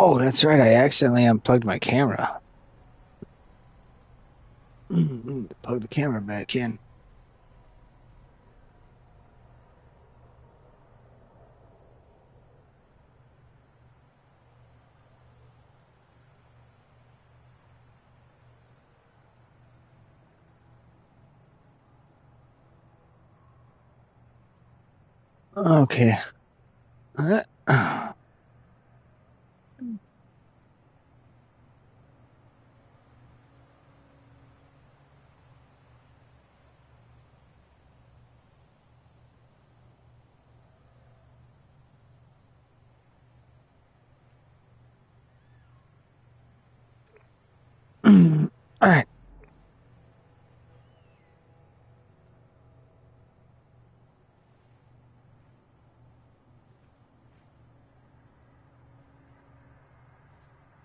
Oh, that's right. I accidentally unplugged my camera. Plug the camera back in. Okay. Uh, All right.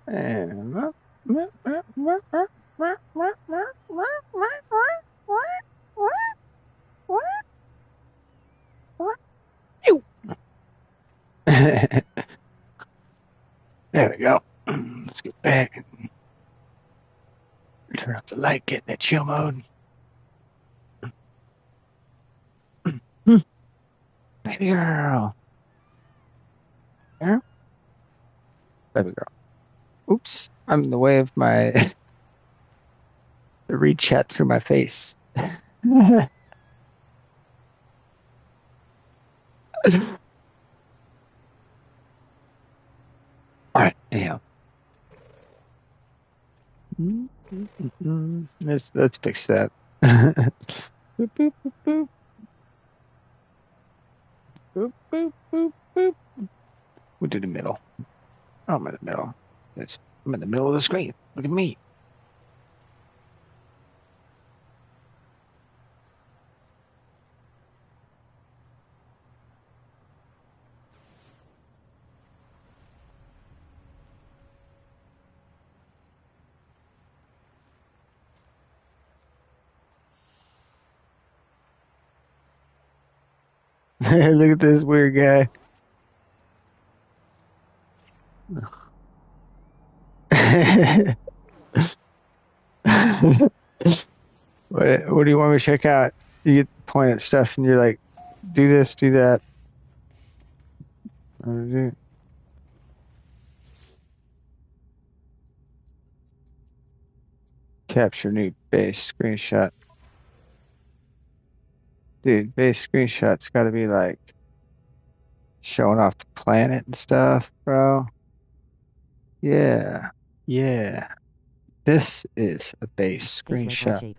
And there we go. Let's get back and turn off the light, get in that chill mode. Baby girl. Girl? Baby girl. Oops. I'm in the way of my the read chat through my face. All right, anyhow. Let's fix that. Boop, boop, boop, boop. Boop, boop, boop, boop. We'll do the middle. Oh, I'm in the middle. I'm in the middle of the screen. Look at me. Look at this weird guy. What do you want me to check out? You get to point at stuff and you're like, do this, do that. Capture new base screenshot. Dude, base screenshot's gotta be like showing off the planet and stuff, bro. Yeah. Yeah. This is a base screenshot.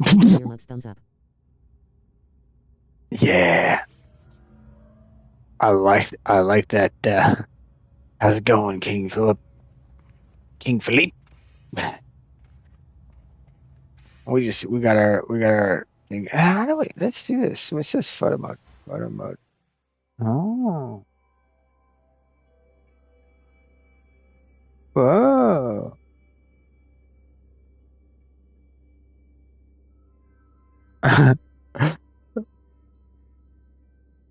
Thumbs up. Yeah. I like that. How's it going, King Philip? King Philippe? We got our thing. How do we let's do this. What's this photo mode? Photo mode. Oh. Whoa.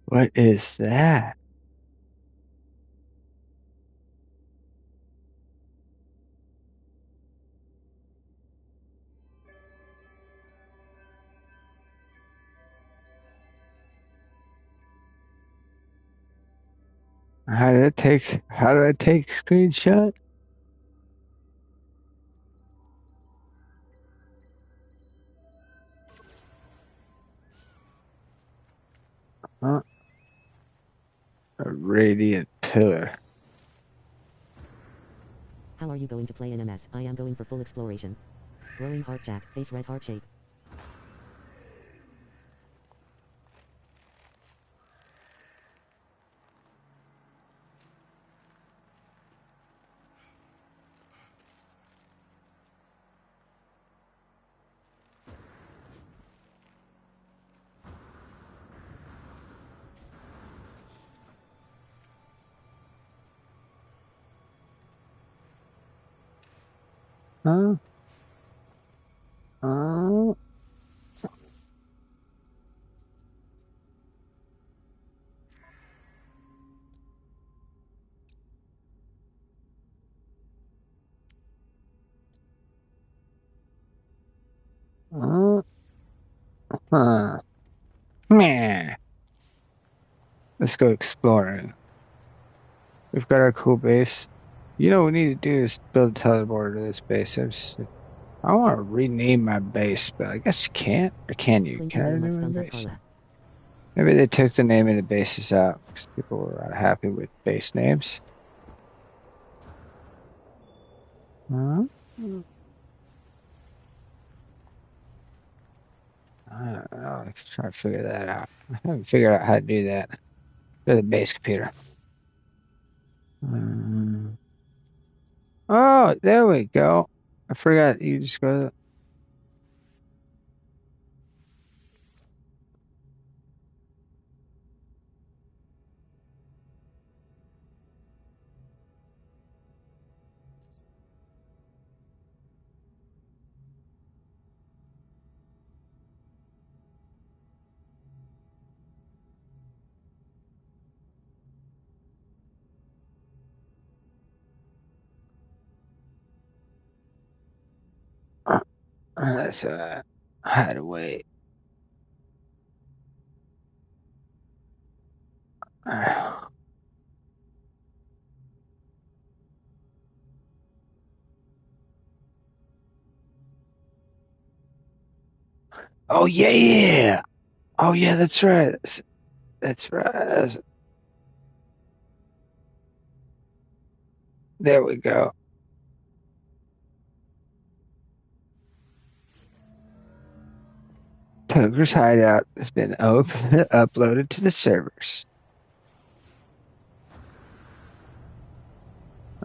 What is that? How do I take screenshot? Uh, a radiant pillar. How are you going to play in MS? I am going for full exploration. Glowing heart jack, face red heart shape. Huh? Uh, Huh. Meh. Let's go exploring. We've got our cool base. You know what we need to do is build a teleporter to this base. I want to rename my base, but I guess you can't. Or can you? Cling to Can I very much rename my thumbs up base? Carla. Maybe they took the name of the bases out because people were unhappy with base names. Huh? I don't know. I'm trying to figure that out. I haven't figured out how to do that. Go to the base computer. Um, oh, there we go. I forgot you just go to that's I had to wait. Oh yeah, yeah. Oh yeah, that's right. That's right. There we go. Toger's hideout has been uploaded to the servers.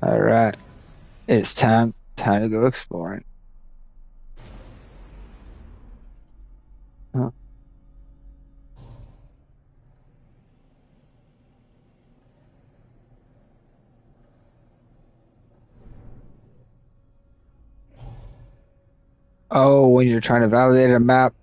All right, it's time to go exploring. Huh. Oh, when you're trying to validate a map.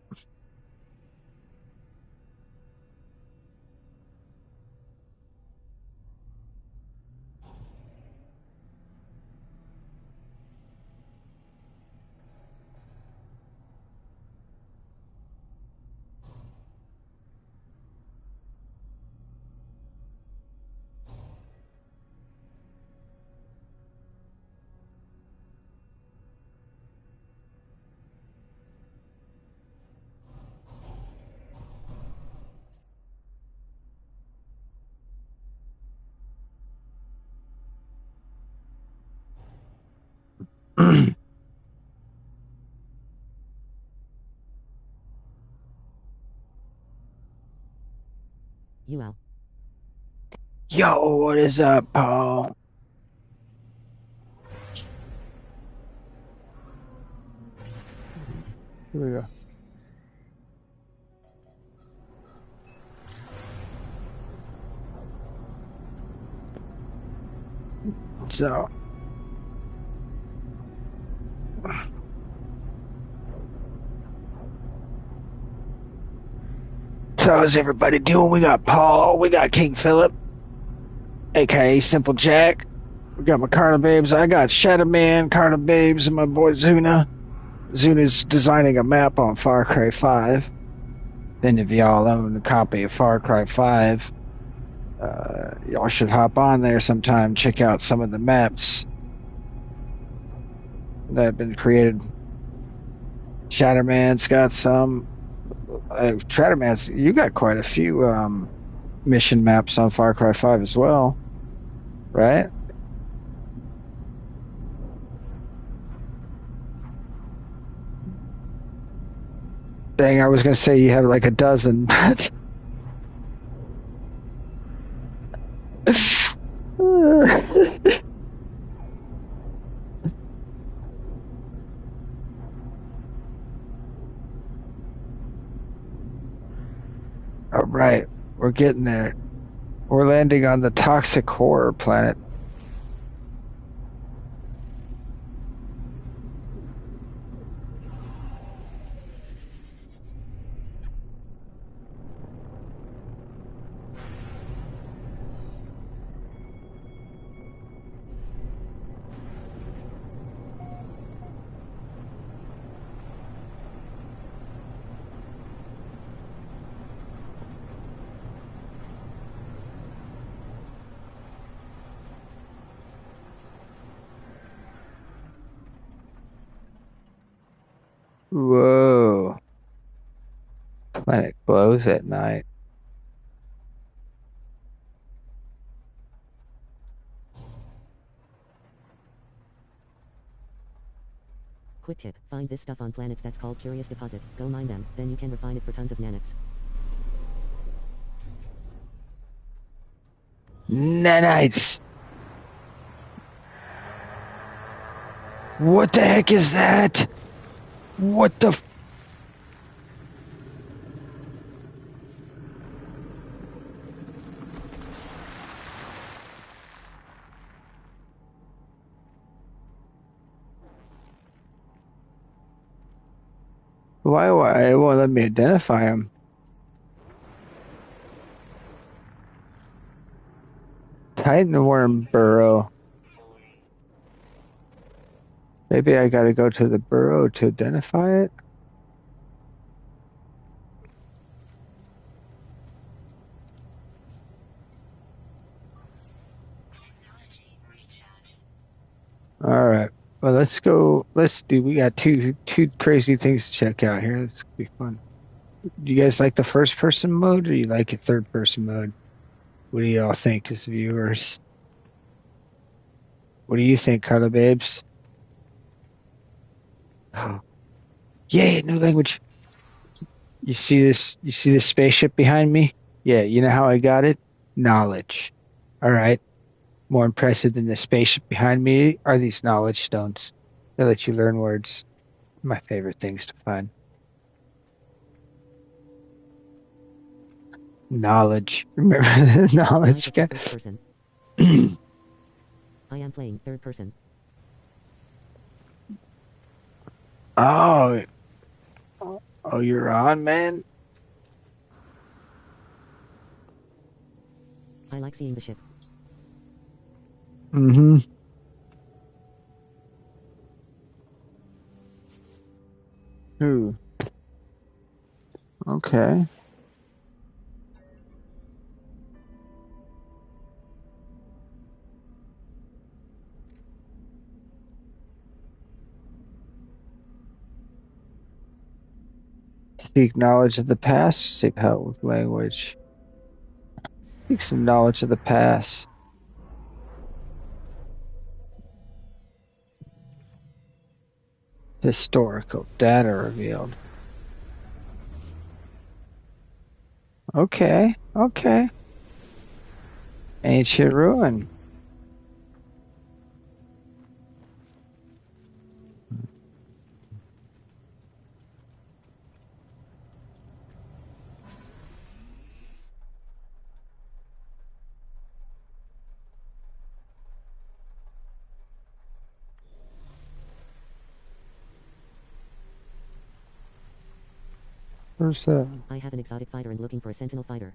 UL. Yo, what is up, Paul? Here we go. So, how's everybody doing? We got Paul, we got King Philip, aka Simple Jack. We got my Carla Babes. I got Shadow Man, Carla Babes, and my boy Zuna. Zuna's designing a map on Far Cry 5. Then if y'all own a copy of Far Cry 5, y'all should hop on there sometime, check out some of the maps that have been created. Shatterman's got some. Shatterman's, you got quite a few mission maps on Far Cry 5 as well, right? Dang, I was gonna say you have like a dozen, but all right, we're getting there. We're landing on the toxic horror planet. Planet glows at night. Quick tip, find this stuff on planets that's called Curious Deposit. Go mine them, then you can refine it for tons of nanits. Nanites! What the heck is that? What the Why it won't let me identify him? Titan worm burrow. Maybe I gotta go to the burrow to identify it? Alright. Well, let's go. We got two crazy things to check out here. This could be fun. Do you guys like the first person mode or you like it third person mode? What do y'all think as viewers? What do you think, Carla babes? Oh, yay, new language. You see this spaceship behind me? Yeah, you know how I got it? Knowledge. All right. More impressive than the spaceship behind me are these knowledge stones. They let you learn words. My favorite things to find. Knowledge. Remember the Now knowledge for guy? first person. I am playing third person. Oh, oh, you're on, man. I like seeing the ship. Mm-hmm. Ooh, okay. Seek knowledge of the past. Seek help with language. Seek some knowledge of the past. Historical data revealed. Okay, okay. Ancient ruin. Where's that? I have an exotic fighter and looking for a sentinel fighter.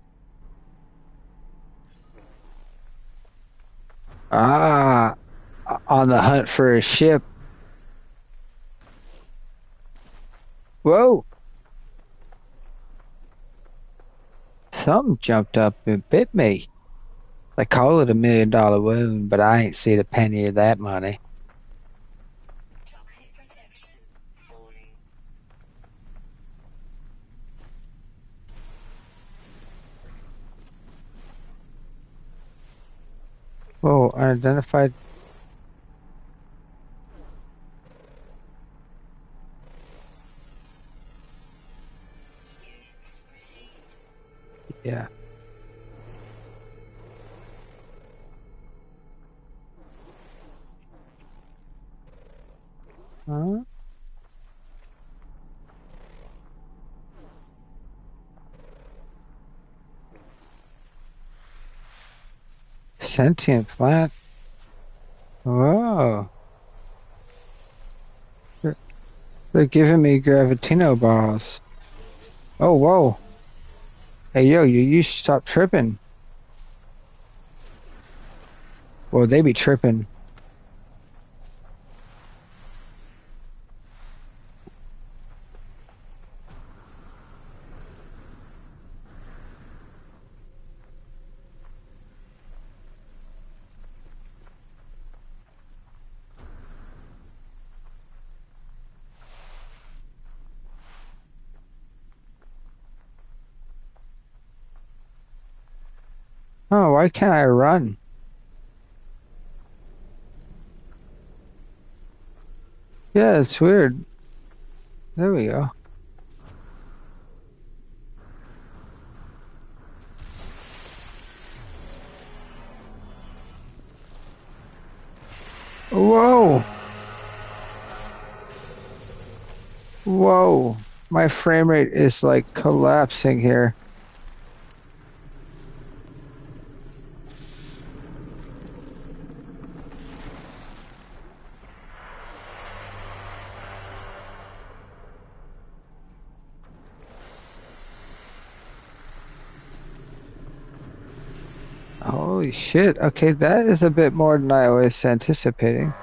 Ah, on the hunt for a ship. Whoa! Something jumped up and bit me. They call it $1 million wound, but I ain't seen a penny of that money. Whoa, unidentified. Yeah. Huh? Sentient plant. Whoa. They're, they're giving me gravitino balls. Oh, whoa. Hey, yo, you should stop tripping. Well, they be tripping. Oh, why can't I run? Yeah, it's weird. There we go. Whoa! Whoa! My frame rate is like collapsing here. Holy shit. Okay, that is a bit more than I was anticipating.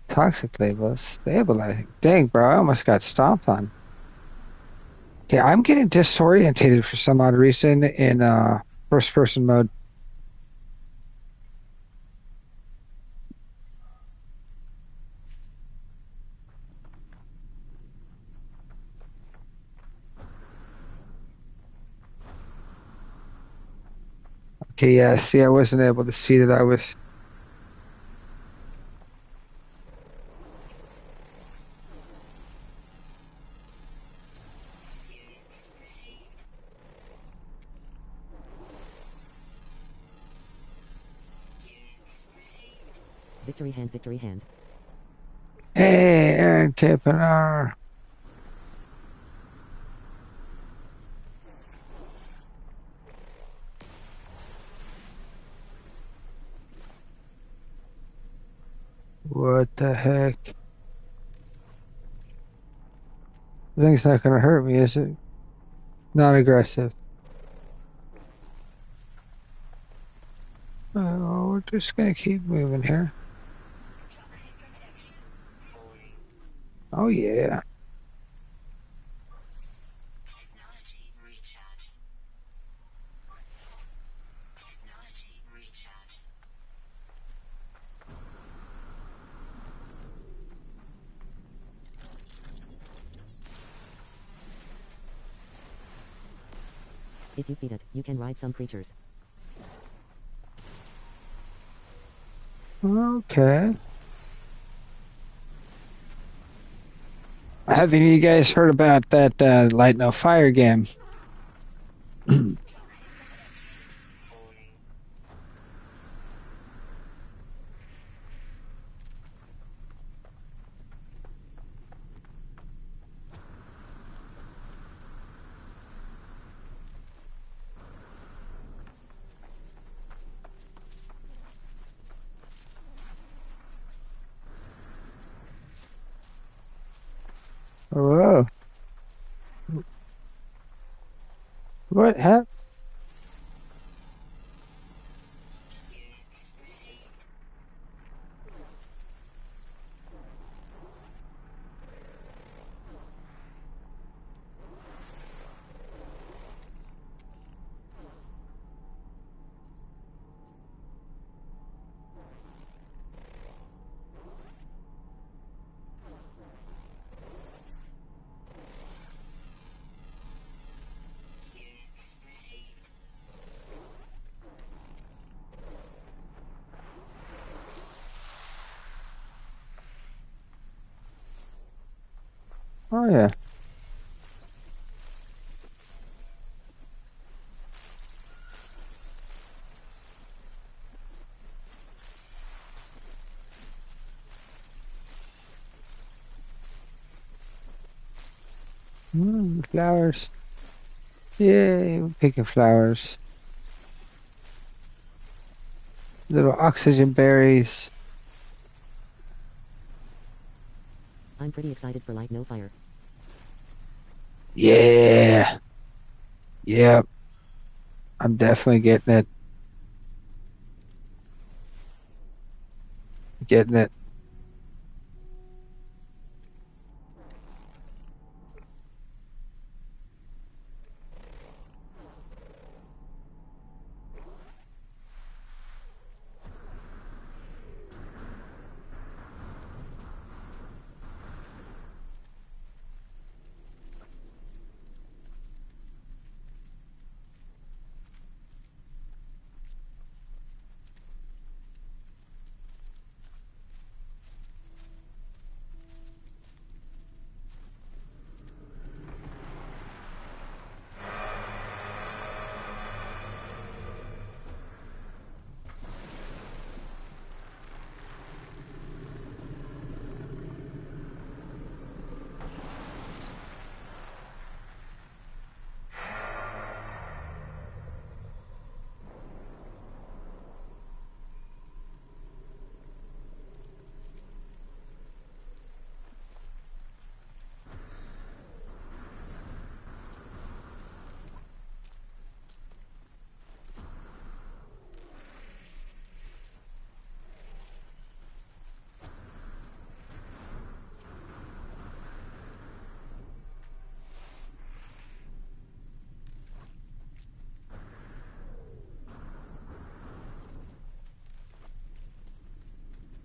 Toxic labels, stabilizing. Dang, bro, I almost got stomped on. Yeah, I'm getting disorientated for some odd reason in first person mode. Okay, yeah, see, I wasn't able to see that I was. Victory hand, victory hand. Hey, Aaron Kippener. What the heck? The thing's not gonna hurt me, is it? Non-aggressive. Oh, we're just gonna keep moving here. Oh yeah. If you feed it, you can ride some creatures. Okay. Have any of you guys heard about that Light No Fire game? Whoa. What happened? Oh yeah. Flowers. Yay, we're picking flowers. Little oxygen berries. I'm pretty excited for Light No Fire. Yeah. Yep. I'm definitely getting it. Getting it.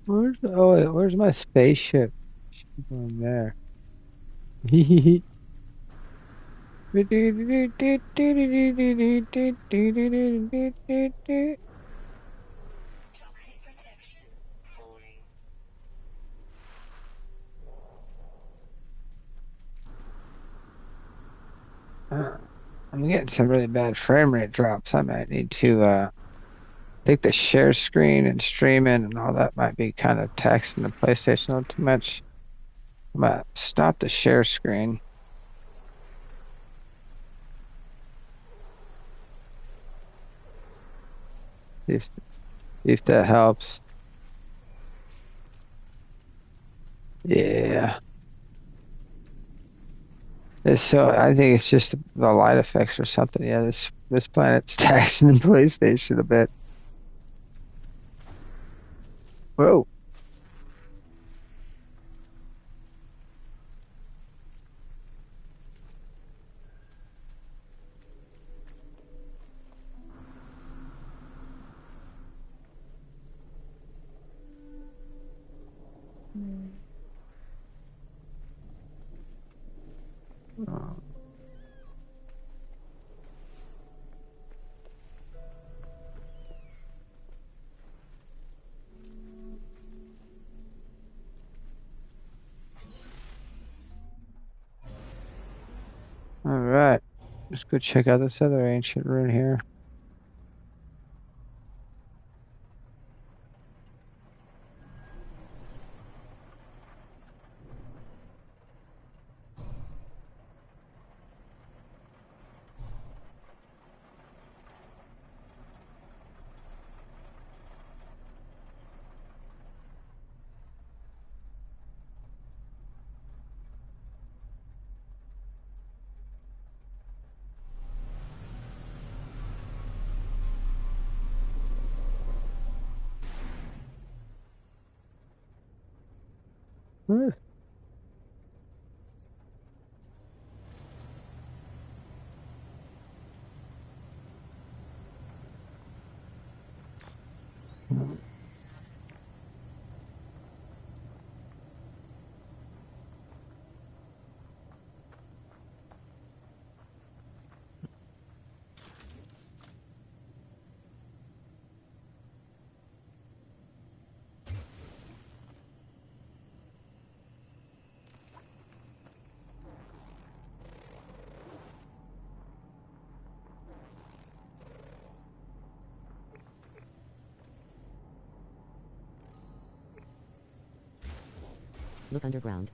Oh wait, where's my spaceship? Going there. Uh, I'm getting some really bad frame rate drops. I might need to take the share screen and stream in and all that might be kind of taxing the PlayStation a little too much. I'm gonna stop the share screen. See if that helps. Yeah. So I think it's just the light effects or something. Yeah, this planet's taxing the PlayStation a bit. Whoa. Oh, all right. Let's go check out this other ancient ruin here. Hmm. Look underground.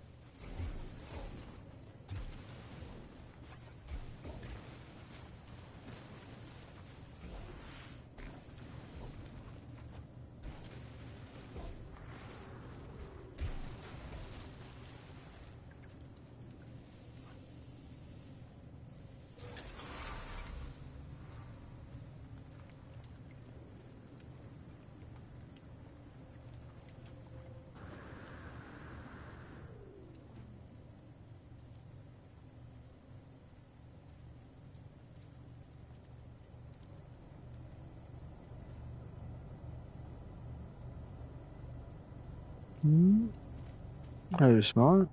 Are you smart?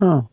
Oh.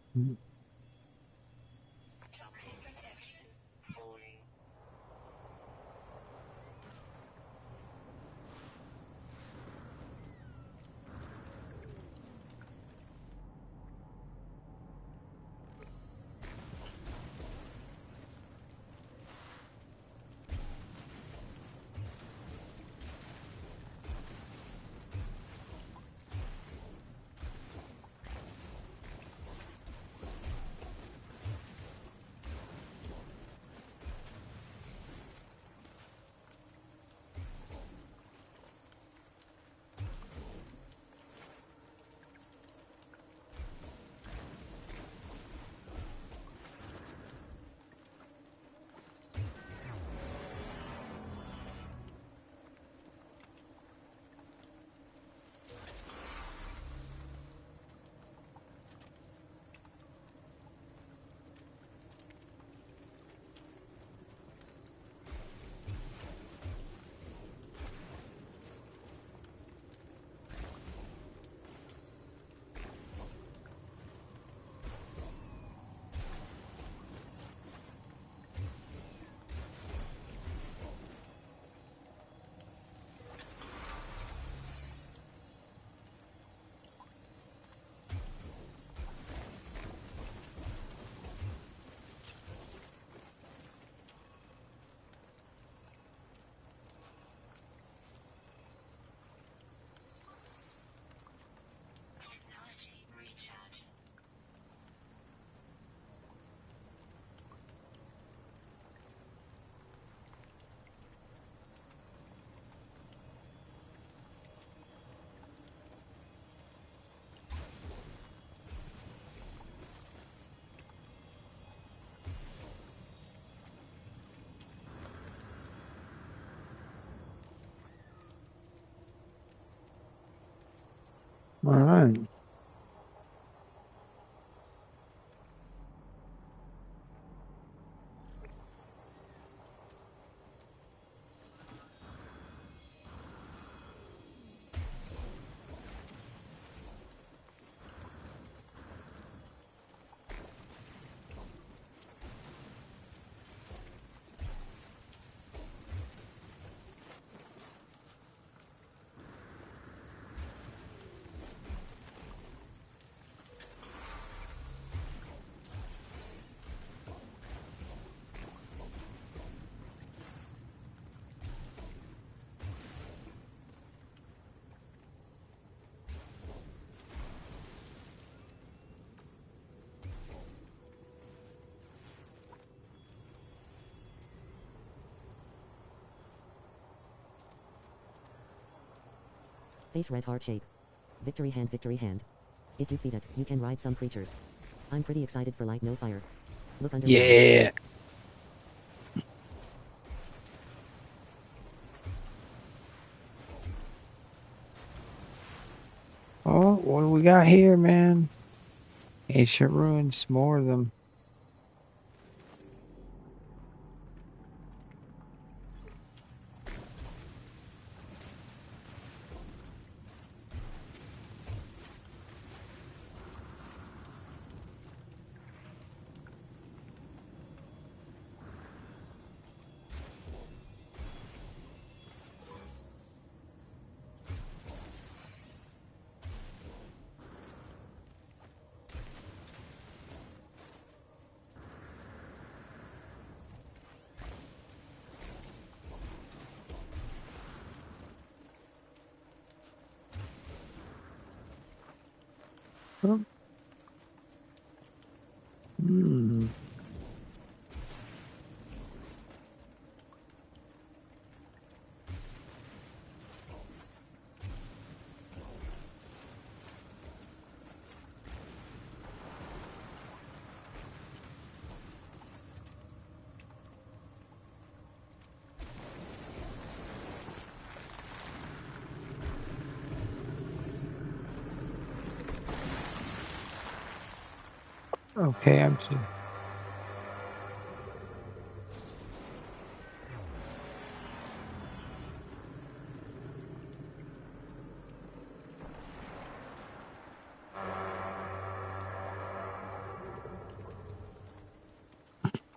Face red heart shape. Victory hand, victory hand. If you feed it, you can ride some creatures. I'm pretty excited for light no fire. Look underground. Yeah. Oh, what do we got here, man? Ancient ruins, more of them. Oh. Hmm. Okay, I'm just.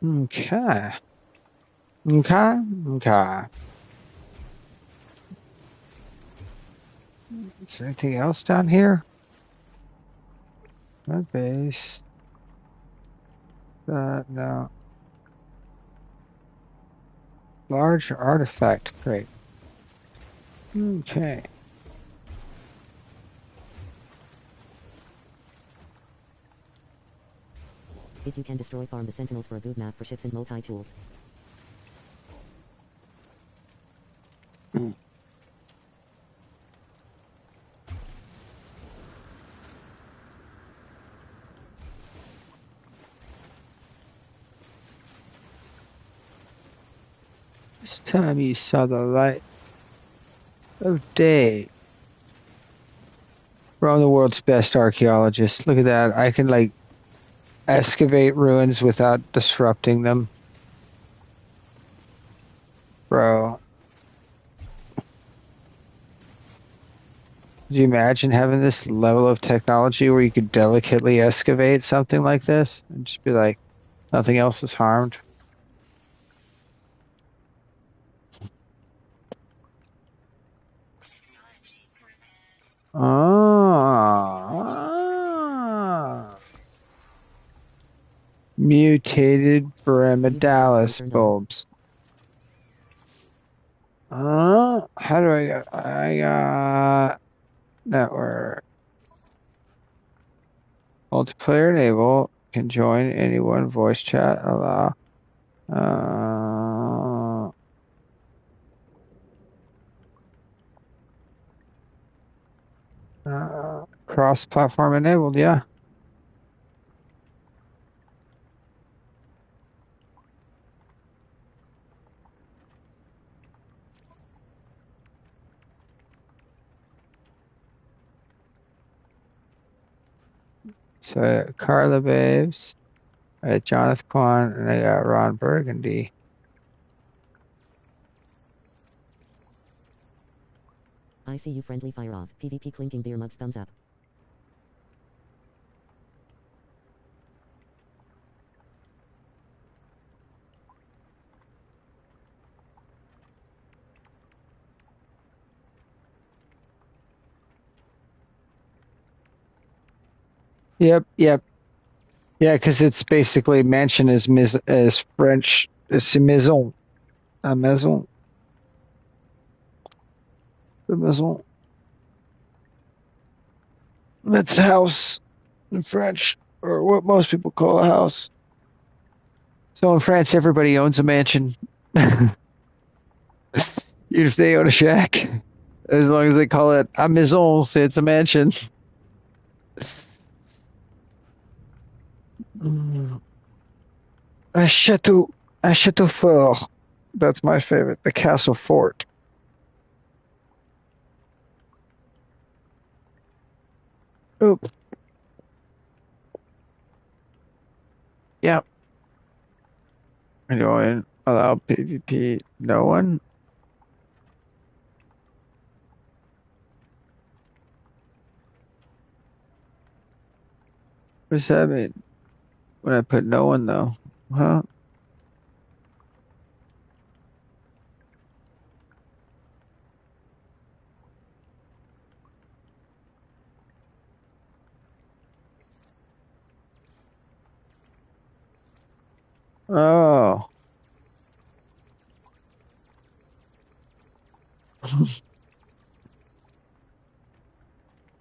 Okay. Okay. Okay. Is there anything else down here? My base. No. Large artifact crate. Okay. If you can destroy farm the sentinels for a good map for ships and multi-tools. Hmm. This time you saw the light of day. We're on the world's best archaeologists. Look at that. I can like excavate ruins without disrupting them. Bro. Could you imagine having this level of technology where you could delicately excavate something like this and just be like, nothing else is harmed? Ah, mutated Use the mouse Bremidalis cursor no. bulbs. How do I got network. Multiplayer enable. Can join anyone. Voice chat allow. Uh, cross-platform enabled. Yeah. So Carla Babes, I got Jonathan Kwan, and I got Ron Burgundy. I see you friendly fire off. PvP clinking beer mugs thumbs up. Yep, yep. Yeah, because it's basically mansion is French. It's a maison. A maison. A maison. That's house in French, or what most people call a house. So in France, everybody owns a mansion. Even if they own a shack. As long as they call it a maison, say it's a mansion. Mm. A chateau, a chateau fort. That's my favorite. The castle fort. Oop. Yeah. Going allow PvP. No one. What's that mean? When I put no one though, huh? Oh.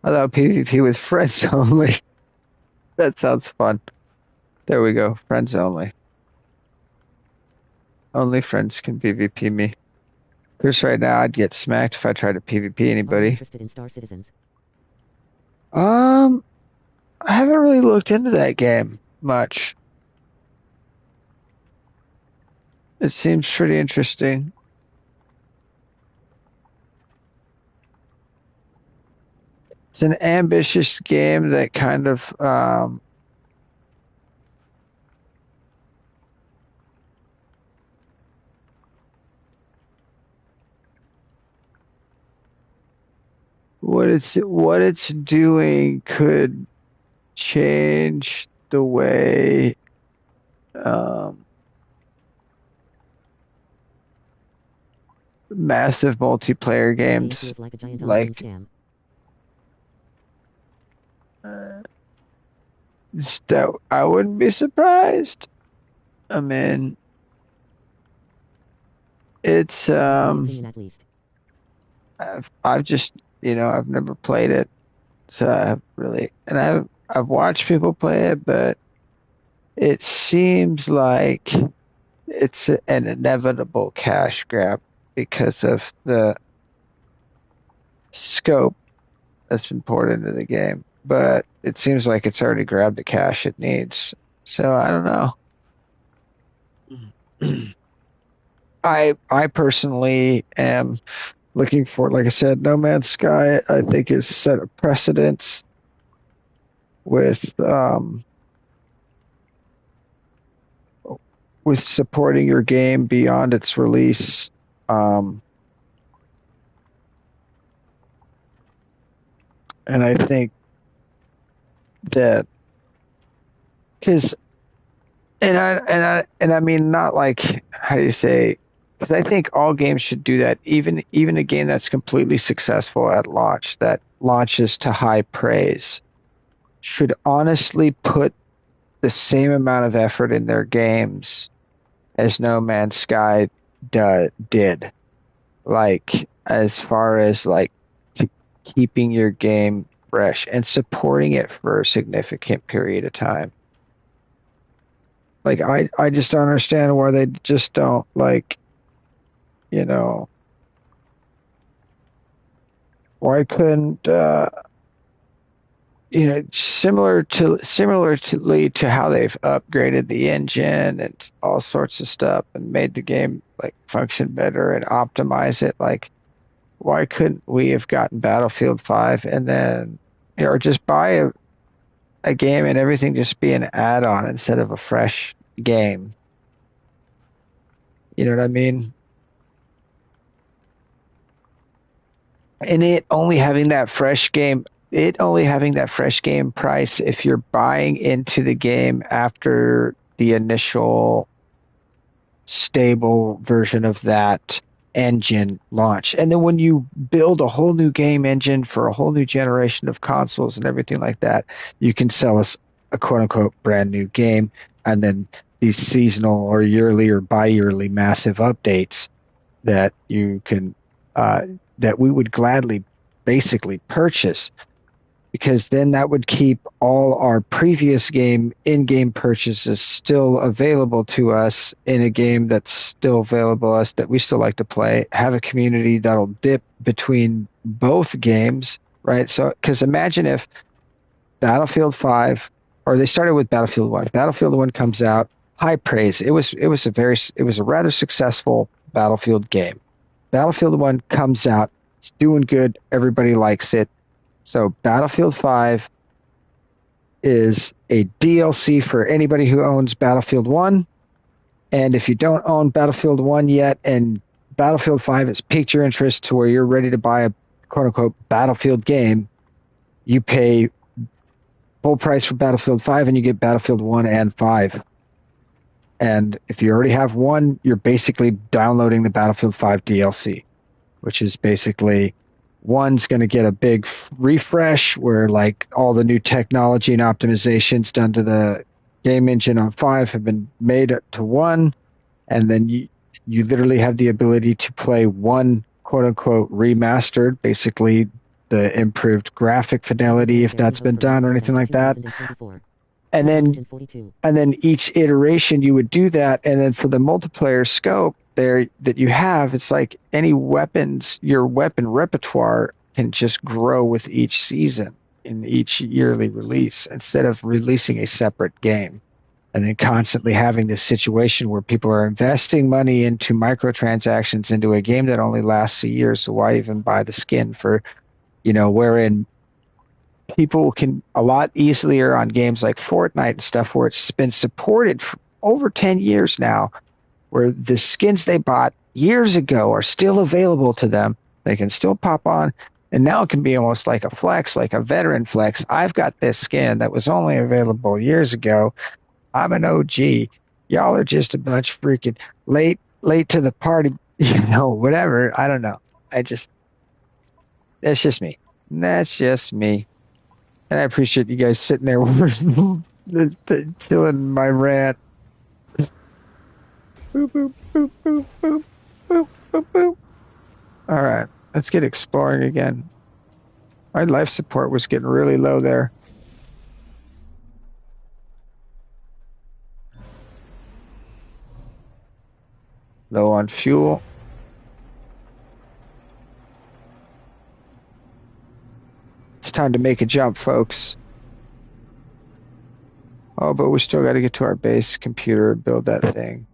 Allow PvP with friends only. That sounds fun. There we go. Friends only. Only friends can PvP me. Because right now I'd get smacked if I tried to PvP Are you anybody. interested in Star Citizens? Um, I haven't really looked into that game much. It seems pretty interesting. It's an ambitious game that kind of what it's doing could change the way um massive multiplayer The game games feels like a giant online like scam. uh, that I wouldn't be surprised. I mean, it's That's my opinion at least. I've just I've never played it, so I've really and I've watched people play it, but it seems like it's an inevitable cash grab because of the scope that's been poured into the game. But it seems like it's already grabbed the cash it needs. So I don't know. I personally am looking for, like I said, No Man's Sky. I think is set a precedence with supporting your game beyond its release. Um, and I think that because and I mean not like how do you say because I think all games should do that. Even a game that's completely successful at launch that launches to high praise should honestly put the same amount of effort in their games as No Man's Sky did. Like as far as like keeping your game fresh and supporting it for a significant period of time. Like I just don't understand why they just don't like, you know, why couldn't similarly to how they've upgraded the engine and all sorts of stuff and made the game like function better and optimize it, like why couldn't we have gotten Battlefield 5 and then or just buy a game and everything just be an add-on instead of a fresh game. You know what I mean? And it only having that fresh game price if you're buying into the game after the initial stable version of that engine launch. And then when you build a whole new game engine for a whole new generation of consoles and everything like that, you can sell us a quote unquote brand new game. And then these seasonal or yearly or bi-yearly massive updates that you can, uh, that we would gladly basically purchase, because then that would keep all our previous game in-game purchases still available to us in a game that's still available to us that we still like to play, have a community that'll dip between both games, right? So, because imagine if Battlefield 5, or they started with Battlefield 1. Battlefield 1 comes out, high praise. It was a rather successful Battlefield game. Battlefield 1 comes out, it's doing good, everybody likes it. So Battlefield 5 is a DLC for anybody who owns Battlefield 1. And if you don't own Battlefield 1 yet and Battlefield 5 has piqued your interest to where you're ready to buy a quote unquote Battlefield game, you pay full price for Battlefield 5 and you get Battlefield 1 and 5. And if you already have 1, you're basically downloading the Battlefield 5 DLC, which is basically 1's going to get a big refresh where like all the new technology and optimizations done to the game engine on 5 have been made to 1. And then you literally have the ability to play 1 quote unquote remastered, basically the improved graphic fidelity if that's been done or anything like that. And then each iteration you would do that. And then for the multiplayer scope there that you have, it's like any weapons, your weapon repertoire can just grow with each season in each yearly release instead of releasing a separate game. And then constantly having this situation where people are investing money into microtransactions into a game that only lasts a year. So why even buy the skin for, wherein people can a lot easier on games like Fortnite and stuff where it's been supported for over 10 years now, where the skins they bought years ago are still available to them. They can still pop on. And now it can be almost like a flex, like a veteran flex. I've got this skin that was only available years ago. I'm an OG. Y'all are just a bunch of freaking late to the party, whatever. I don't know. That's just me. That's just me. And I appreciate you guys sitting there chilling my rant. Boop, boop, boop, boop, boop, boop, boop, boop. All right, let's get exploring again. My life support was getting really low there. Low on fuel. It's time to make a jump, folks. Oh, but we still got to get to our base computer and build that thing.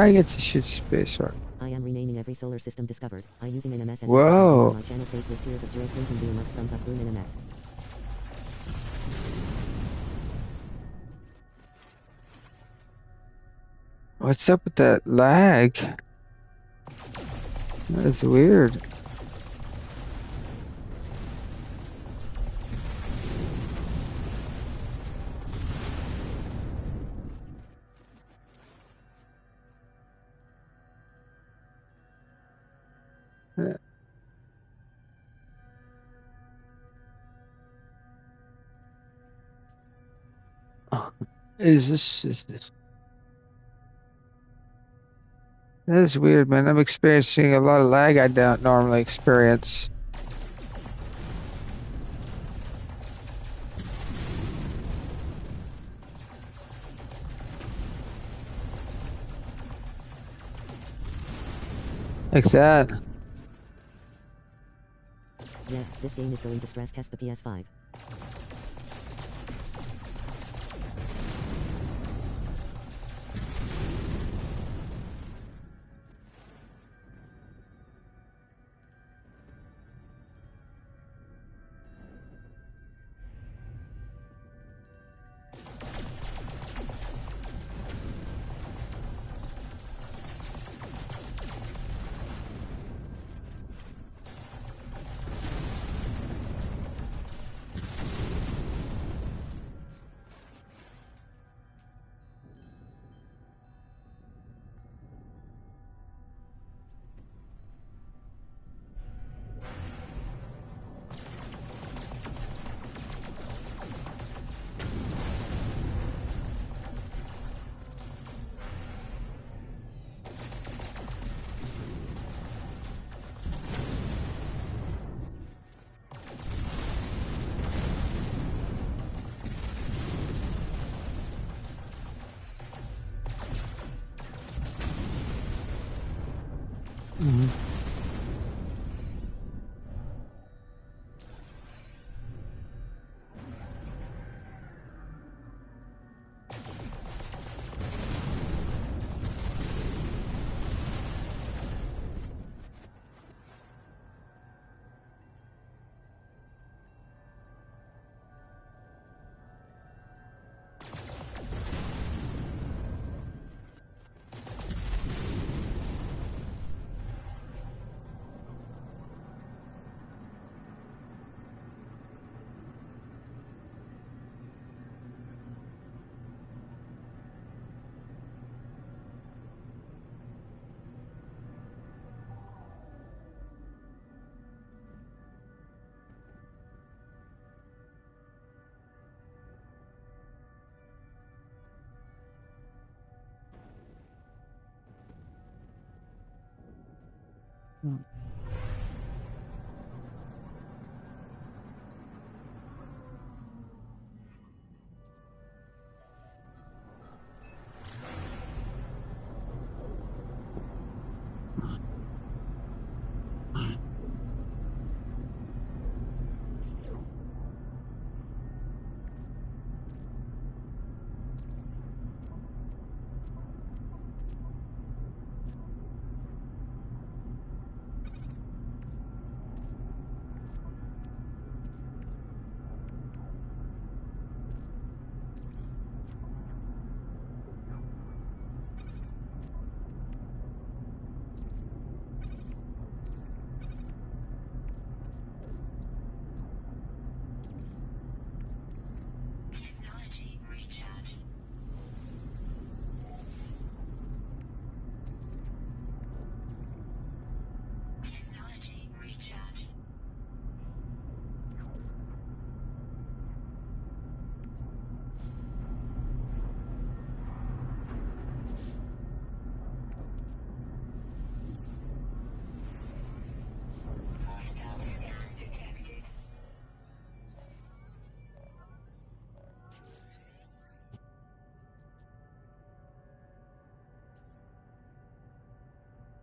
I get to shoot space rock. I am renaming every solar system discovered. I using NMS as Whoa. on my channel face with tears of joy blinking blue much thumbs up boom NMS. What's up with that lag? That is weird. Is this? That is weird, man. I'm experiencing a lot of lag I don't normally experience. Like that. Yeah, this game is going to stress test the PS5. Mhm.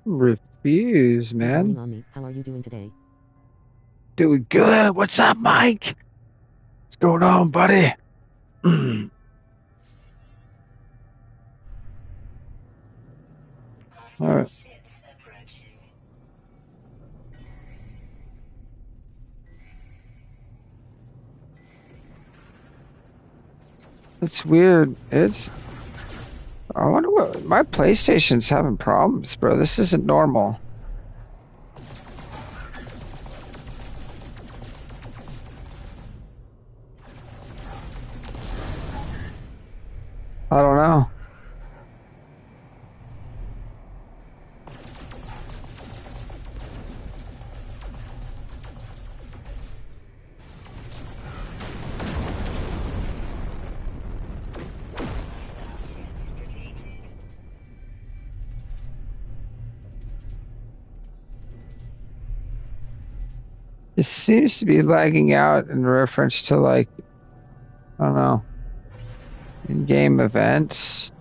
Refuse, Good morning, man. Omni. How are you doing today? Doing good. What's up, Mike? What's going on, buddy? All right. That's weird. I wonder what my PlayStation's having problems, bro. This isn't normal. I don't know. It seems to be lagging out in reference to like, I don't know, in-game events.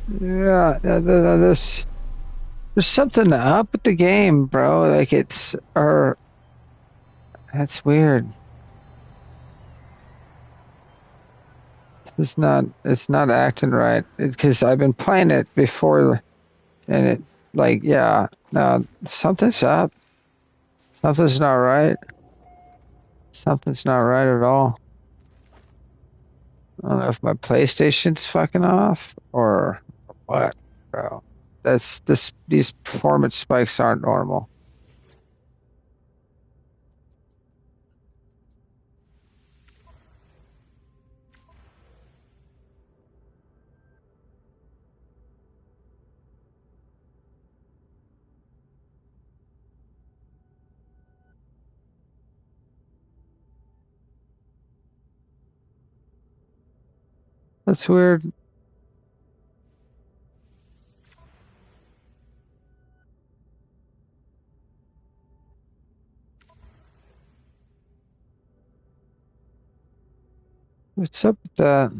Yeah, there's something up with the game, bro. Like or that's weird. It's not acting right because I've been playing it before and it like, yeah, no, something's up. Something's not right. Something's not right at all. I don't know if my PlayStation's fucking off or what, bro. These performance spikes aren't normal. That's weird. What's up with that?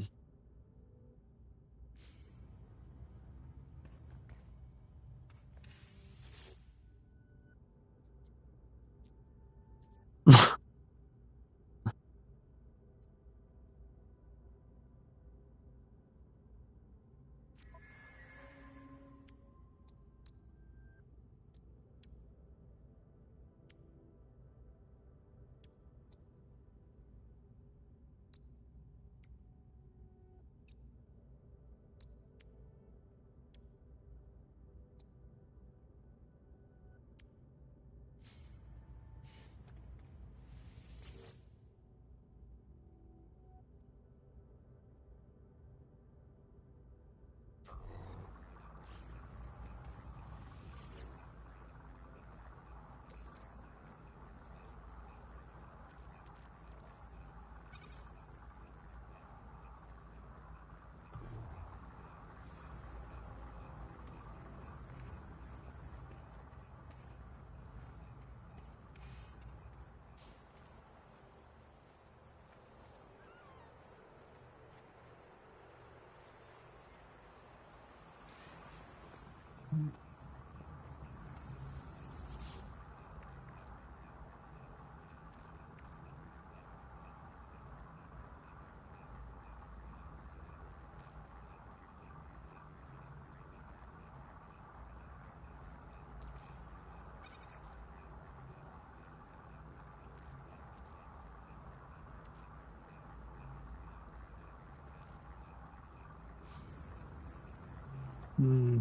Hmm.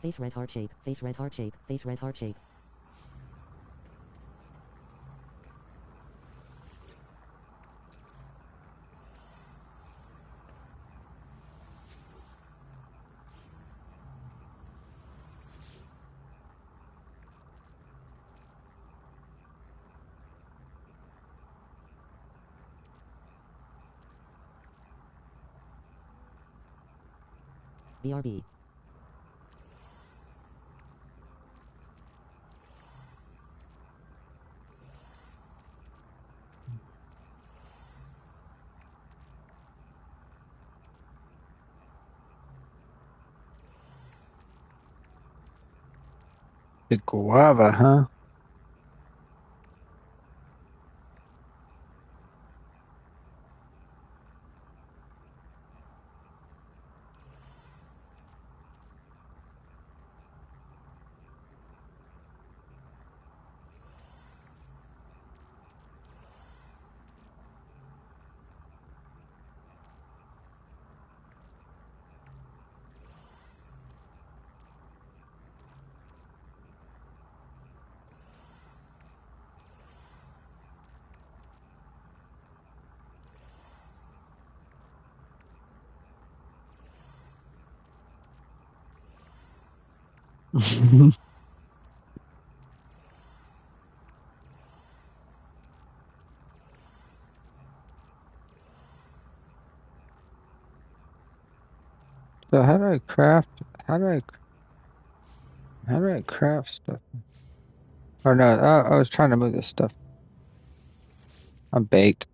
Face red heart shape. Face red heart shape. Face red heart shape. BRB. The guava, huh? So how do I craft? How do I craft stuff? Or no, I was trying to move this stuff. I'm baked.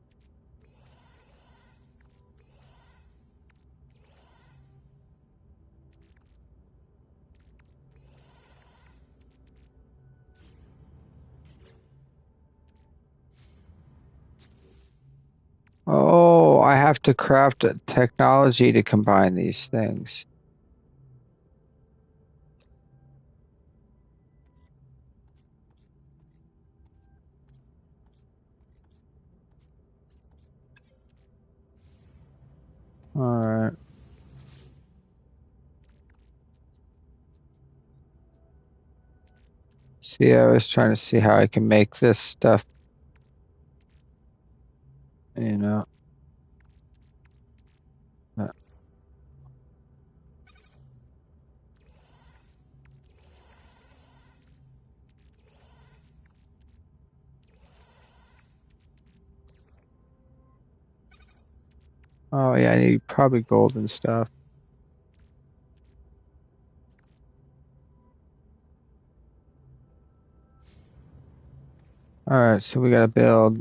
Oh, I have to craft a technology to combine these things. All right. See, I was trying to see how I can make this stuff, you know. Uh, Oh yeah, I need probably gold and stuff. All right, so we gotta build.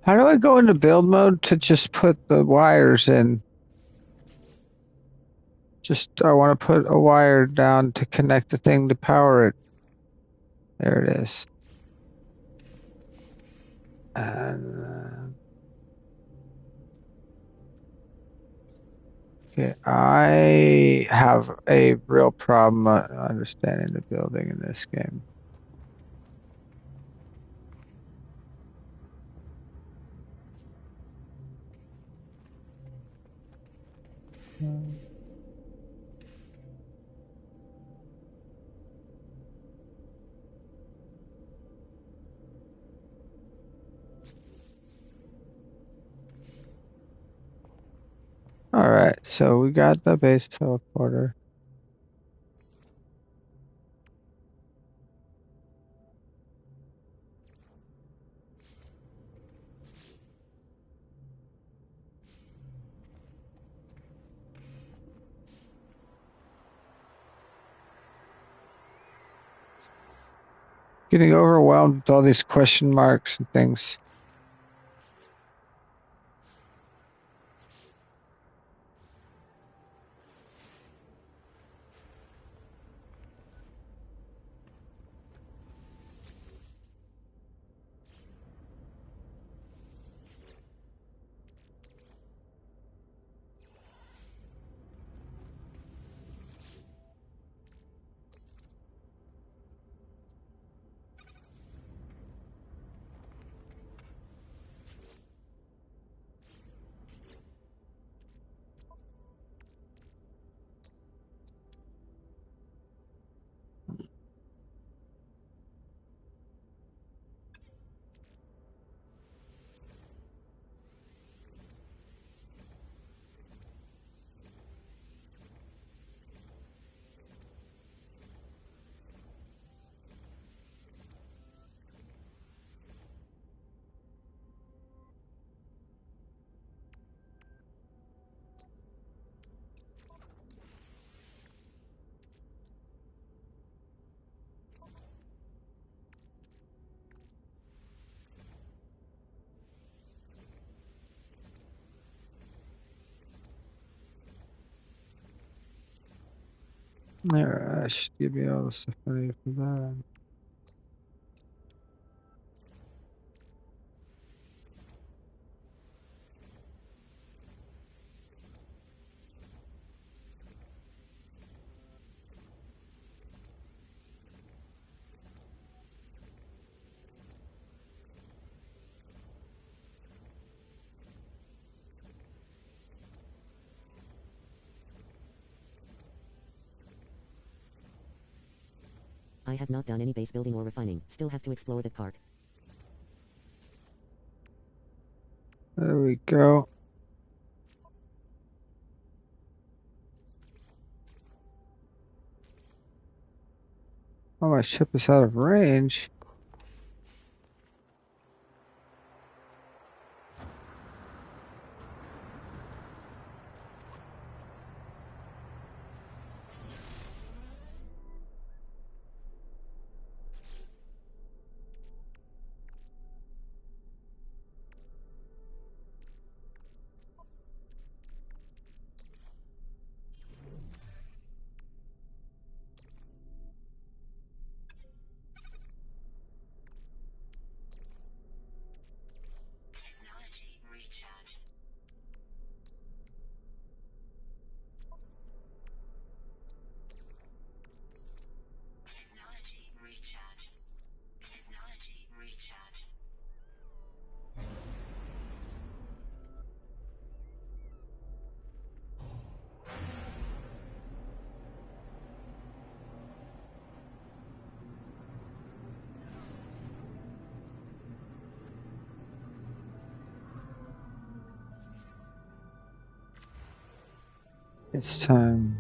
How do I go into build mode to just put the wires in? Just I want to put a wire down to connect the thing to power it. There it is. And okay, I have a real problem understanding the building in this game. Hmm. Alright, so we got the base teleporter. Getting overwhelmed with all these question marks and things. Alright, I should give you all the stuff I need for that. I have not done any base building or refining. Still have to explore that part. There we go. Oh, my ship is out of range. It's time.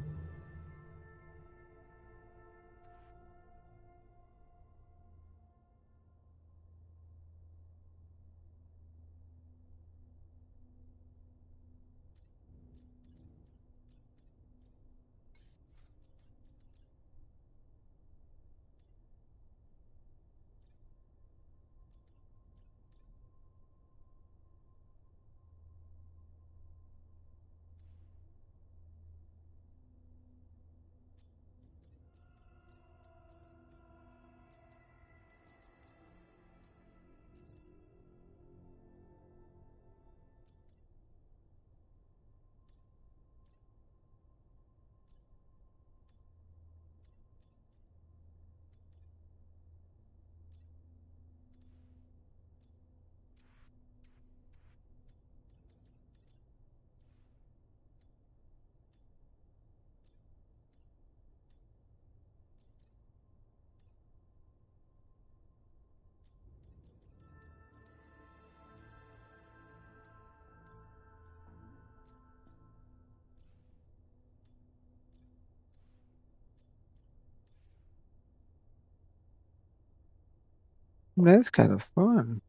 That's kind of fun.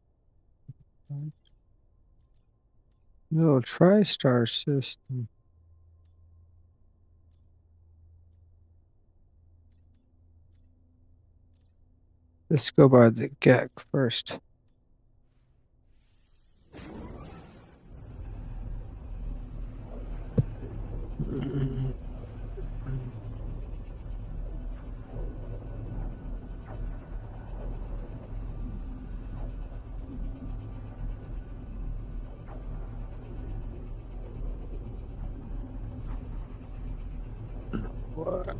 Little tri-star system. Let's go by the GEC first. What?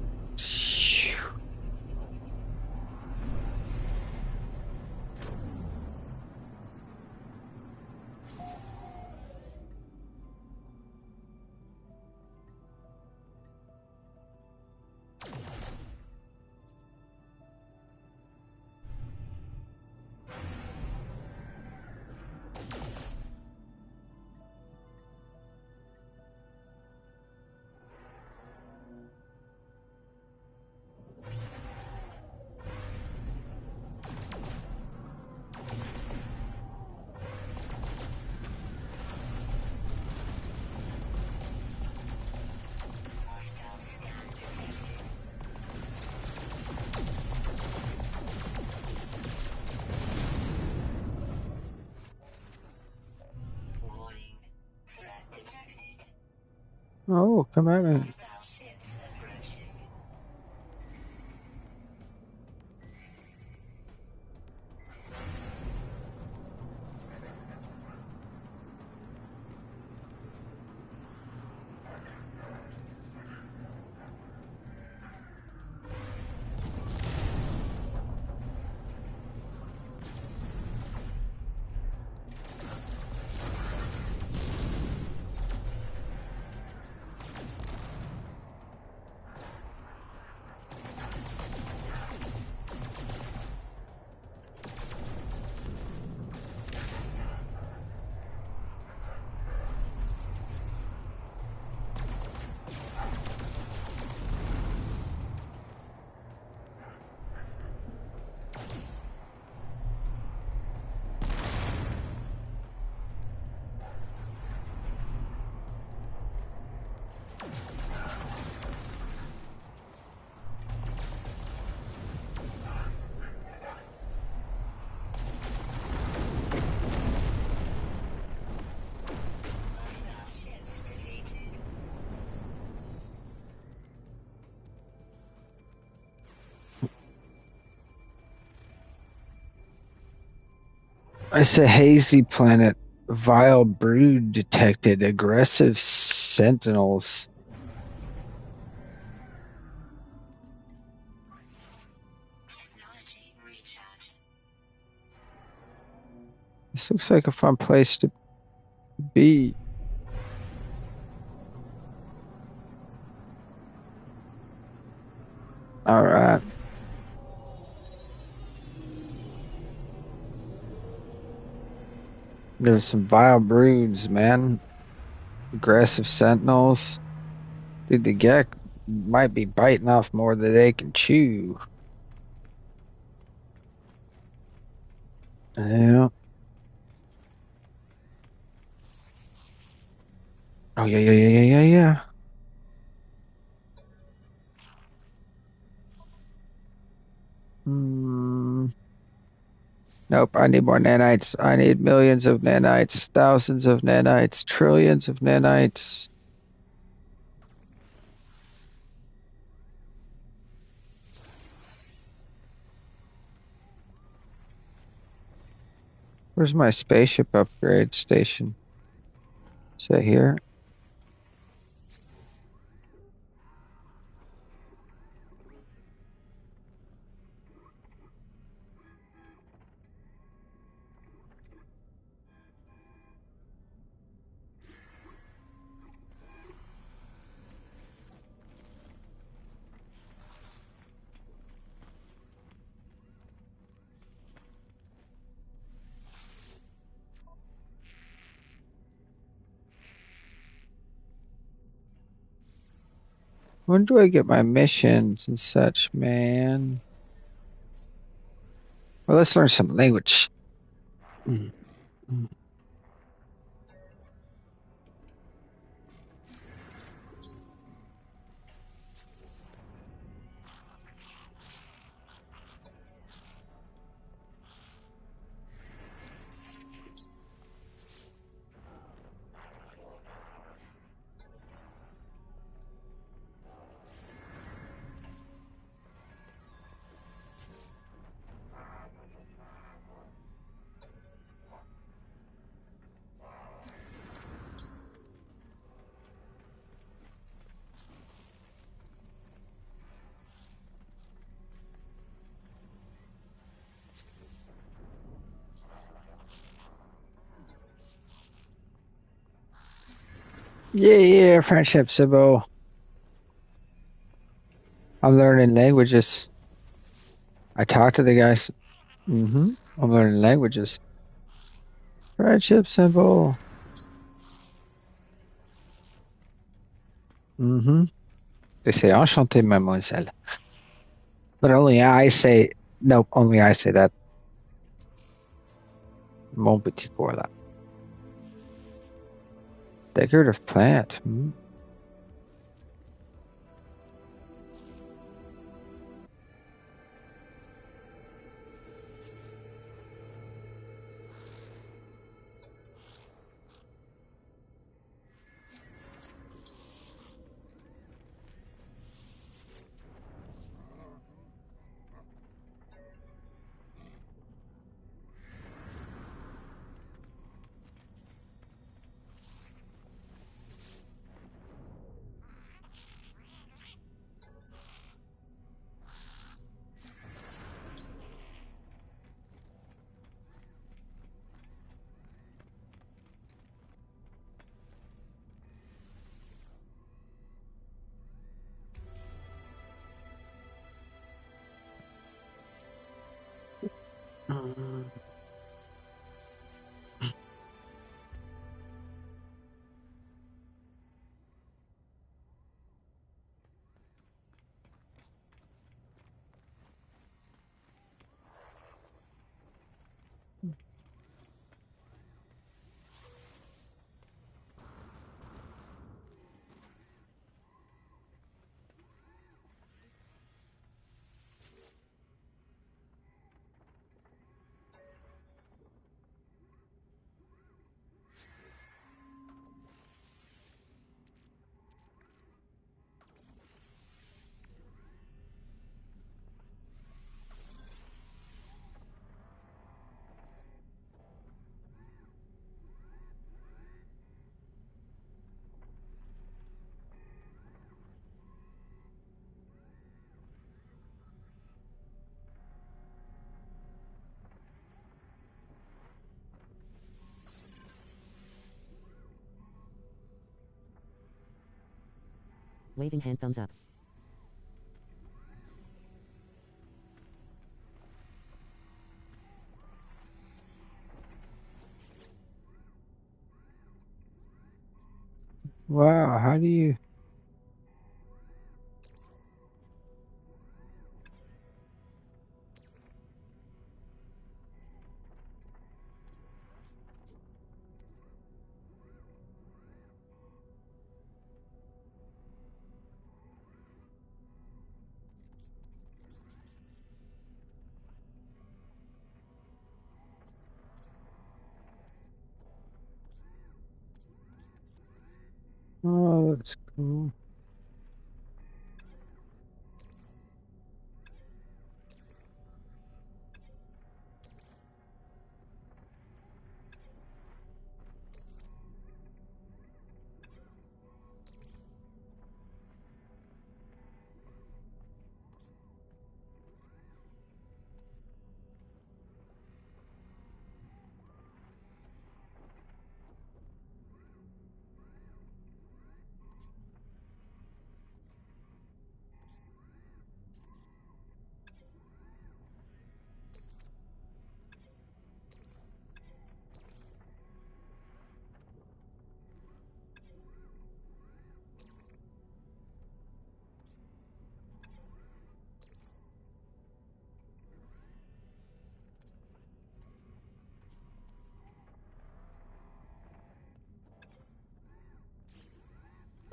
Oh, come at me. It's a hazy planet. Vile brood detected. Aggressive sentinels. This looks like a fun place to be. All right. There's some vile broods, man. Aggressive sentinels. Dude, the Gek might be biting off more than they can chew. Yeah. Oh, yeah, yeah, yeah, yeah, yeah, yeah. Hmm. Nope, I need more nanites. I need millions of nanites, thousands of nanites, trillions of nanites. Where's my spaceship upgrade station? Is it here? When do I get my missions and such, man? Well, let's learn some language. Mm, mm. Yeah, yeah, friendship, Sybil. I'm learning languages. I talk to the guys. I'm learning languages. Friendship symbol. Mm-hmm. They say enchanté, mademoiselle. But only I say, no, only I say that. Mon petit Carla. Decorative plant. Hmm. Waving hand thumbs up. Wow, how do you? Oh, that's cool.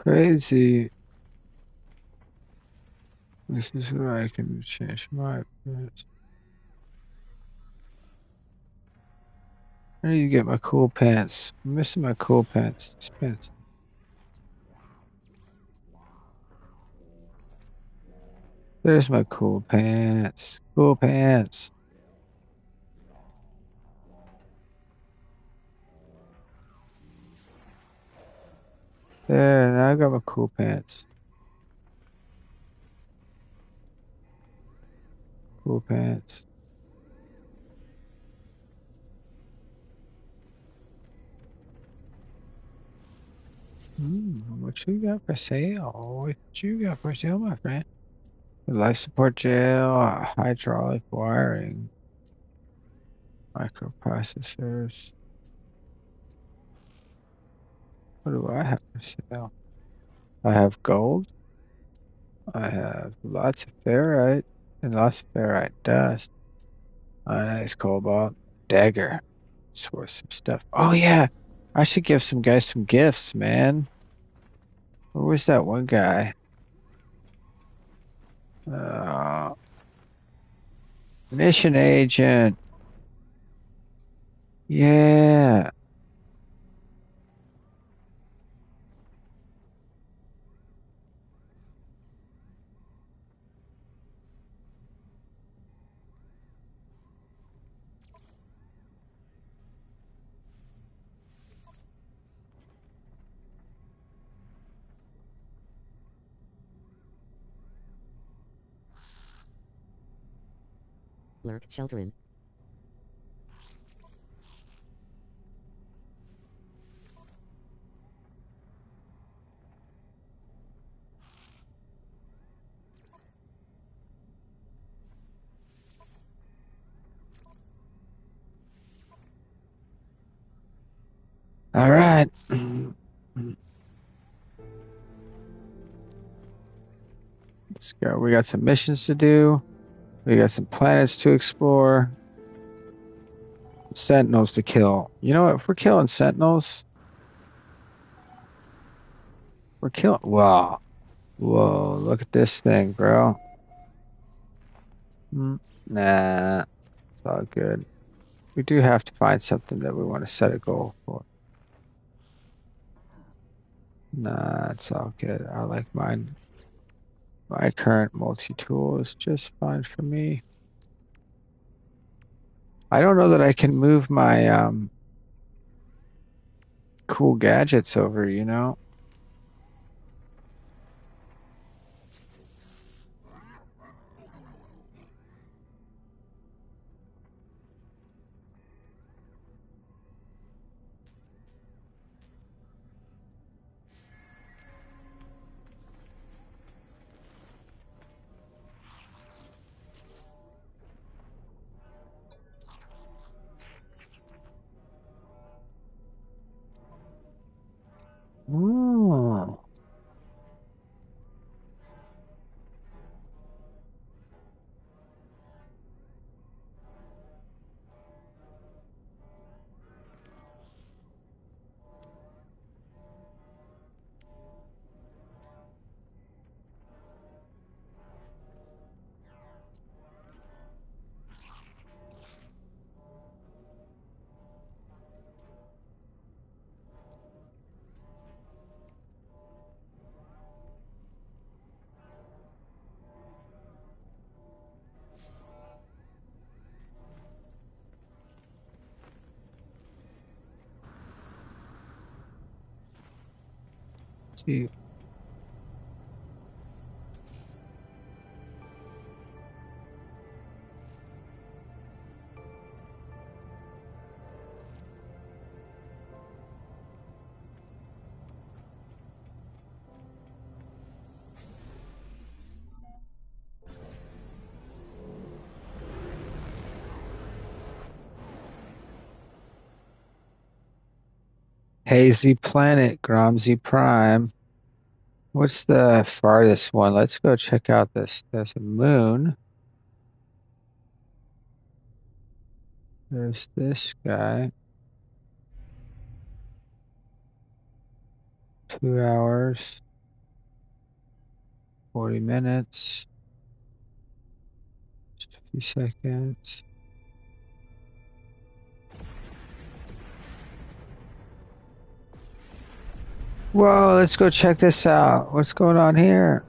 crazy. This is where I can change my appearance. I need to get my cool pants. I'm missing my cool pants. It's pants. There's my cool pants. Cool pants. There, now I got my cool pants. Cool pants. What you got for sale? What you got for sale, my friend? Life support gel, hydraulic wiring, microprocessors. What do I have for sale? I have gold. I have lots of ferrite and lots of ferrite dust. A nice cobalt dagger. It's worth some stuff. Oh yeah, I should give some guys some gifts, man. Where was that one guy? Uh, mission agent. Yeah. Lurk, shelter in. All right. Let's go. We got some missions to do. We got some planets to explore. Sentinels to kill. You know what? If we're killing sentinels, we're killing. Wow. Whoa. Look at this thing, bro. Nah. It's all good. We do have to find something that we want to set a goal for. Nah, it's all good. I like mine. My current multi-tool is just fine for me. I don't know that I can move my cool gadgets over, you know? Oh. See. Hazy Planet, Gromsy Prime. What's the farthest one? Let's go check out this. There's a moon. There's this guy. 2 hours. 40 minutes. Just a few seconds. Whoa, let's go check this out. What's going on here?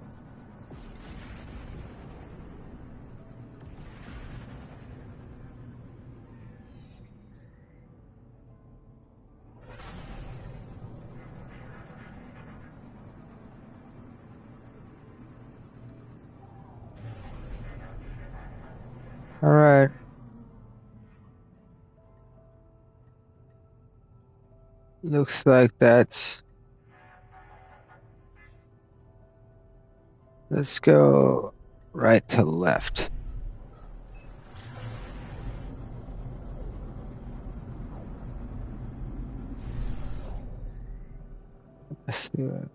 All right. Looks like that's. Let's go right to left. Let's see what.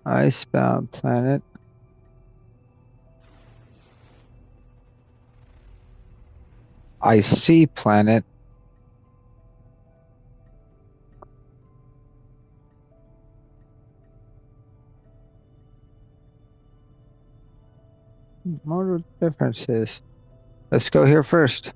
Icebound planet. I see planet. What are the differences? Let's go here first.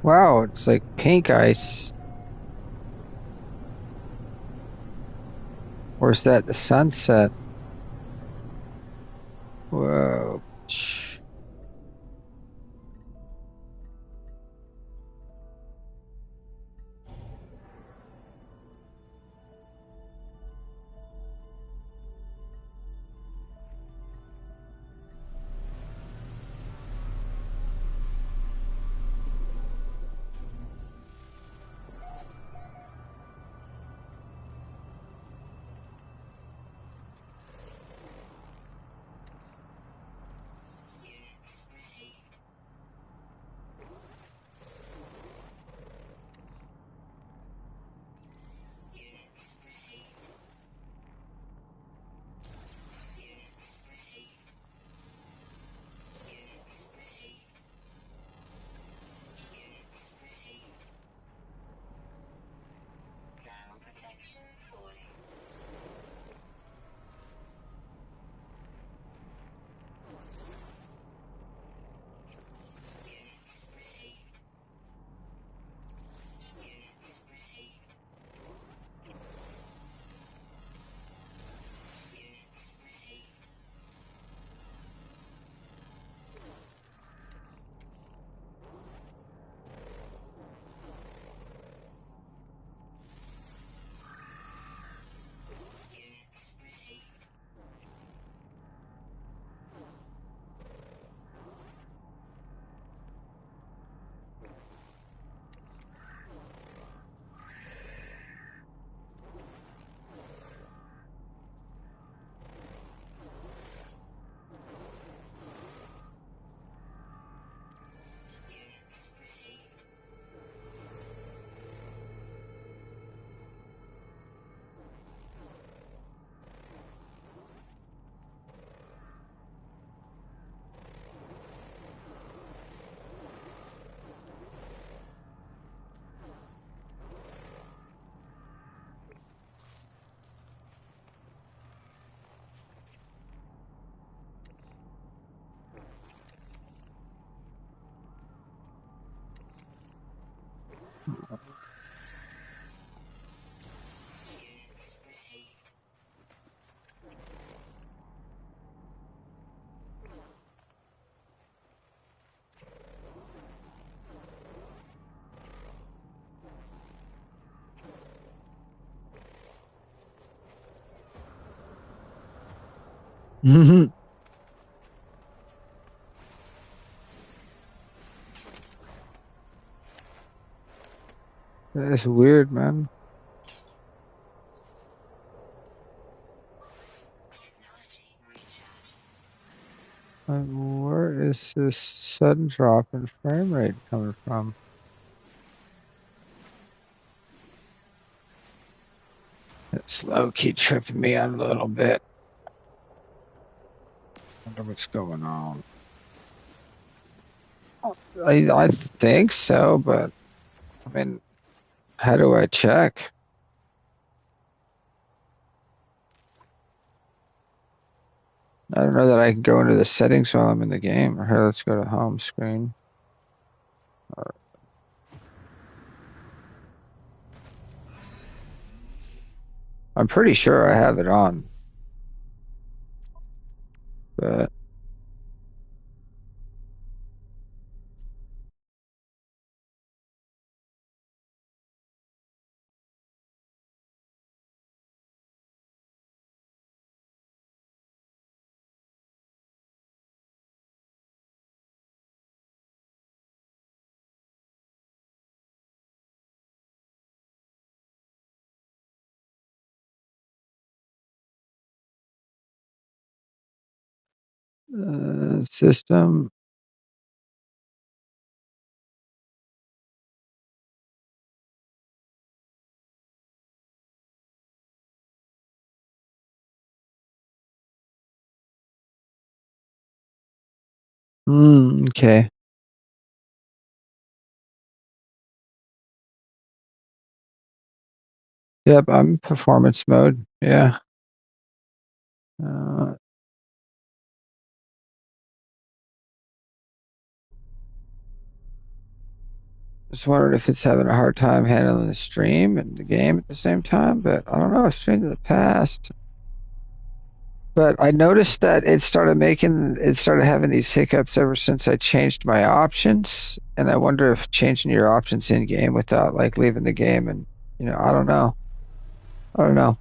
Wow, it's like pink ice. Or is that the sunset? Whoa. It's weird, man. Like, where is this sudden drop in frame rate coming from? It's low key tripping me out a little bit. Wonder what's going on. I think so, but I mean, how do I check? I don't know that I can go into the settings while I'm in the game. Here, let's go to home screen. I'm pretty sure I have it on, but system. Okay. Yep, I'm performance mode. Yeah. Uh, just wondering if it's having a hard time handling the stream and the game at the same time, but I don't know. It's changed in the past. But I noticed that it started having these hiccups ever since I changed my options. And I wonder if changing your options in game without like leaving the game and, I don't know. I don't know.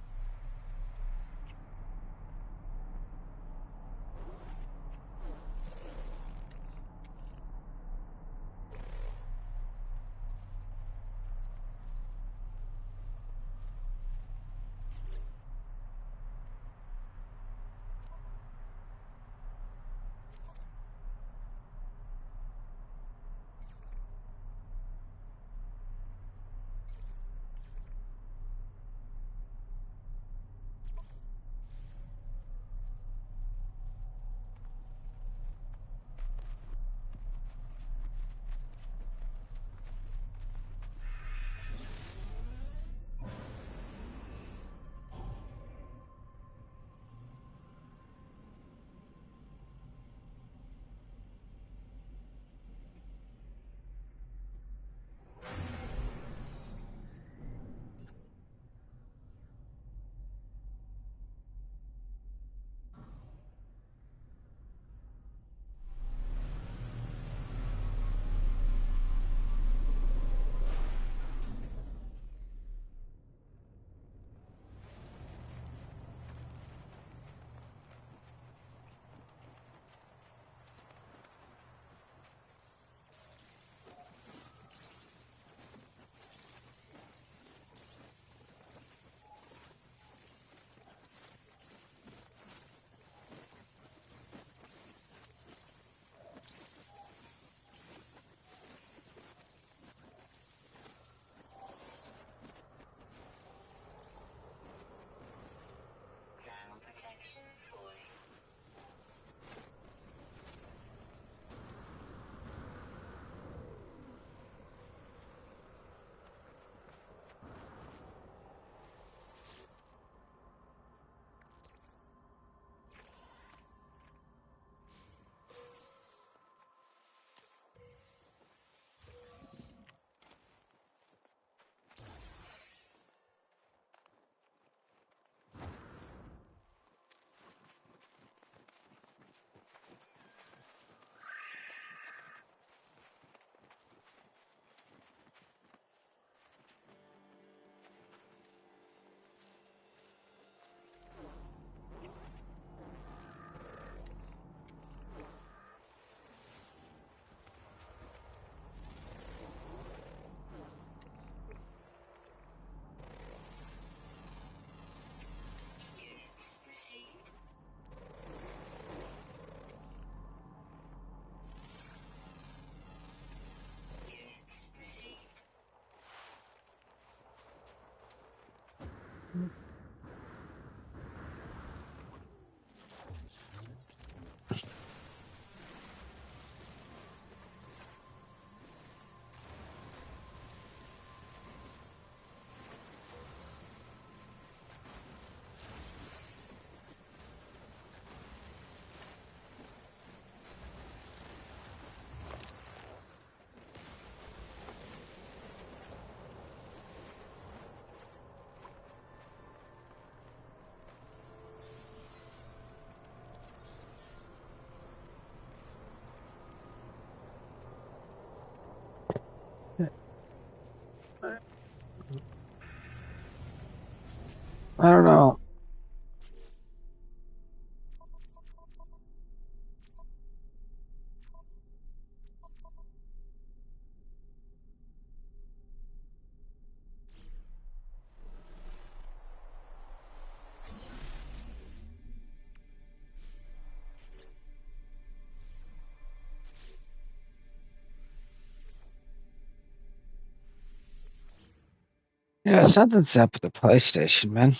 I don't know. Yeah, something's up with the PlayStation, man.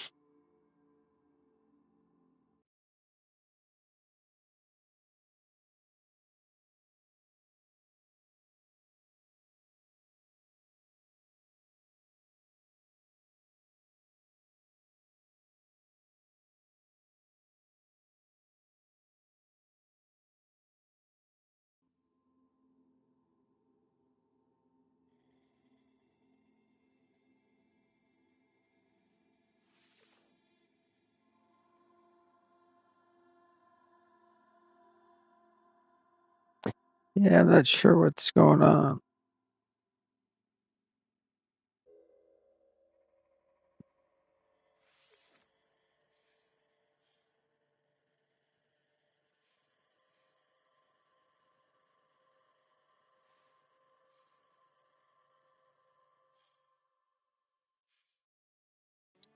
Yeah, I'm not sure what's going on.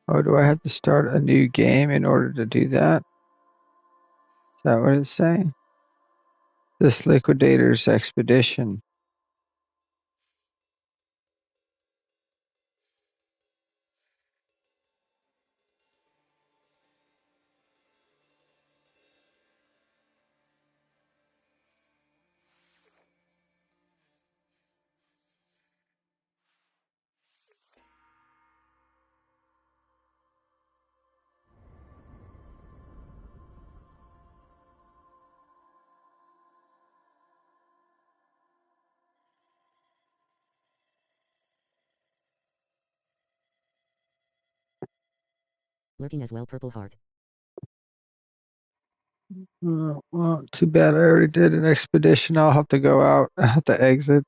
Oh, do I have to start a new game in order to do that? Is that what it's saying? This Liquidator's Expedition. Lurking as well, purple heart. Well, too bad I already did an expedition. I'll have to go out. I have to exit.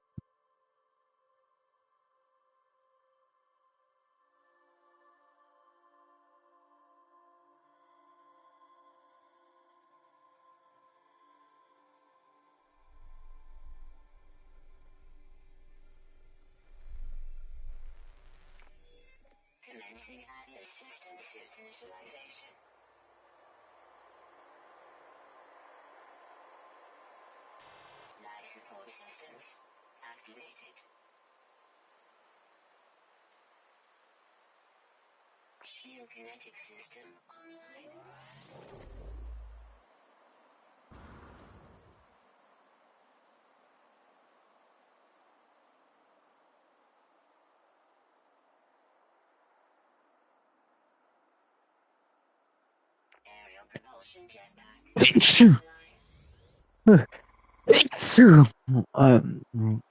Commencing Atlas system suit initialization. Life support systems activated. Shield kinetic system online. Aerial propulsion jetpack online.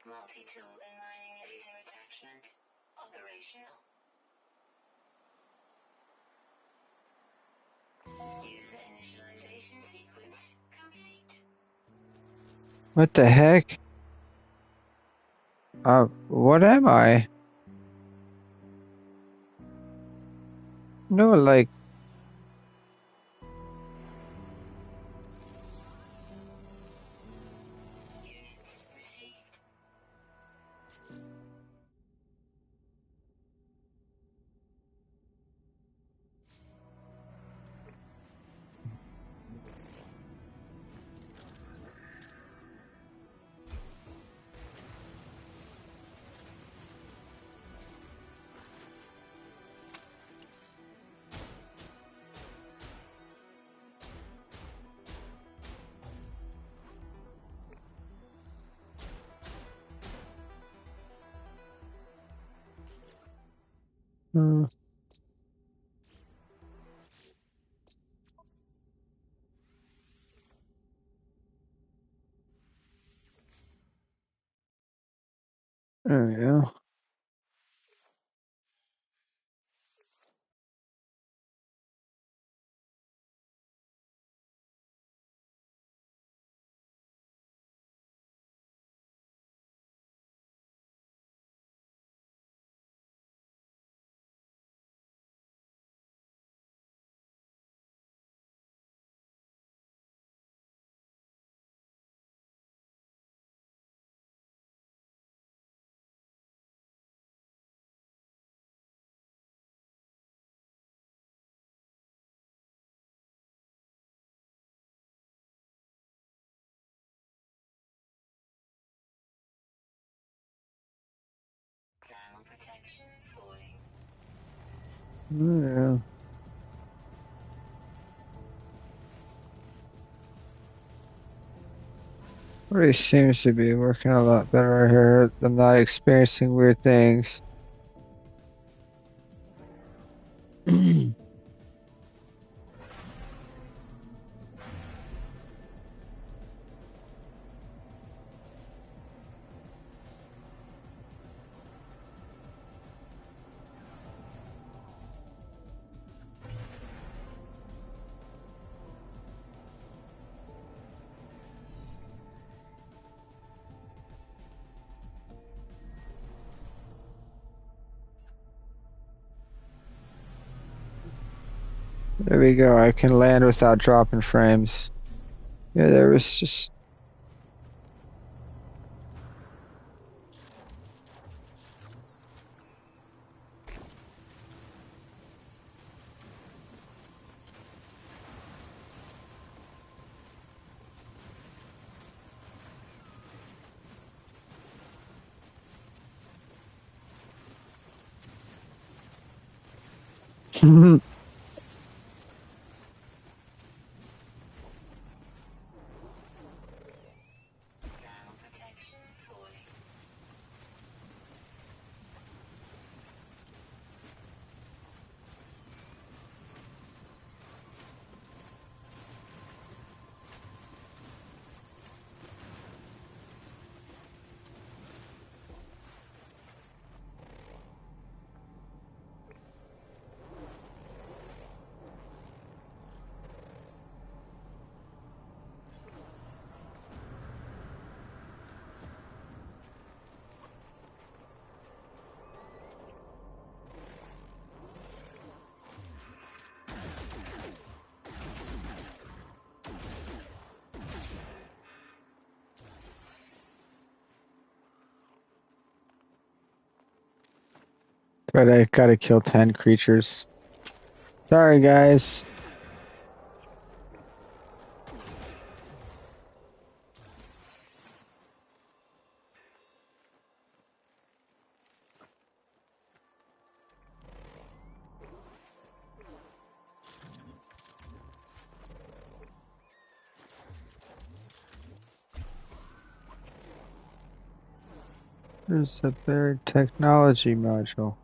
Multi-tool and mining laser attachment operational. User initialization sequence complete. What the heck? What am I? No, like, Units received. uh, there we go. Yeah. Already seems to be working a lot better here. I'm not experiencing weird things. There we go. I can land without dropping frames. Yeah, there was just. Ground protection fully. But I gotta kill 10 creatures. Sorry, guys. There's a buried technology module.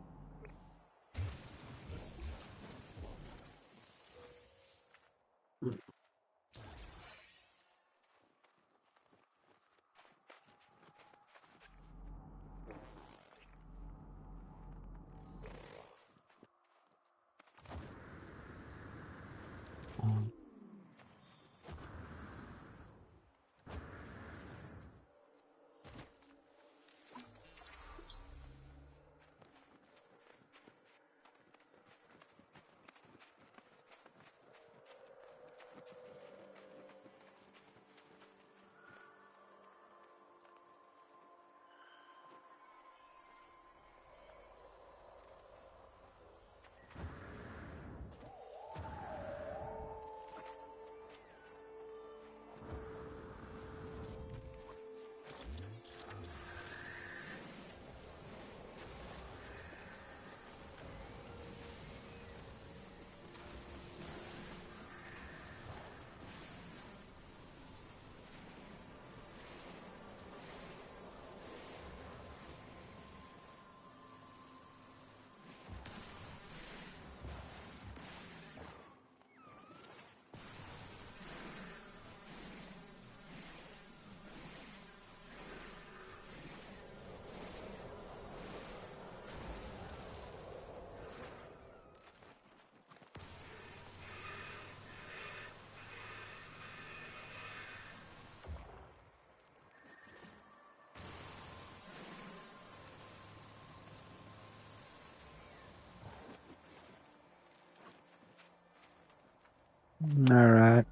Alright.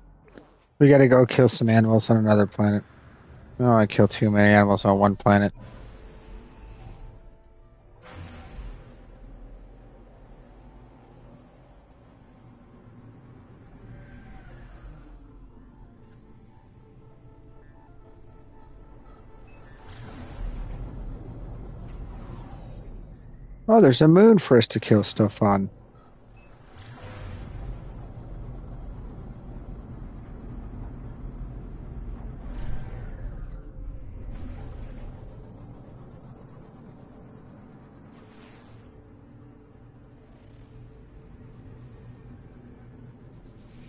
We gotta go kill some animals on another planet. I don't want to kill too many animals on one planet. Oh, there's a moon for us to kill stuff on.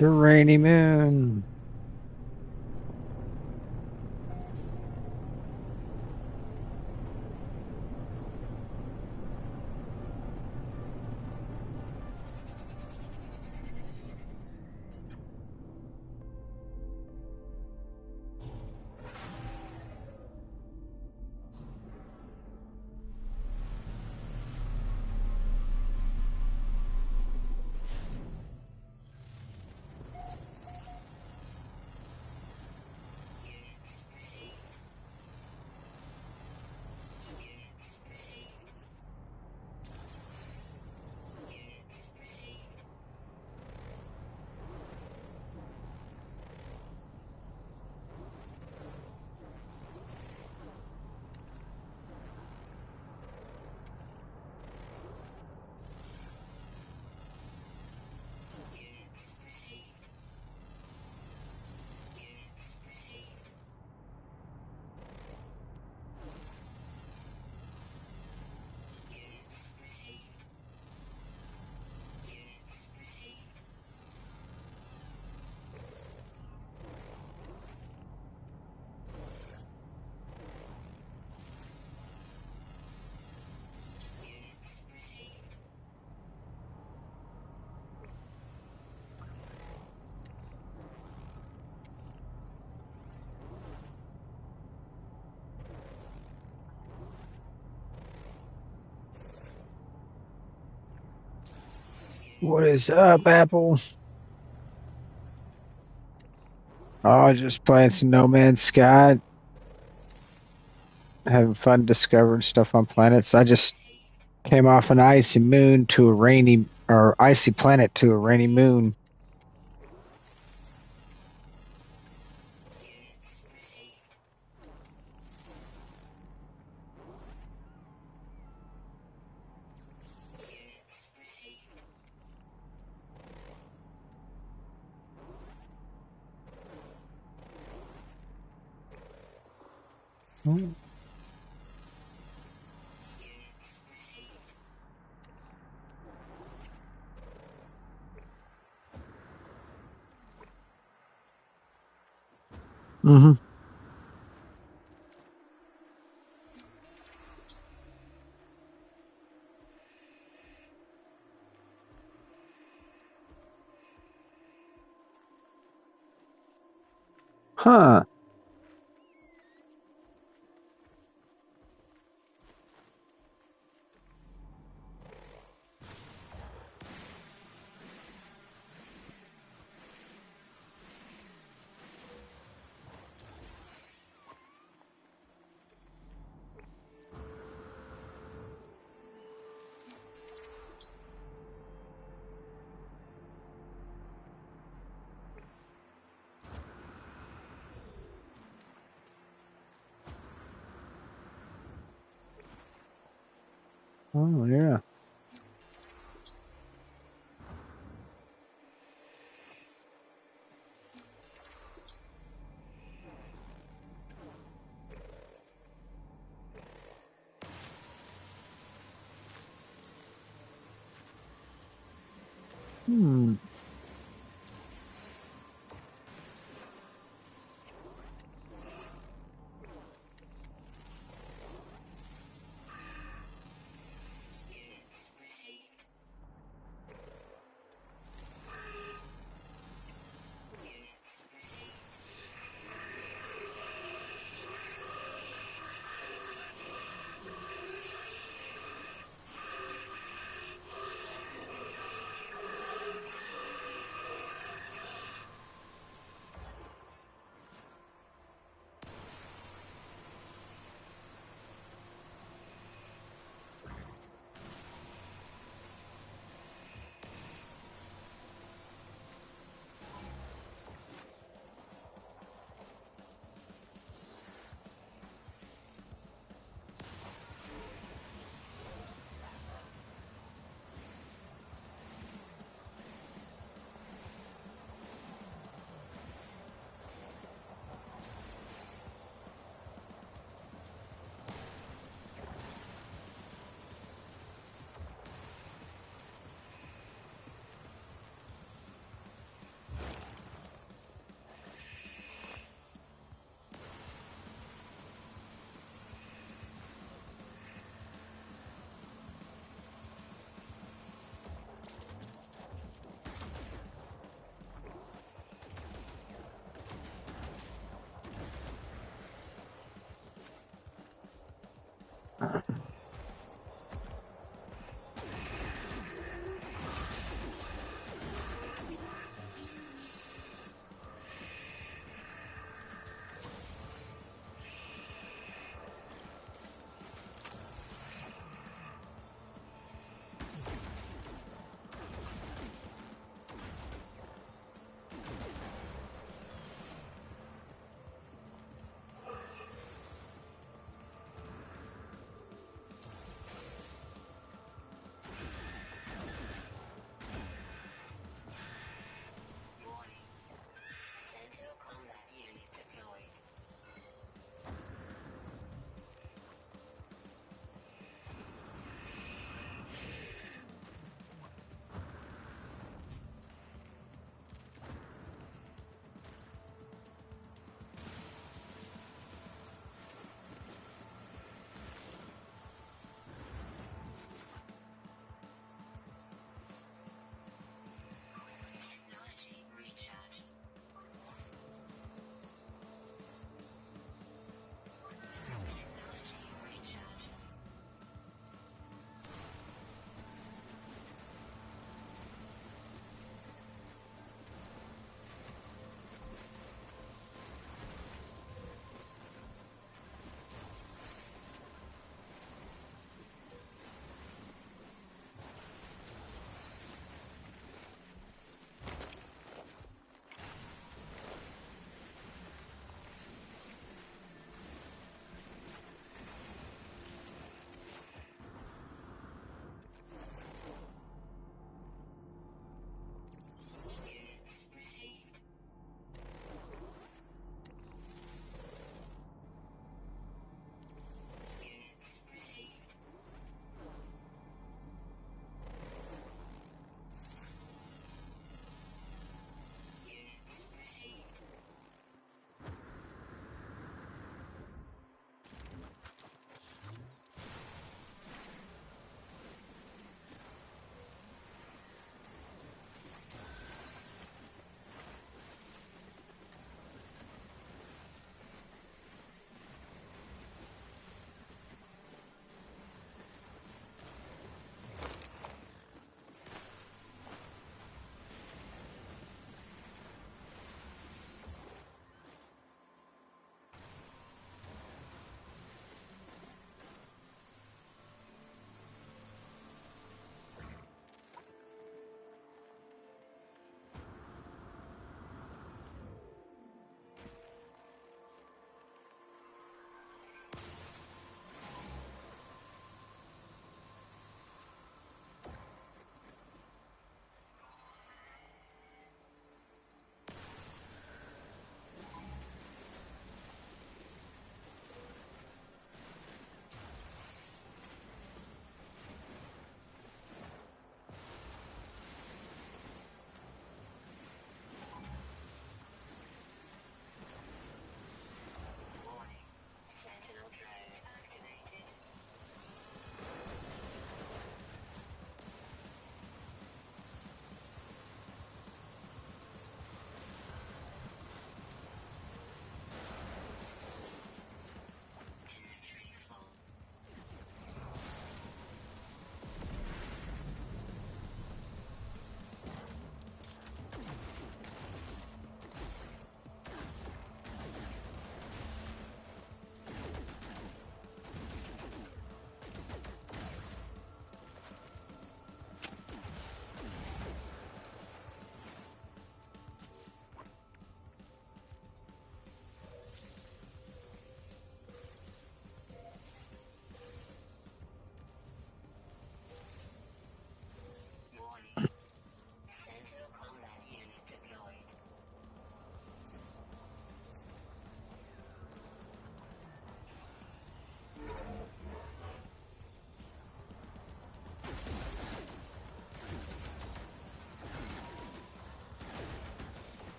The rainy moon. What is up, Apple? Oh, just playing some No Man's Sky, having fun discovering stuff on planets. I just came off an icy moon to a rainy, or icy planet to a rainy moon. Mm-hmm. Huh. Oh, yeah. Hmm.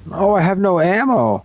Oh, I have no ammo.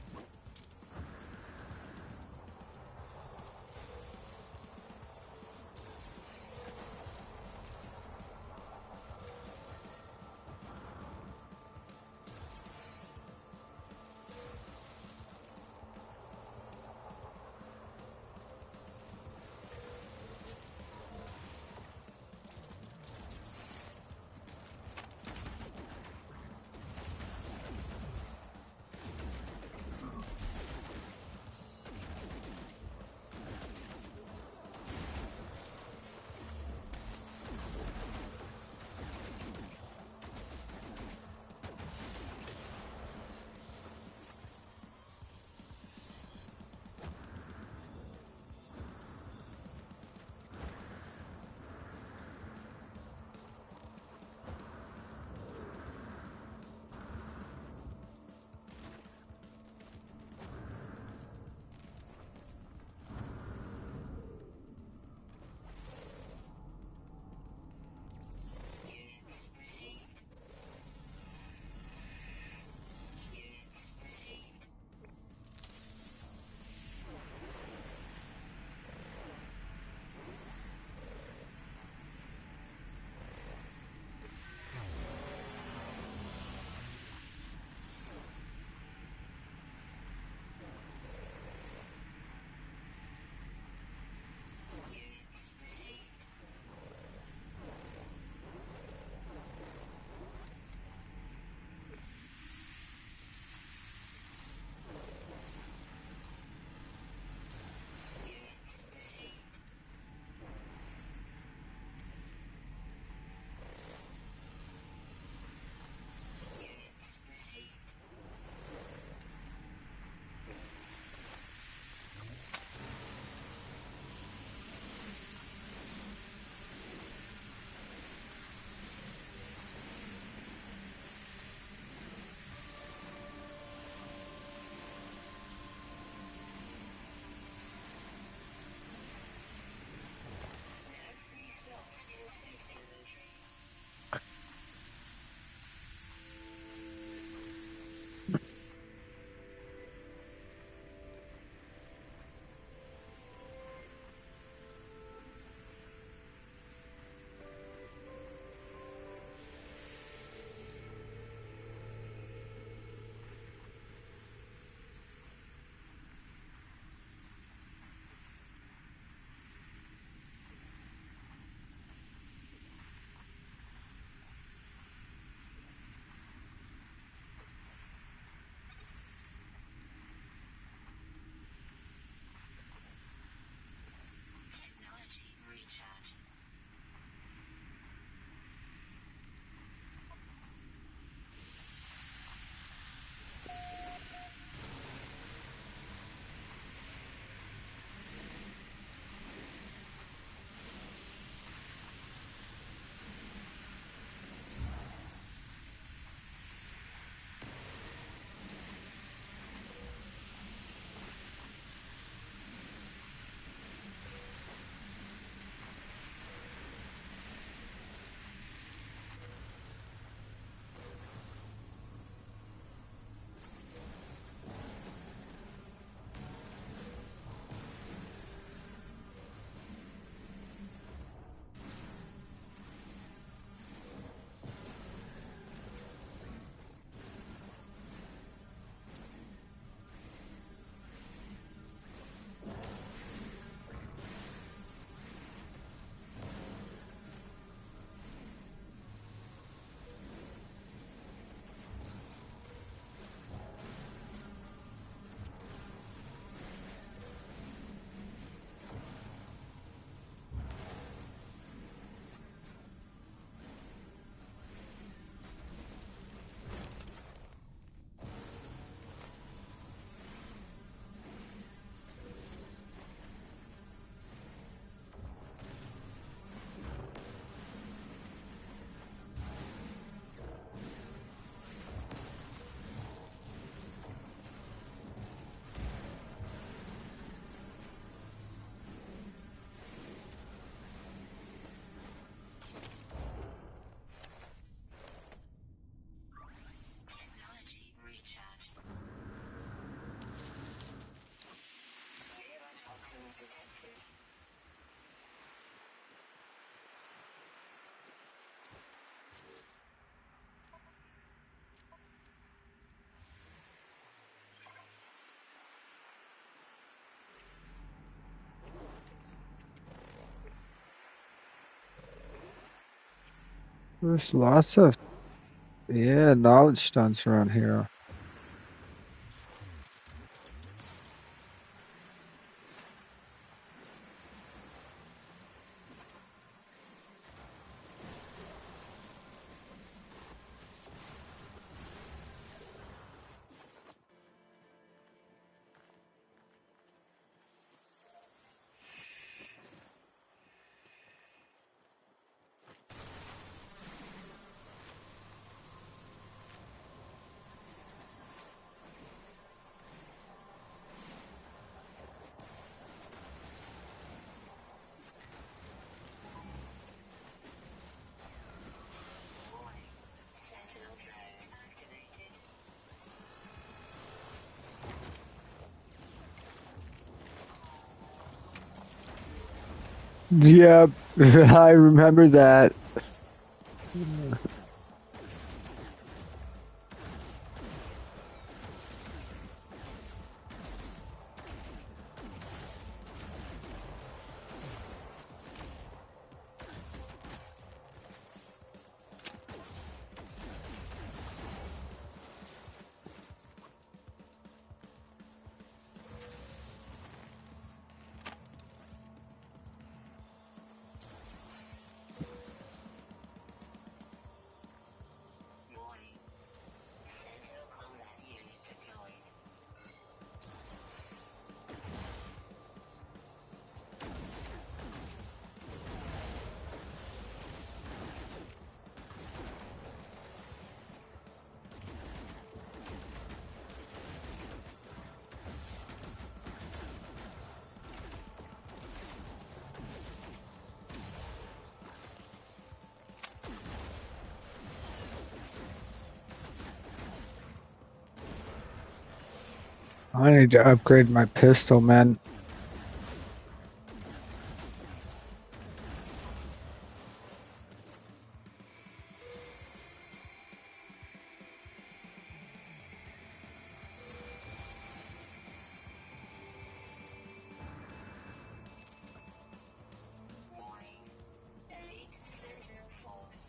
There's lots of, yeah, knowledge stones around here. Warning. Sentinel drone activated. Yep, I remember that. Warning. Sentinel combat unit deployed. I need to upgrade my pistol, man. Warning. Elite Sentinel force.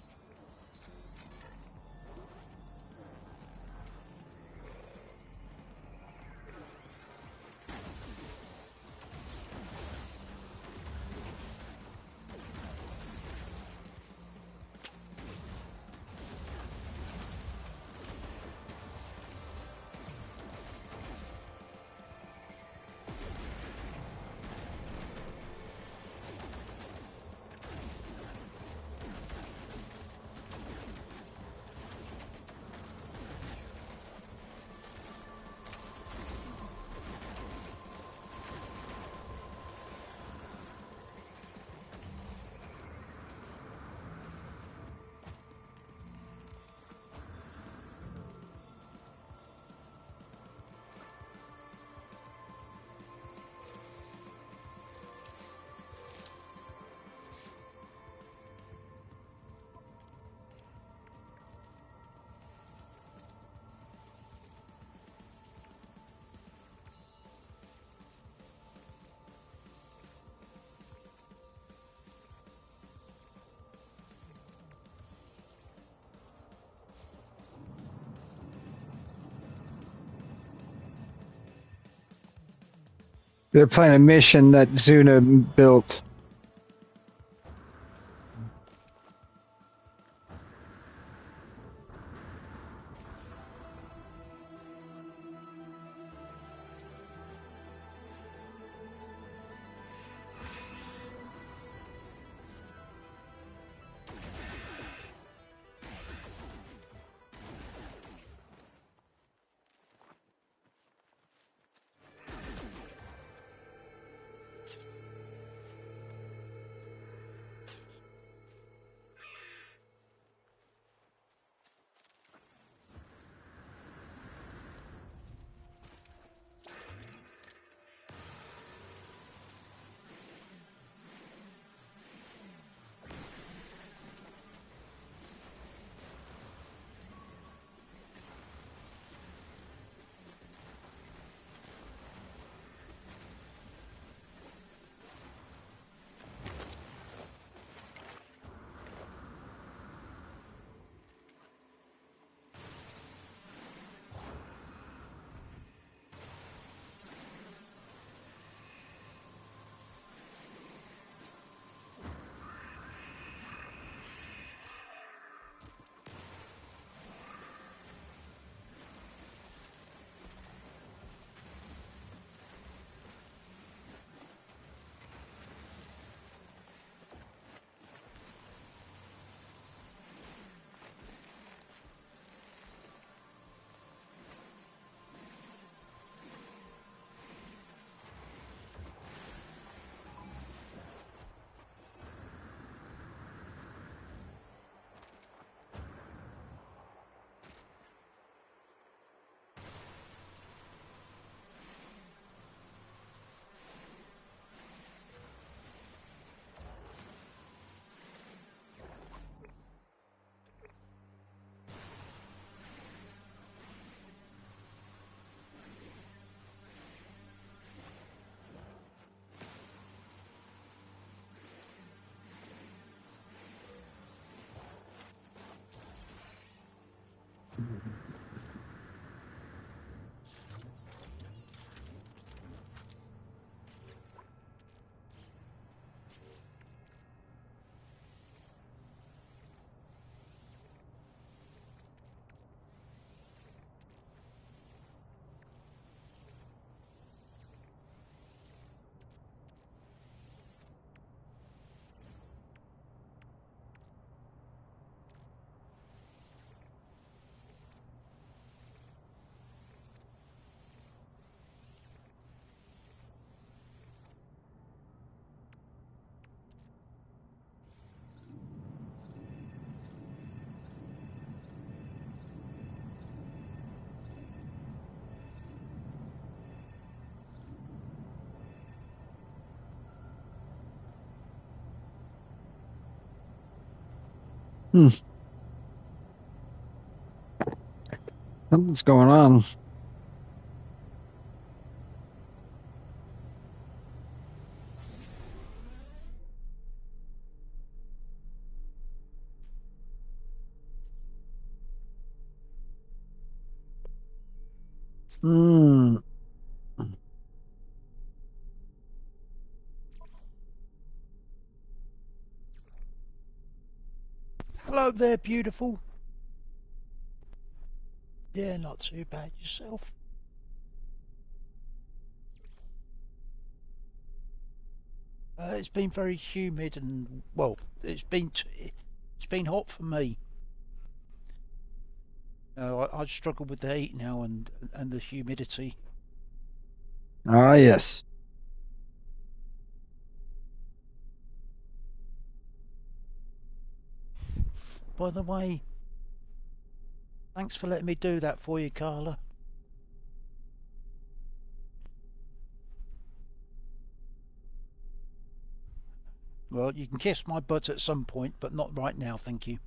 They're playing a mission that Zuna built. Hmm. Something's going on. Hmm. Hello there, beautiful. Yeah, not too bad yourself. It's been very humid and well, it's been hot for me. I struggle with the heat now and the humidity. Ah, yes. By the way, thanks for letting me do that for you, Carla. Well, you can kiss my butt at some point, but not right now, thank you.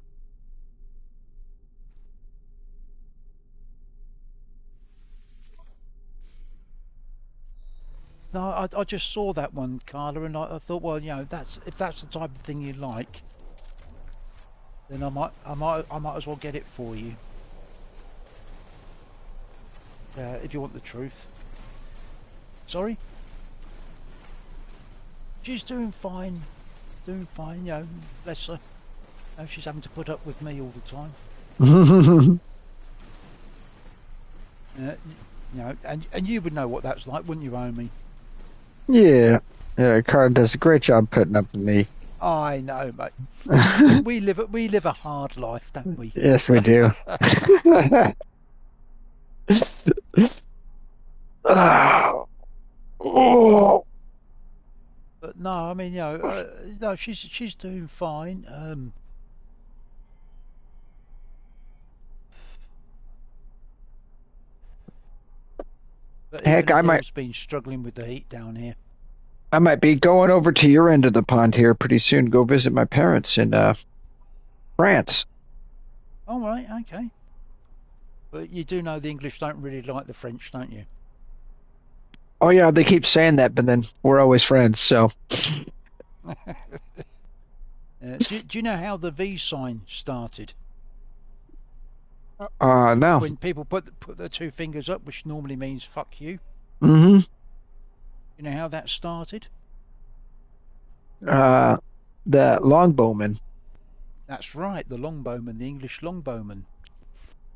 No, I just saw that one, Carla, and I thought, well, that's if that's the type of thing you like, then I might as well get it for you. If you want the truth. Sorry? She's doing fine. Doing fine, bless her. She's having to put up with me all the time. Uh, and you would know what that's like, wouldn't you, Omi? Yeah. Yeah, Carla does a great job putting up with me. I know, mate. We live a hard life, don't we? Yes, we do. Oh. But no, I mean, no, she's doing fine. But Heck, even Adele's been struggling with the heat down here. I might be going over to your end of the pond here pretty soon. Go visit my parents in France. All right, okay. But you do know the English don't really like the French, don't you? Oh yeah, they keep saying that, but then we're always friends. So, Do you know how the V sign started? no. When people put their two fingers up, which normally means fuck you. Mm-hmm. You know how that started? Uh, the longbowmen. That's right, the longbowmen, the English longbowmen.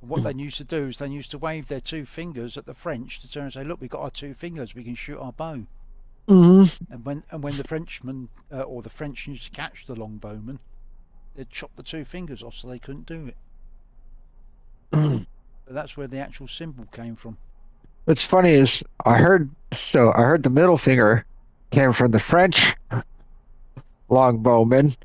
And what they used to do is they used to wave their two fingers at the French to turn and say, "Look, we've got our two fingers. We can shoot our bow." Mm-hmm. And when the Frenchmen or the French used to catch the longbowmen, they'd chop the two fingers off so they couldn't do it. So that's where the actual symbol came from. What's funny is I heard the middle finger came from the French longbowmen,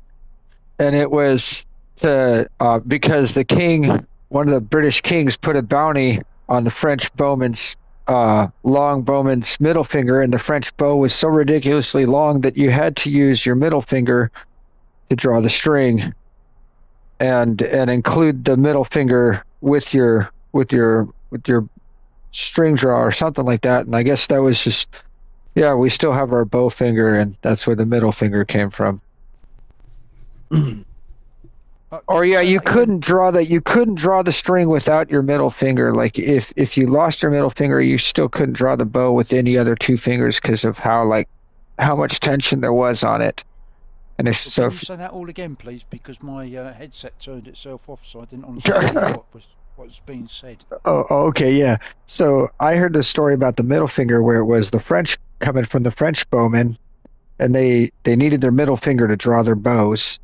and it was to because the king, one of the British kings, put a bounty on the French bowman's long bowman's middle finger, and the French bow was so ridiculously long that you had to use your middle finger to draw the string, and include the middle finger with your string draw or something like that. And I guess that was just yeah, we still have our bow finger, and that's where the middle finger came from. Or yeah, Say that again. you couldn't draw the string without your middle finger. Like if you lost your middle finger, you still couldn't draw the bow with any other two fingers because of how much tension there was on it. And if Well, so, can you if, say that all again, please? Because my headset turned itself off, so I didn't understand what was being said. okay, yeah. So I heard the story about the middle finger where it was the French coming from the French bowmen, and they needed their middle finger to draw their bows,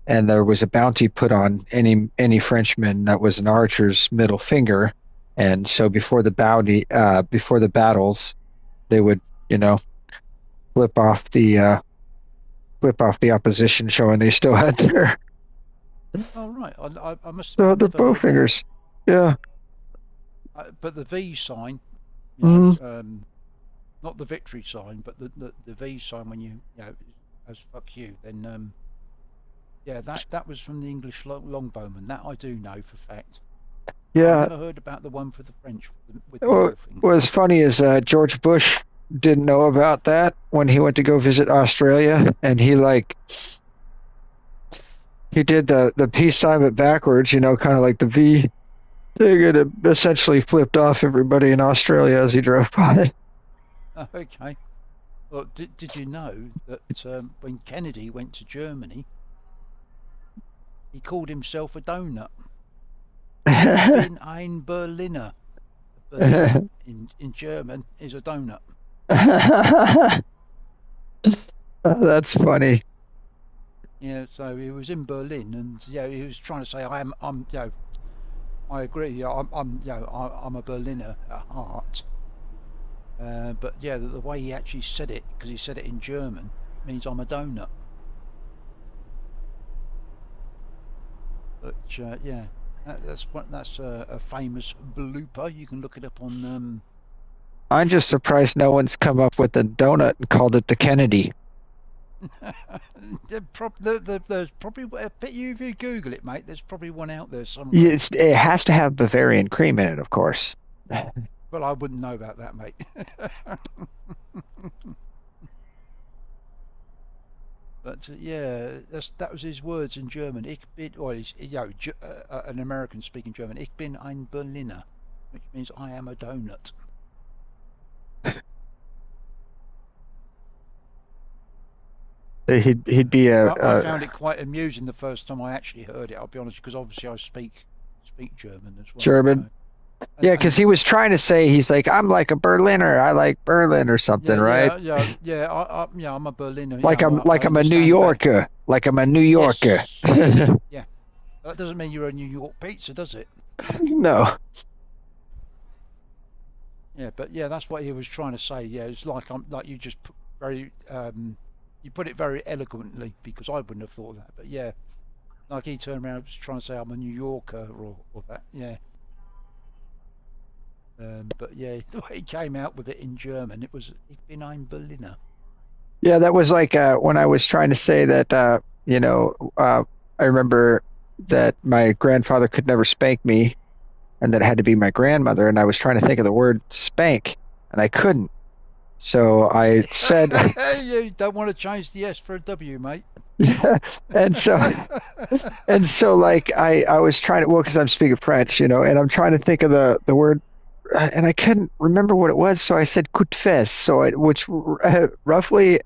and there was a bounty put on any Frenchman that was an archer's middle finger, and so before the battles, they would you know flip off the uh, flip off the opposition, showing they still had their Oh right, I must I their never bow heard that. fingers. Yeah. But the V sign, Mm. not the victory sign, but the V sign when as fuck you, then yeah, that was from the English longbowman. That I do know for fact. But I've Yeah. never heard about the one for the French with the What middle finger. was funny is George Bush didn't know about that when he went to go visit Australia, and he did the peace sign but backwards, kind of like the V thing, and it essentially flipped off everybody in Australia as he drove by. Okay. Well, did you know that when Kennedy went to Germany, he called himself a donut? Ich bin ein Berliner. Berlin in German is a donut. That's funny. Yeah, so he was in Berlin, and yeah, he was trying to say, I agree. Yeah, I'm a Berliner at heart. But yeah, the way he actually said it, because he said it in German, means I'm a donut. But yeah, that's a famous blooper. You can look it up on. I'm just surprised no one's come up with a donut and called it the Kennedy. There's probably if you Google it, mate. There's probably one out there somewhere. It has to have Bavarian cream in it, of course. Well, I wouldn't know about that, mate. But yeah, that was his words in German. Ich bin, or an American speaking German. Ich bin ein Berliner, which means I am a donut. He'd be I found it quite amusing the first time I actually heard it. I'll be honest, because obviously I speak German as well. German. So, Yeah, because and he was trying to say he's like I'm like a Berliner. I like Berlin or something, yeah, right? I'm a Berliner. Like I I'm a New understand that. Yorker. Like I'm a New Yorker. Yes, yeah. That doesn't mean you're a New York pizza, does it? No. Yeah, but yeah, that's what he was trying to say. Yeah, it's like you just you put it very eloquently because I wouldn't have thought of that. But yeah, like he turned around and was trying to say I'm a New Yorker or that. Yeah. But yeah, the way he came out with it in German, it was Ich bin ein Berliner. Yeah, that was like when I was trying to say that I remember that my grandfather could never spank me and that it had to be my grandmother, and I was trying to think of the word spank and I couldn't. So I said You don't want to change the S for a W, mate. and so like I was trying to, well, because I'm speaking French, and I'm trying to think of the word, and I couldn't remember what it was, so I said coup de fesse, which roughly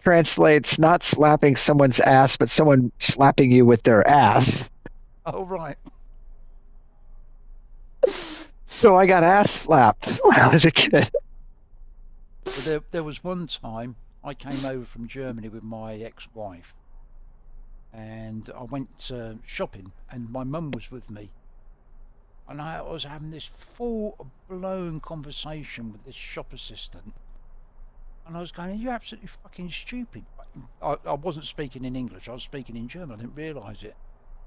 translates not slapping someone's ass, but someone slapping you with their ass. Oh right. So I got ass slapped when I was a kid. Well, there was one time I came over from Germany with my ex-wife, and I went shopping, and my mum was with me, and I was having this full-blown conversation with this shop assistant, and I was going, "Are you absolutely fucking stupid?" I wasn't speaking in English; I was speaking in German. I didn't realise it.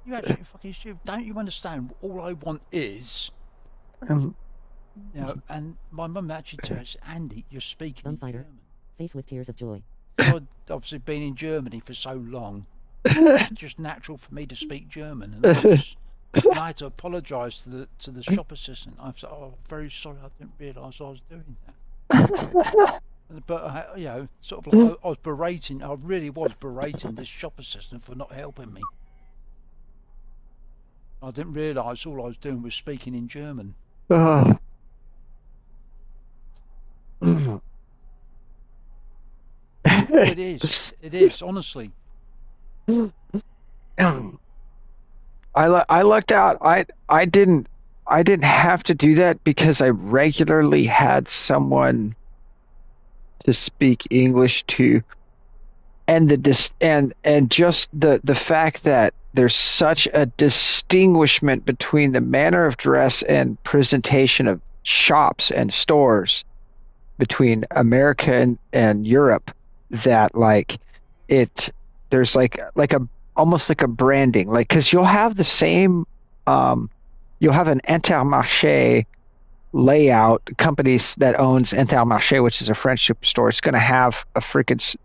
You absolutely fucking stupid! Don't you understand? All I want is, Um, And my mum actually tells Andy, "You're speaking in Gunfighter. German." Face with tears of joy. So I'd obviously been in Germany for so long, it was just natural for me to speak German, and I had to apologise to the shop assistant. I said, "Oh, very sorry, I didn't realise I was doing that." But sort of like I was berating. I really was berating this shop assistant for not helping me. I didn't realise all I was doing was speaking in German. Oh. Oh, it is. It is, honestly. I lucked out. I didn't have to do that because I regularly had someone to speak English to, and the dis and just the fact that there's such a distinguishment between the manner of dress and presentation of shops and stores between America and Europe, that like it there's like a almost like a branding, like because you'll have the same um you'll have an Intermarché layout. Companies that owns Intermarché, which is a French superstore, it's going to have a freaking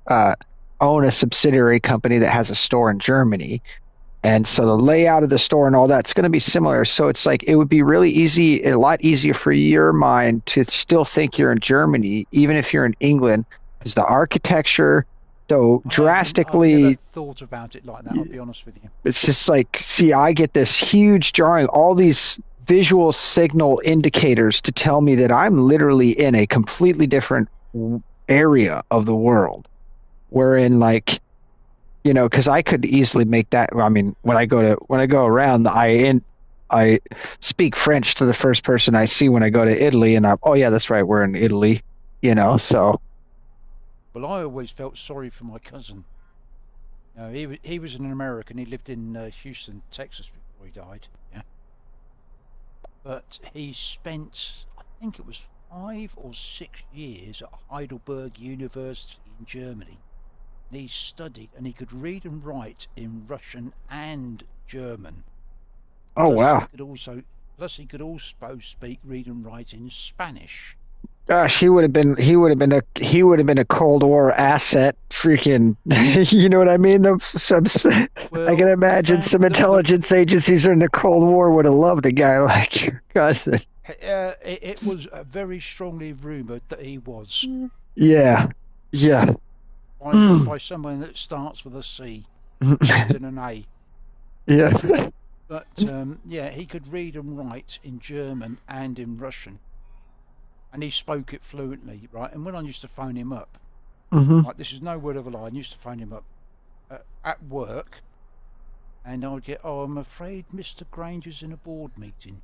own a subsidiary company that has a store in Germany, and so the layout of the store and all that's going to be similar. So it's like it would be really easy, a lot easier for your mind to still think you're in Germany, even if you're in England, because the architecture, though I've never drastically, thought about it like that, I'll be honest with you. it's just like, see, I get this huge drawing, all these visual signal indicators to tell me that I'm literally in a completely different area of the world. Wherein, like, because I could easily make that. I mean, when I go around, I speak French to the first person I see when I go to Italy, and oh yeah, that's right, we're in Italy. So Well, I always felt sorry for my cousin. He was an American. He lived in Houston, Texas before he died. Yeah, but he spent, I think it was 5 or 6 years at Heidelberg University in Germany. And he studied, and he could read and write in Russian and German. oh Plus, wow, he could also speak, read, and write in Spanish. gosh, he would have been a Cold War asset. Freaking, you know what I mean? I can Well, the imagine fam, some intelligence agencies in the Cold War would have loved a guy like your cousin. it was very strongly rumoured that he was Yeah, yeah. by someone that starts with a C and ends in an A. Yeah. But yeah, he could read and write in German and in Russian, and he spoke it fluently, right? And when I used to phone him up, Hmm. like this is no word of a lie, I used to phone him up at work, and I would get, oh, I'm afraid Mr. Granger's in a board meeting,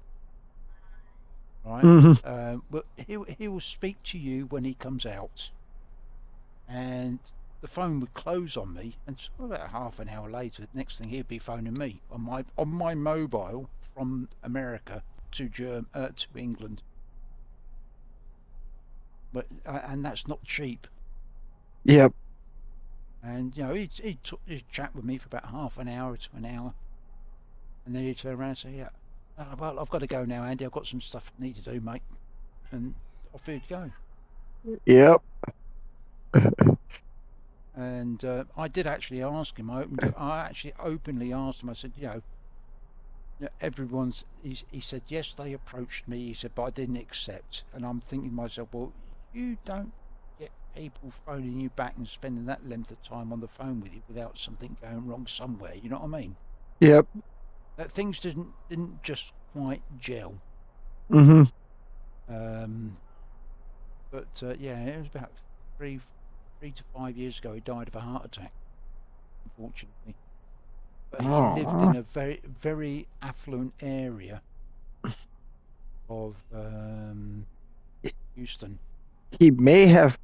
right? Hmm. But he will speak to you when he comes out, and the phone would close on me, and so about half an hour later, the next thing he'd be phoning me on my mobile from America to England. But and that's not cheap. Yep. And he'd chat with me for about half an hour to an hour, and then he'd turn around and say, "Yeah, well, I've got to go now, Andy. I've got some stuff I need to do, mate." And off he'd go. Yep. And I did actually ask him. I actually openly asked him. I said, everyone's. He said yes, they approached me. He said, but I didn't accept. And I'm thinking to myself, well, you don't get people phoning you back and spending that length of time on the phone with you without something going wrong somewhere. You know what I mean? Yep. That things didn't just quite gel. Hmm. Um, but yeah, it was about 3 to 5 years ago. He died of a heart attack, unfortunately. But he lived Oh, in a very very affluent area of Houston. he may have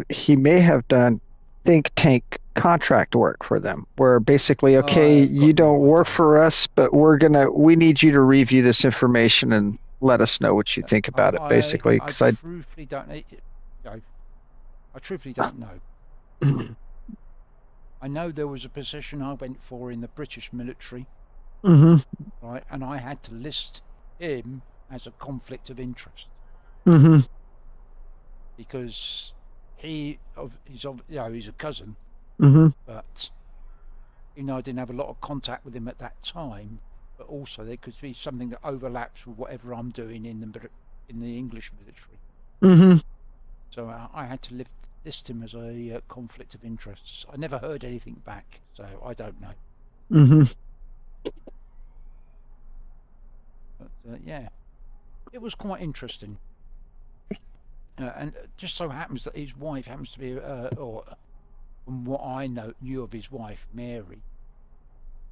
done think tank contract work for them, where basically, okay, I've you got don't no work idea. for us, but we need you to review this information and let us know what you think about it, basically. I Because I, truthfully don't. I truthfully don't know. I know there was a position I went for in the British military, hmm. right, and I had to list him as a conflict of interest Hmm. because he's a cousin, Hmm. but I didn't have a lot of contact with him at that time. But also there could be something that overlaps with whatever I'm doing in the English military. Hmm. So I had to list him as a conflict of interests. I never heard anything back, so I don't know. Hmm. But yeah, it was quite interesting. And it just so happens that his wife happens to be, or from what I knew of his wife, Mary,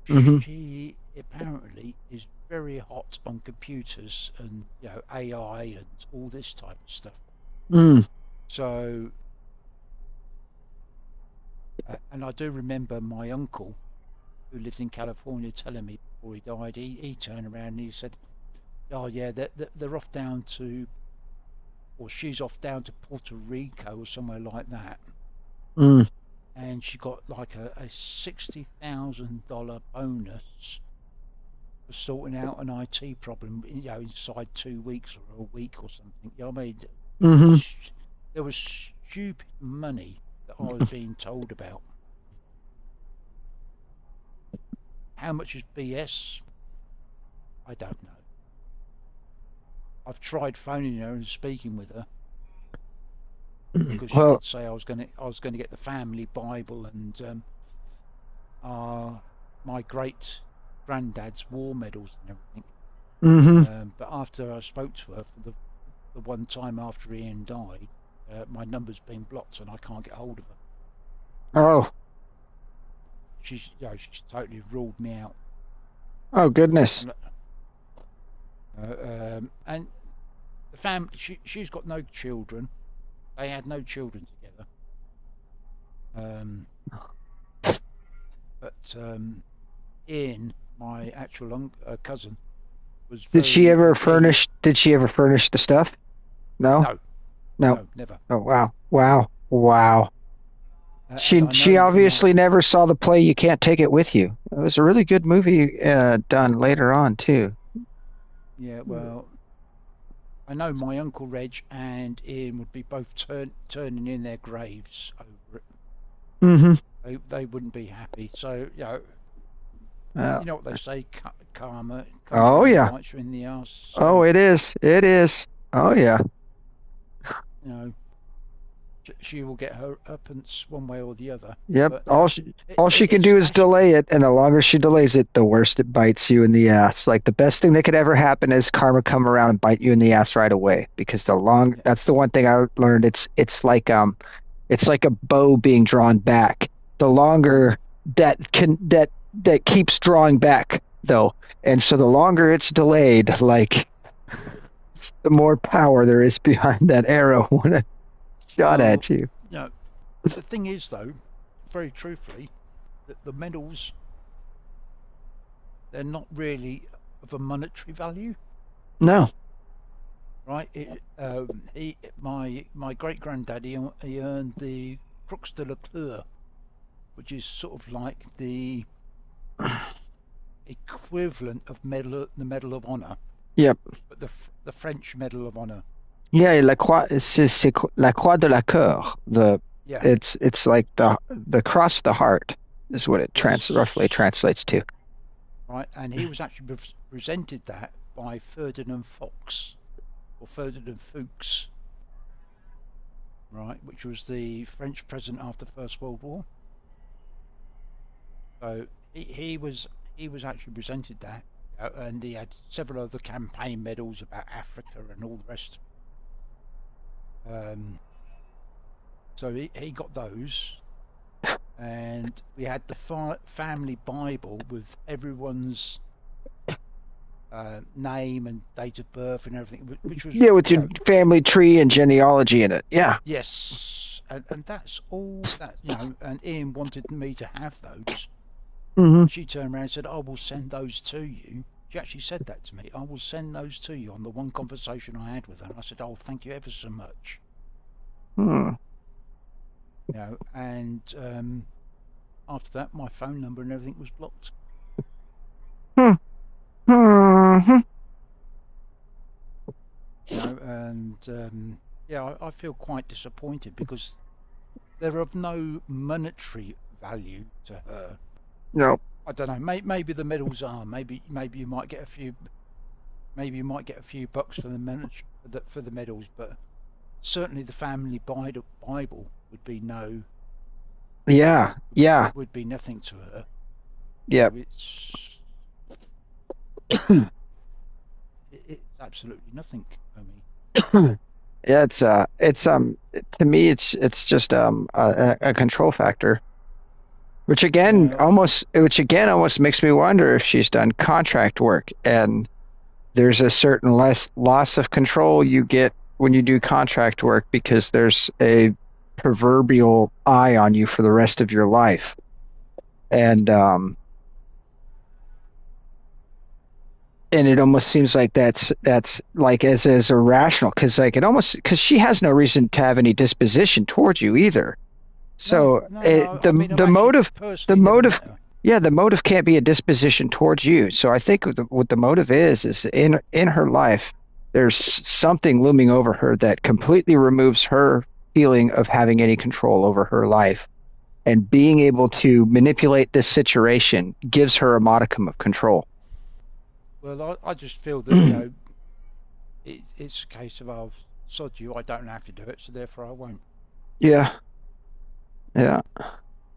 Hmm. she apparently is very hot on computers and AI and all this type of stuff. Mm. So, and I do remember my uncle who lived in California telling me before he died, he turned around and he said, "Oh yeah, they're off down to, or she's off down to Puerto Rico or somewhere like that." Mm. And she got like a $60,000 bonus for sorting out an IT problem, inside 2 weeks or a week or something. You know what I mean? Hmm. There was stupid money that I was being told about. How much is BS? I don't know. I've tried phoning her and speaking with her because she Well, did say I was going to get the family Bible and uh, my great granddad's war medals and everything. hmm. But after I spoke to her for the one time after Ian died, my number's been blocked and I can't get hold of her. Oh, She's totally ruled me out. oh goodness. And the family, she's got no children. They had no children together. Um, but Ian, my actual cousin, was Did she very. ever He furnish? Did she ever furnish the stuff? No, No, no. no, never. Oh wow, wow, wow. And She I she know my obviously never saw the play You Can't Take It With You. It was a really good movie done later on too. Yeah, well, I know my uncle Reg and Ian would be both turning in their graves over it. Hmm. They wouldn't be happy. So Uh, you know what they say, karma comes oh round and yeah. bites you in the ass. Oh, So it is. It is. Oh yeah. you know she will get her uppance one way or the other. Yep. But it, All she it, can it's do is that's delay it, and the longer she delays it, the worse it bites you in the ass. Like the best thing that could ever happen is karma come around and bite you in the ass right away. Because yeah. that's the one thing I learned. It's like a bow being drawn back. The longer that keeps drawing back though, and so the longer it's delayed, like the more power there is behind that arrow when it shot Well, at you. you the thing is though, very truthfully, that the medals, they're not really of a monetary value, No. right? My great granddad, he earned the Crux de la Coeur, which is sort of like the equivalent of the Medal of Honor, Yep. but the French Medal of Honor. Yeah, c'est la croix de la coeur. Yeah, It's like the cross of the heart is what it roughly yes, translates to. right. And he was actually presented that by Ferdinand Fox or Ferdinand Fuchs, right, which was the French president after the First World War. So he was actually presented that, and he had several other campaign medals about Africa and all the rest. Um, so he got those, and we had the family Bible with everyone's name and date of birth and everything, which was Yeah, with your family tree and genealogy in it. Yeah. yes, and that's all that And Ian wanted me to have those. Hmm. She turned around and said, "I will send those to you." She actually said that to me. "I will send those to you," on the one conversation I had with her. And I said, "Oh, thank you ever so much." Hmm. And after that, my phone number and everything was blocked. Hmm. Hmm. And yeah, I feel quite disappointed because they're of no monetary value to her. No. I don't know. Maybe the medals are. Maybe you might get a few. Maybe you might get a few bucks for the medals, but certainly the family Bible would be Yeah. Yeah. would be nothing to her. Yeah. It's It's absolutely nothing, Omni. Yeah, it's to me it's just a control factor, Yeah, which again almost makes me wonder if she's done contract work, and there's a certain less loss of control you get when you do contract work because there's a proverbial eye on you for the rest of your life. And it almost seems like that's like as irrational because like it almost because she has no reason to have any disposition towards you either. no, So no, no. I mean, I've the actually motive the personally never motive met her. yeah, the motive can't be a disposition towards you. So I think what the motive is in her life there's something looming over her that completely removes her feeling of having any control over her life, and being able to manipulate this situation gives her a modicum of control. Well, I just feel that, you know, it's a case of, I'll sod you, I don't have to do it, so therefore I won't. Yeah. Yeah.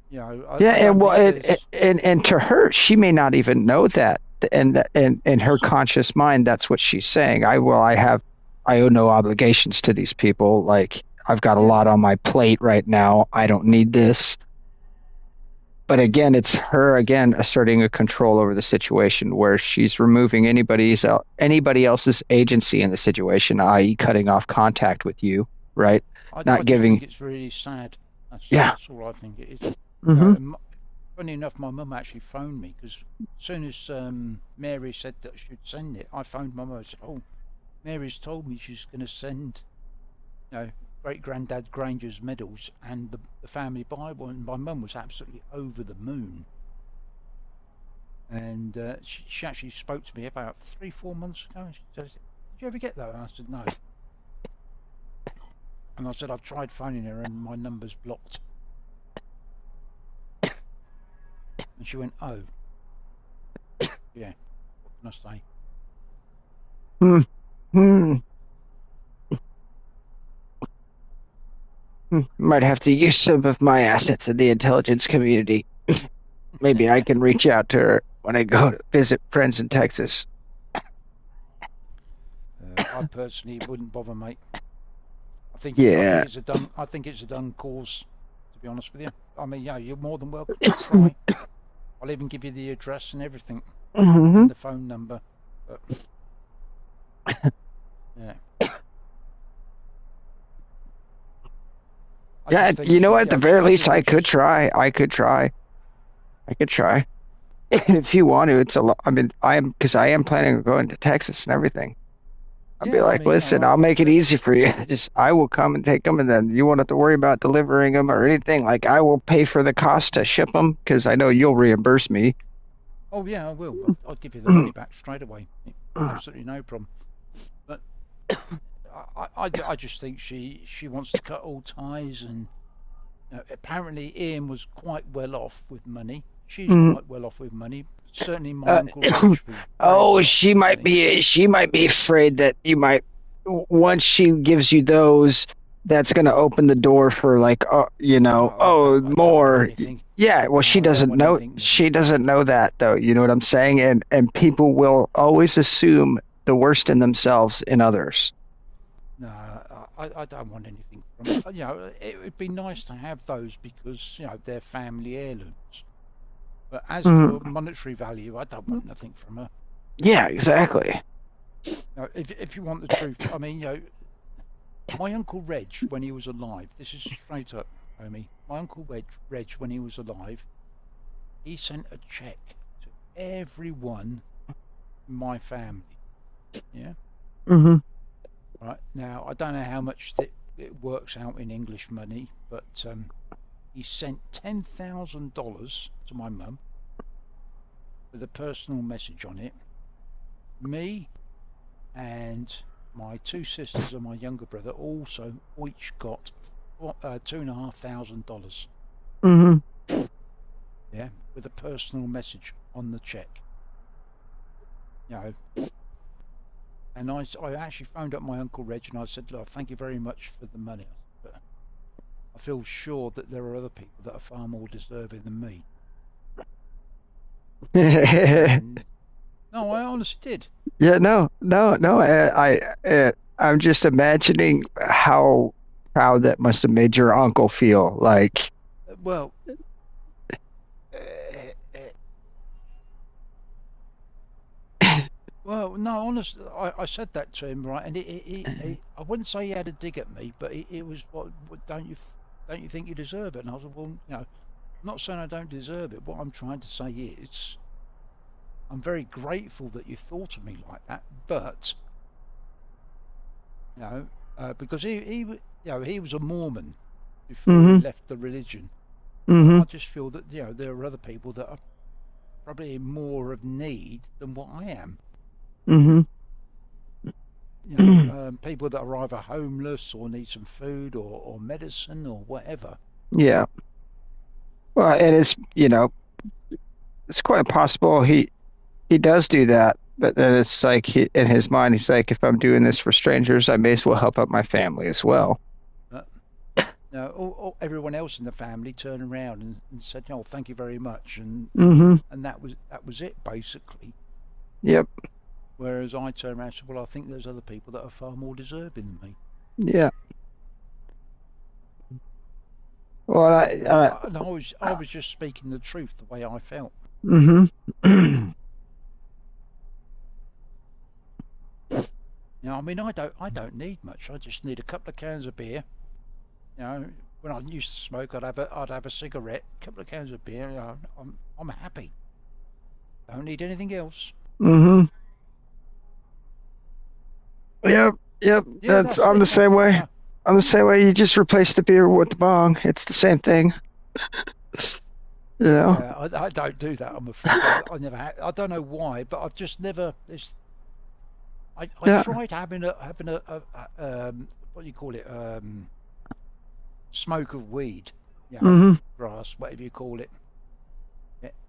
You know, Yeah, I and don't well, think there's. and to her, she may not even know that, and in her conscious mind, that's what she's saying. I owe no obligations to these people. Like I've got a Yeah, lot on my plate right now. I don't need this. But again, it's her again asserting a control over the situation where she's removing anybody else's agency in the situation, i.e., cutting off contact with you, right? I Not just giving. think it's really sad. Yeah. That's all I think it is. You know, Mm-hmm. and funny enough, my mum actually phoned me because as soon as Mary said that she'd send it, I phoned my mum and said, "Oh, Mary's told me she's going to send, you know, great granddad Granger's medals and the family Bible," and my mum was absolutely over the moon. And she actually spoke to me about 3, 4 months ago. And she says, "Did you ever get that?" And I said, "No." And I said, "I've tried phoning her and my number's blocked." And she went, "Oh, yeah. What can I say?" Hmm. Might have to use some of my assets in the intelligence community. Maybe I can reach out to her when I go to visit friends in Texas. I personally wouldn't bother, mate. I think Yeah. it's a done. I think it's a done cause. To be honest with you, I mean, yeah, you're more than welcome to try. I'll even give you the address and everything Hmm. and the phone number. But yeah, I Yeah, just think you know, at you the know, very I least, just I think could she's. try. I could try. If you want to, it's a lot. I mean, because I am planning on going to Texas and everything. I'll be Yeah, I like, mean, you know, listen, I'll make it whatever. easy for you. Just, I will come and take them, and then you won't have to worry about delivering them or anything. Like, I will pay for the cost to ship them because I know you'll reimburse me. Oh yeah, I will. I'd give you the money back straight away. Absolutely no problem. But I just think she wants to cut all ties, and apparently Ian was quite well off with money. She's Mm. quite well off with money. Certainly, my Uh, uncle Reg was very oh, well off with money. she might be afraid that you might once she gives you those, that's going to open the door for like, oh, I don't want more. anything. Yeah, well, No, I don't want anything with her. she doesn't know that though. You know what I'm saying? And people will always assume the worst in themselves in others. No, I don't want anything from her. You know, it would be nice to have those because you know they're family heirlooms. But as for Mhm. monetary value, I don't want nothing from her. Yeah, exactly. No, if you want the truth, I mean, you know, my uncle Reg, when he was alive, this is straight up, homie. My uncle Reg, when he was alive, he sent a check to everyone in my family. Yeah, Hmm. right. Now I don't know how much it works out in English money, but he sent $10,000 to my mum with a personal message on it. Me and my two sisters and my younger brother also each got $2,500. Hmm. Yeah, with a personal message on the check. You know, and I actually phoned up my uncle Reg and I said, "Look, thank you very much for the money, but I feel sure that there are other people that are far more deserving than me." And No, I honestly did. Yeah, no, no, no. I'm just imagining how proud that must have made your uncle feel. Like, Well, uh, uh, well, no, honestly, I said that to him, right? And I wouldn't say he had a dig at me, but it was what don't you think you deserve it? And I said, well, I'm not saying I don't deserve it. What I'm trying to say is, I'm very grateful that you thought of me like that, but you know, because he was a Mormon before he mm-hmm, left the religion, and mm-hmm, I just feel that there are other people that are probably in more of need than what I am. mm-hmm. People that are either homeless or need some food or medicine or whatever. Yeah. Well, and it's quite possible he does do that, but then it's like in his mind, he's like, if I'm doing this for strangers, I may as well help out my family as well. Uh, Everyone else in the family turned around and said, "Oh, thank you very much," Mm-hmm. and that was it basically. Yep. Whereas I turned around and said, "Well, I think there's other people that are far more deserving than me." Yeah. Well, And I was just speaking the truth the way I felt. mm-hmm. I mean, I don't need much. I just need a couple of cans of beer. You know, when I used to smoke, I'd have a cigarette, a couple of cans of beer. I'm happy. Don't need anything else. Mm-hmm. Yep. Yep. Yeah, that's I'm the it. same way. Yeah, I'm the same way. You just replace the beer with the bong. It's the same thing. You know? yeah. I don't do that. I'm afraid. I never. I don't know why, but I've just never. I Yeah. tried having a what do you call it? Smoke of weed. Mm-hmm. Grass, whatever you call it.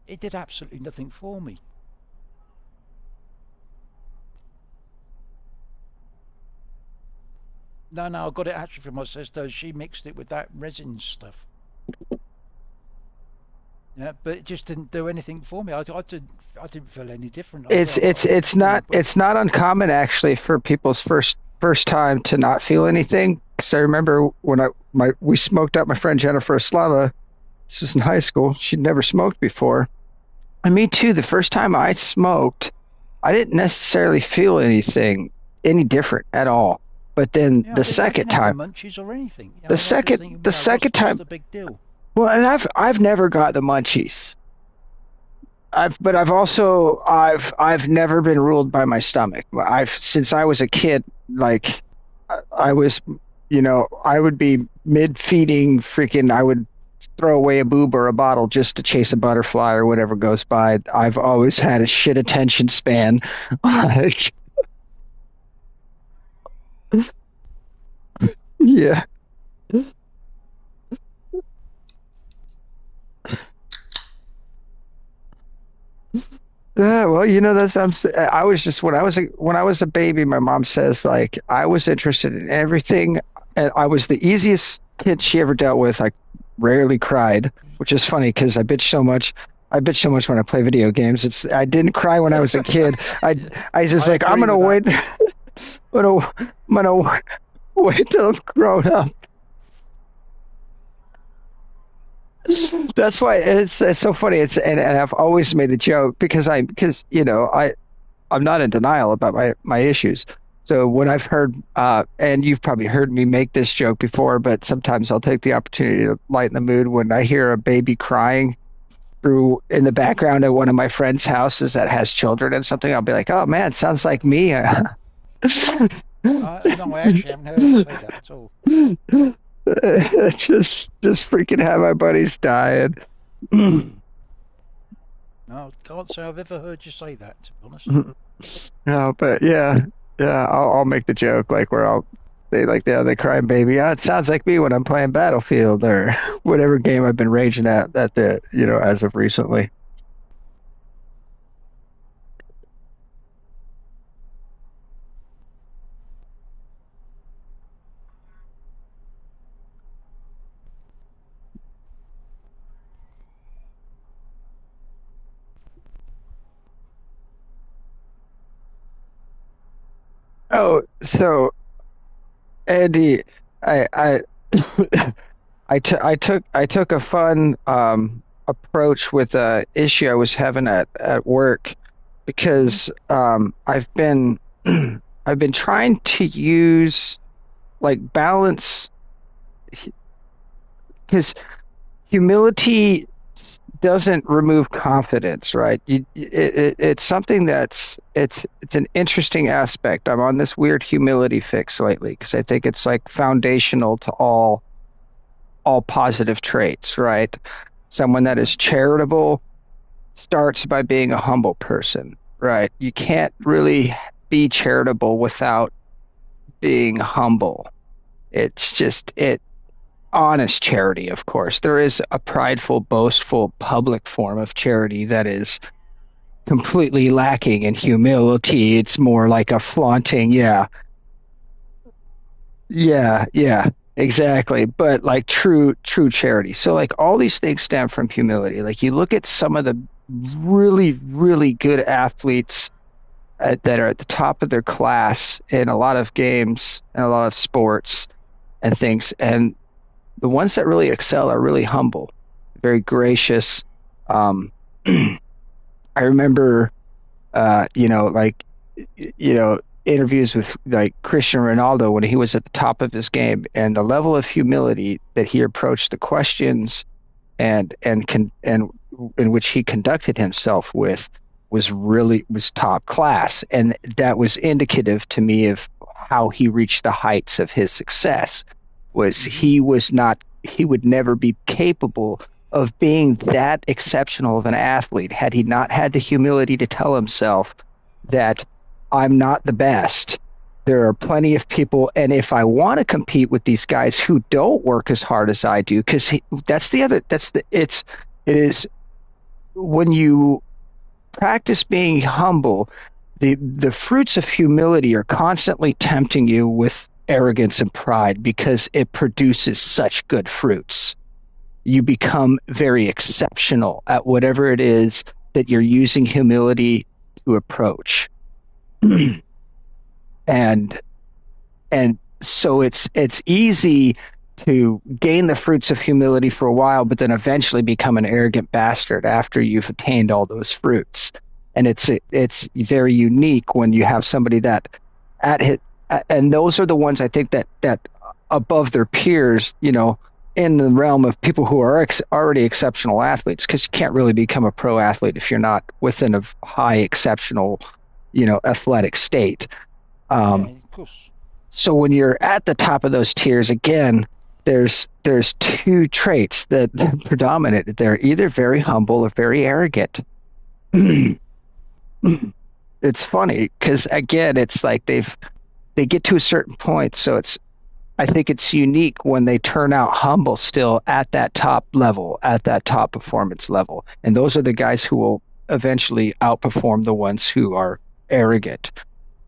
It did absolutely nothing for me. No, no, I got it actually from my sister. She mixed it with that resin stuff. Yeah, but it just didn't do anything for me. I didn't feel any different. I, It's I, it's I it's you know, not but it's not uncommon actually for people's first time to not feel anything. Because I remember when we smoked out my friend Jennifer Eslava. This was in high school. She'd never smoked before. And me too. The first time I smoked, I didn't necessarily feel anything any different at all. But then I didn't have the munchies or anything. I was thinking, the what's second what's time, the big deal? well, and I've never got the munchies. But I've never been ruled by my stomach. I've since I was a kid, like I was, I would be mid feeding, freaking, I would throw away a boob or a bottle just to chase a butterfly or whatever goes by. I've always had a shit attention span. Like, yeah. Yeah, well, I was just when I was a baby, my mom says like I was interested in everything, and I was the easiest kid she ever dealt with. I rarely cried, which is funny because I bitch so much when I play video games. I didn't cry when I was a kid. I just I like I'm agree gonna with that. wait, I'm gonna wait till I'm grown up. That's why it's so funny. And I've always made the joke because I'm not in denial about my issues. So when I've heard, and you've probably heard me make this joke before, but sometimes I'll take the opportunity to lighten the mood when I hear a baby crying through in the background at one of my friends' houses that has children and something. I'll be like, "Oh man, sounds like me." No, I actually haven't heard her say that at all. just freaking have my buddies dying. No, can't say I've ever heard you say that, to be honest. No, but yeah, I'll make the joke like where I'll say like the crying baby. Yeah, it sounds like me when I'm playing Battlefield or whatever game I've been raging at the as of recently. Oh, so Andy, I I took a fun approach with a issue I was having at work Hmm. because I've been I've been trying to use like balance because humility doesn't remove confidence, right? It's something that's it's an interesting aspect. I'm on this weird humility fix lately because I think it's like foundational to all positive traits, right? Someone that Yeah. is charitable starts by being a humble person, right? You can't really be charitable without being humble. It's just it honest charity, of course. There is a prideful, boastful, public form of charity that is completely lacking in humility. It's more like a flaunting, yeah, yeah, exactly. But like true charity. So like all these things stem from humility. Like you look at some of the really good athletes that are at the top of their class in a lot of games and a lot of sports and things, and the ones that really excel are really humble, very gracious. Um, I remember, like, interviews with like Cristiano Ronaldo when he was at the top of his game and the level of humility that he approached the questions and in which he conducted himself with was top class, and that was indicative to me of how he reached the heights of his success. Was Hmm. he would never be capable of being that exceptional of an athlete had he not had the humility to tell himself that I'm not the best. There are plenty of people, and if I want to compete with these guys who don't work as hard as I do, because that's the other, that's the, it is when you practice being humble, the fruits of humility are constantly tempting you with arrogance and pride because it produces such good fruits. You become very exceptional at whatever it is that you're using humility to approach. and and so it's easy to gain the fruits of humility for a while, but then eventually become an arrogant bastard after you've attained all those fruits. And it's very unique when you have somebody that at hit, and those are the ones I think that above their peers, in the realm of people who are already exceptional athletes, because you can't really become a pro athlete if you're not within a high exceptional, athletic state. Yeah, Um, of course. so when you're at the top of those tiers, again, there's two traits that predominate. They're either very humble or very arrogant. It's funny because again, it's like they get to a certain point. So I think it's unique when they turn out humble still at that top level, at that top performance level. And those are the guys who will eventually outperform the ones who are arrogant.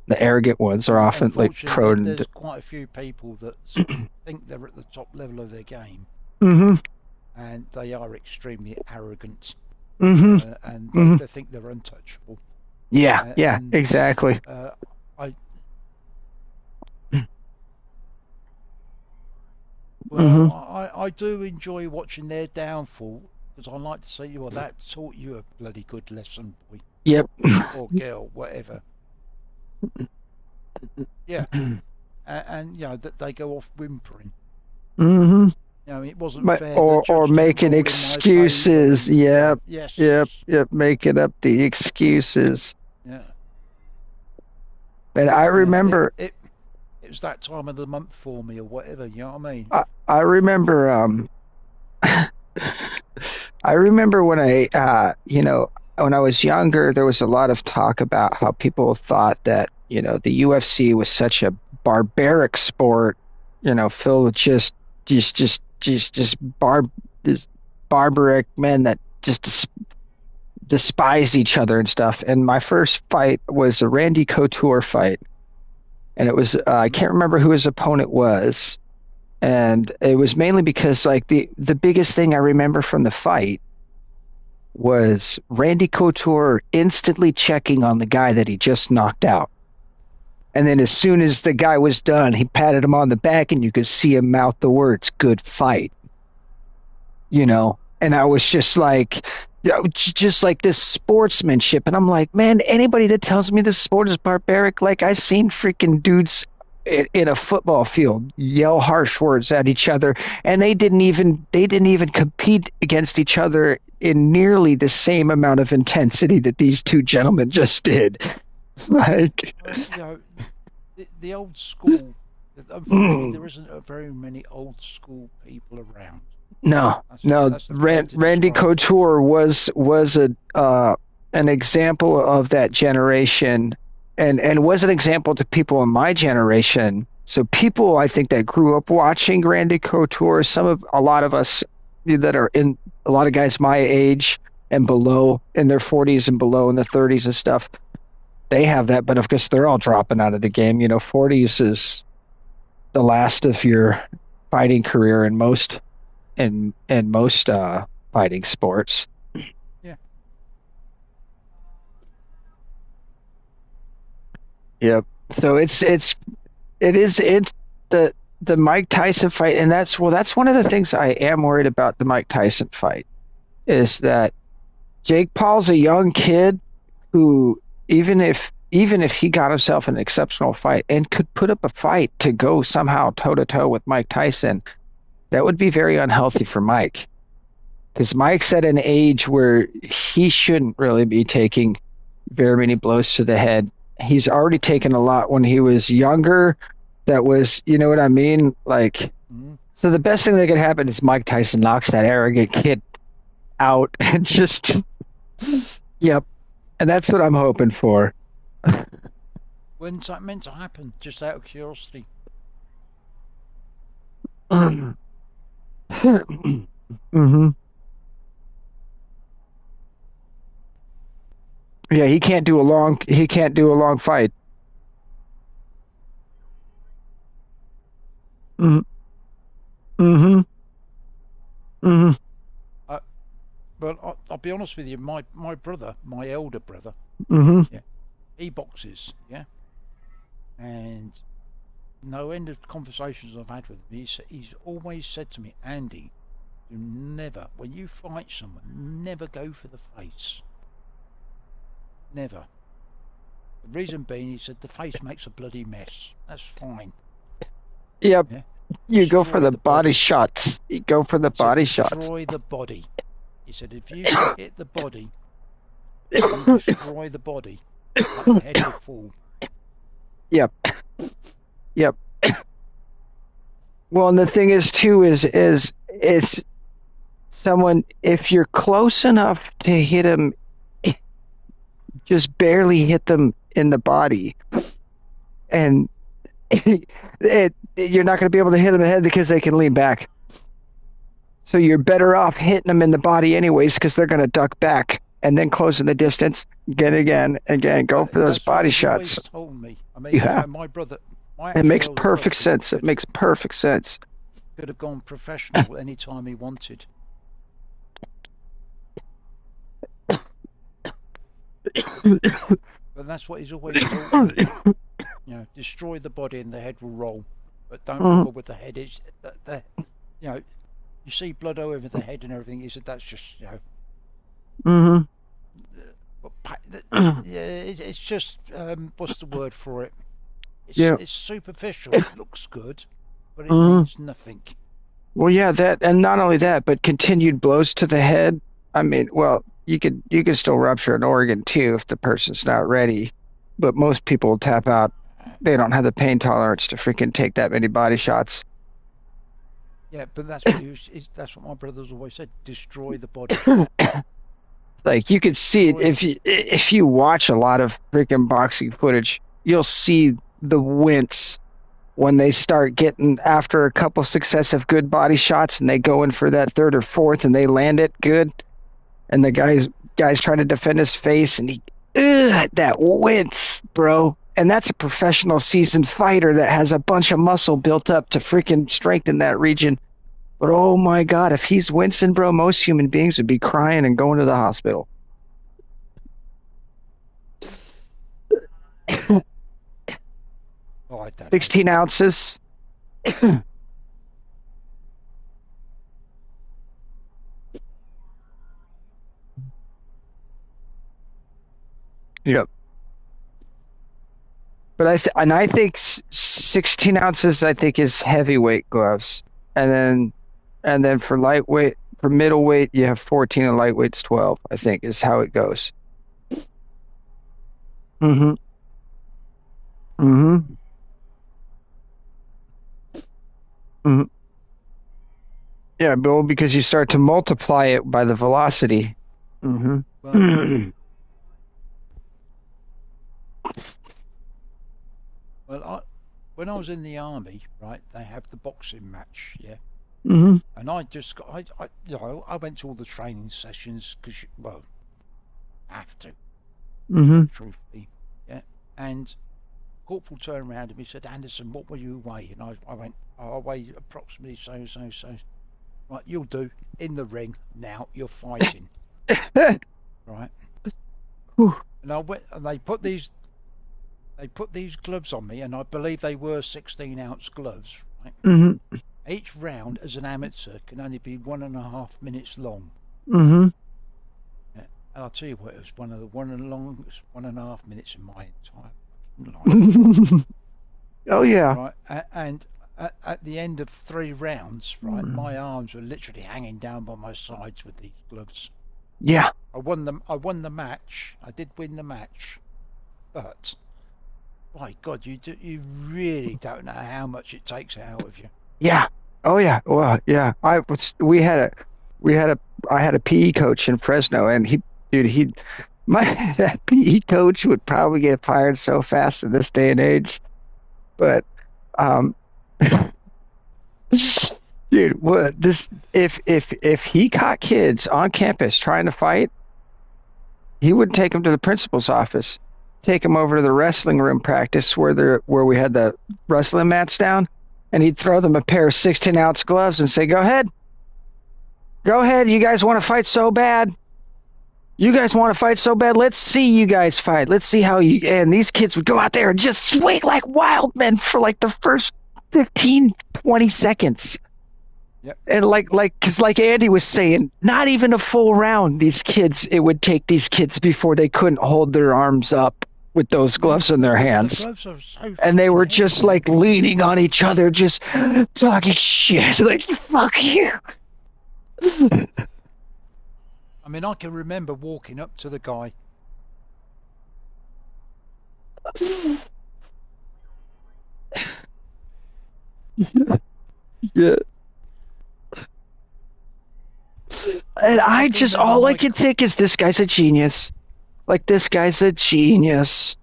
The arrogant ones are often like Unfortunately, prone to. there's quite a few people that sort of think they're at the top level of their game, Hmm. and they are extremely arrogant, Hmm. and Hmm. they think they're untouchable. Yeah, And exactly. uh, I, well, Hmm. I do enjoy watching their downfall because I like to say, well, that taught you a bloody good lesson, boy Yep. or girl, whatever. Yeah, and that they go off whimpering. Hmm. It wasn't But fair. The or judge didn't making rule in my favour, excuses. and yeah, Yep. yes, Yep. Yep. Making up the excuses. yeah, And I yeah. It remember it it was that time of the month for me, or whatever. You know what I mean? I remember I remember when when I was younger, there was a lot of talk about how people thought that, the UFC was such a barbaric sport, filled with just this barbaric men that just despised each other and stuff. And my first fight was a Randy Couture fight, and it was I Hmm. can't remember who his opponent was, and it was mainly because like the biggest thing I remember from the fight was Randy Couture instantly checking on the guy that he just knocked out. And then as soon as the guy was done, he patted him on the back and you could see him mouth the words, good fight, you know? And I was just like, just like this sportsmanship. And I'm like, man, anybody that tells me this sport is barbaric, like I seen freaking dudes in a football field yell harsh words at each other, and they didn't even compete against each other in nearly the same amount of intensity that these two gentlemen just did. Like, Well, you know, the old school. Unfortunately, mm, there isn't a very many old school people around. no, no. That's the way to Randy describe it. Couture was a an example of that generation, and was an example to people in my generation. So people, I think, that grew up watching Randy Couture, a lot of us that are in, a lot of guys my age and below, in their 40s and below, in the 30s and stuff, they have that. But of course, they're all dropping out of the game. 40s is the last of your fighting career in most fighting sports. Yeah. Yep. So it is the Mike Tyson fight, and that's one of the things I am worried about the Mike Tyson fight is that Jake Paul's a young kid who, even if he got himself an exceptional fight and could put up a fight to go somehow toe to toe with Mike Tyson, that would be very unhealthy for Mike, because Mike's at an age where he shouldn't really be taking very many blows to the head. He's already taken a lot when he was younger. That was, you know what I mean? Like, Mm-hmm. so the best thing that could happen is Mike Tyson knocks that arrogant kid out and just, yep. And that's what I'm hoping for. When's that meant to happen? Just out of curiosity. hmm Yeah, he can't do a long fight. hmm hmm hmm Uh, but I'll be honest with you. My brother, my elder brother, hmm yeah, he boxes, yeah, and no end of conversations I've had with him. He's always said to me, Andy, you never, when you fight someone, never go for the face. Never. The reason being, he said, the face makes a bloody mess. That's fine. Yep. Yeah. You go for Destroy the the body body. shots. You go for the He said, body shots. destroy the body. He said, if you can hit the body and destroy the body, like the head will fall. Yep. Yep. Well, and the thing is too is it's someone, if you're close enough to hit him, just barely hit them in the body, and you're not going to be able to hit them in the head because they can lean back. So you're better off hitting them in the body anyways, because they're going to duck back and then closing the distance again, go for those That's what body he's always shots. told me. I mean, Yeah, my brother, my it actual makes elder perfect brother, sense. It makes perfect sense. could have gone professional any time he wanted. But that's what he's always taught me. Destroy the body and the head will roll. But don't Mhm, bother with the head. It's you know, you see blood all over the head and everything. He said that's just, mhm, yeah, it's just, what's the word for it? yeah. It's superficial. It looks good, but it Mhm. means nothing. Well, yeah, that, and not only that, but continued blows to the head. I mean, well, you could still rupture an organ too if the person's not ready, but most people tap out. They don't have the pain tolerance to freaking take that many body shots. Yeah, but that's what that's what my brother's always said. Destroy the body. Like, you could see it Destroy the. if you watch a lot of freaking boxing footage, you'll see the wince when they start getting after a couple successive good body shots and they go in for that third or fourth and they land it good, and the guy's trying to defend his face, and that wince, bro. And that's a professional seasoned fighter that has a bunch of muscle built up to freaking strengthen that region. But oh my God, if he's wincing, bro, most human beings would be crying and going to the hospital. Oh, I don't know. 16 ounces. Yep. But I think 16 ounces I think is heavyweight gloves, and then for lightweight, for middleweight you have 14 and lightweight's 12. I think is how it goes. Mm-hmm. Mm-hmm. Hmm. Yeah, Bill, because you start to multiply it by the velocity. Mm-hmm. Well, well, when I was in the army, right, they have the boxing match, yeah, Mm-hmm. and I just got, I went to all the training sessions because, well, have to, Mm-hmm. truthfully, yeah, and Corporal turned around to me and said, Anderson, what will you weigh? And I went, oh, I weigh approximately so. Right, you'll do. In the ring now, you're fighting, right? And I went, and they put these gloves on me, and I believe they were 16-ounce gloves, right? Mm-hmm. Each round, as an amateur, can only be 1.5 minutes long. Mm-hmm. Yeah. And I'll tell you what, it was one of the longest 1.5 minutes in my entire fucking life. Oh yeah. Right, and at the end of 3 rounds, right, my arms were literally hanging down by my sides with these gloves. Yeah. I won them. I won the match. I did win the match, but my God, you really don't know how much it takes out of you. Yeah. Oh yeah. Well, yeah. We had a I had a PE coach in Fresno, and dude, my that PE coach would probably get fired so fast in this day and age. But um dude, what this if he caught kids on campus trying to fight, he would take them to the principal's office, take them over to the wrestling room practice where we had the wrestling mats down, and he'd throw them a pair of 16-ounce gloves and say, "Go ahead. Go ahead. You guys want to fight so bad. You guys want to fight so bad. Let's see you guys fight. Let's see how you." And these kids would go out there and just swing like wild men for like the first 15, 20 seconds. Yep. And because like Andy was saying, not even a full round, it would take these kids before they couldn't hold their arms up with those Yeah, gloves in their the hands. gloves are so And they fucking were heavy, just man. like leaning on each other, just talking shit. Like, fuck you. I mean, I can remember walking up to the guy. Yeah. And I can remember all I my. can think is this guy's a genius. Like, this guy's a genius.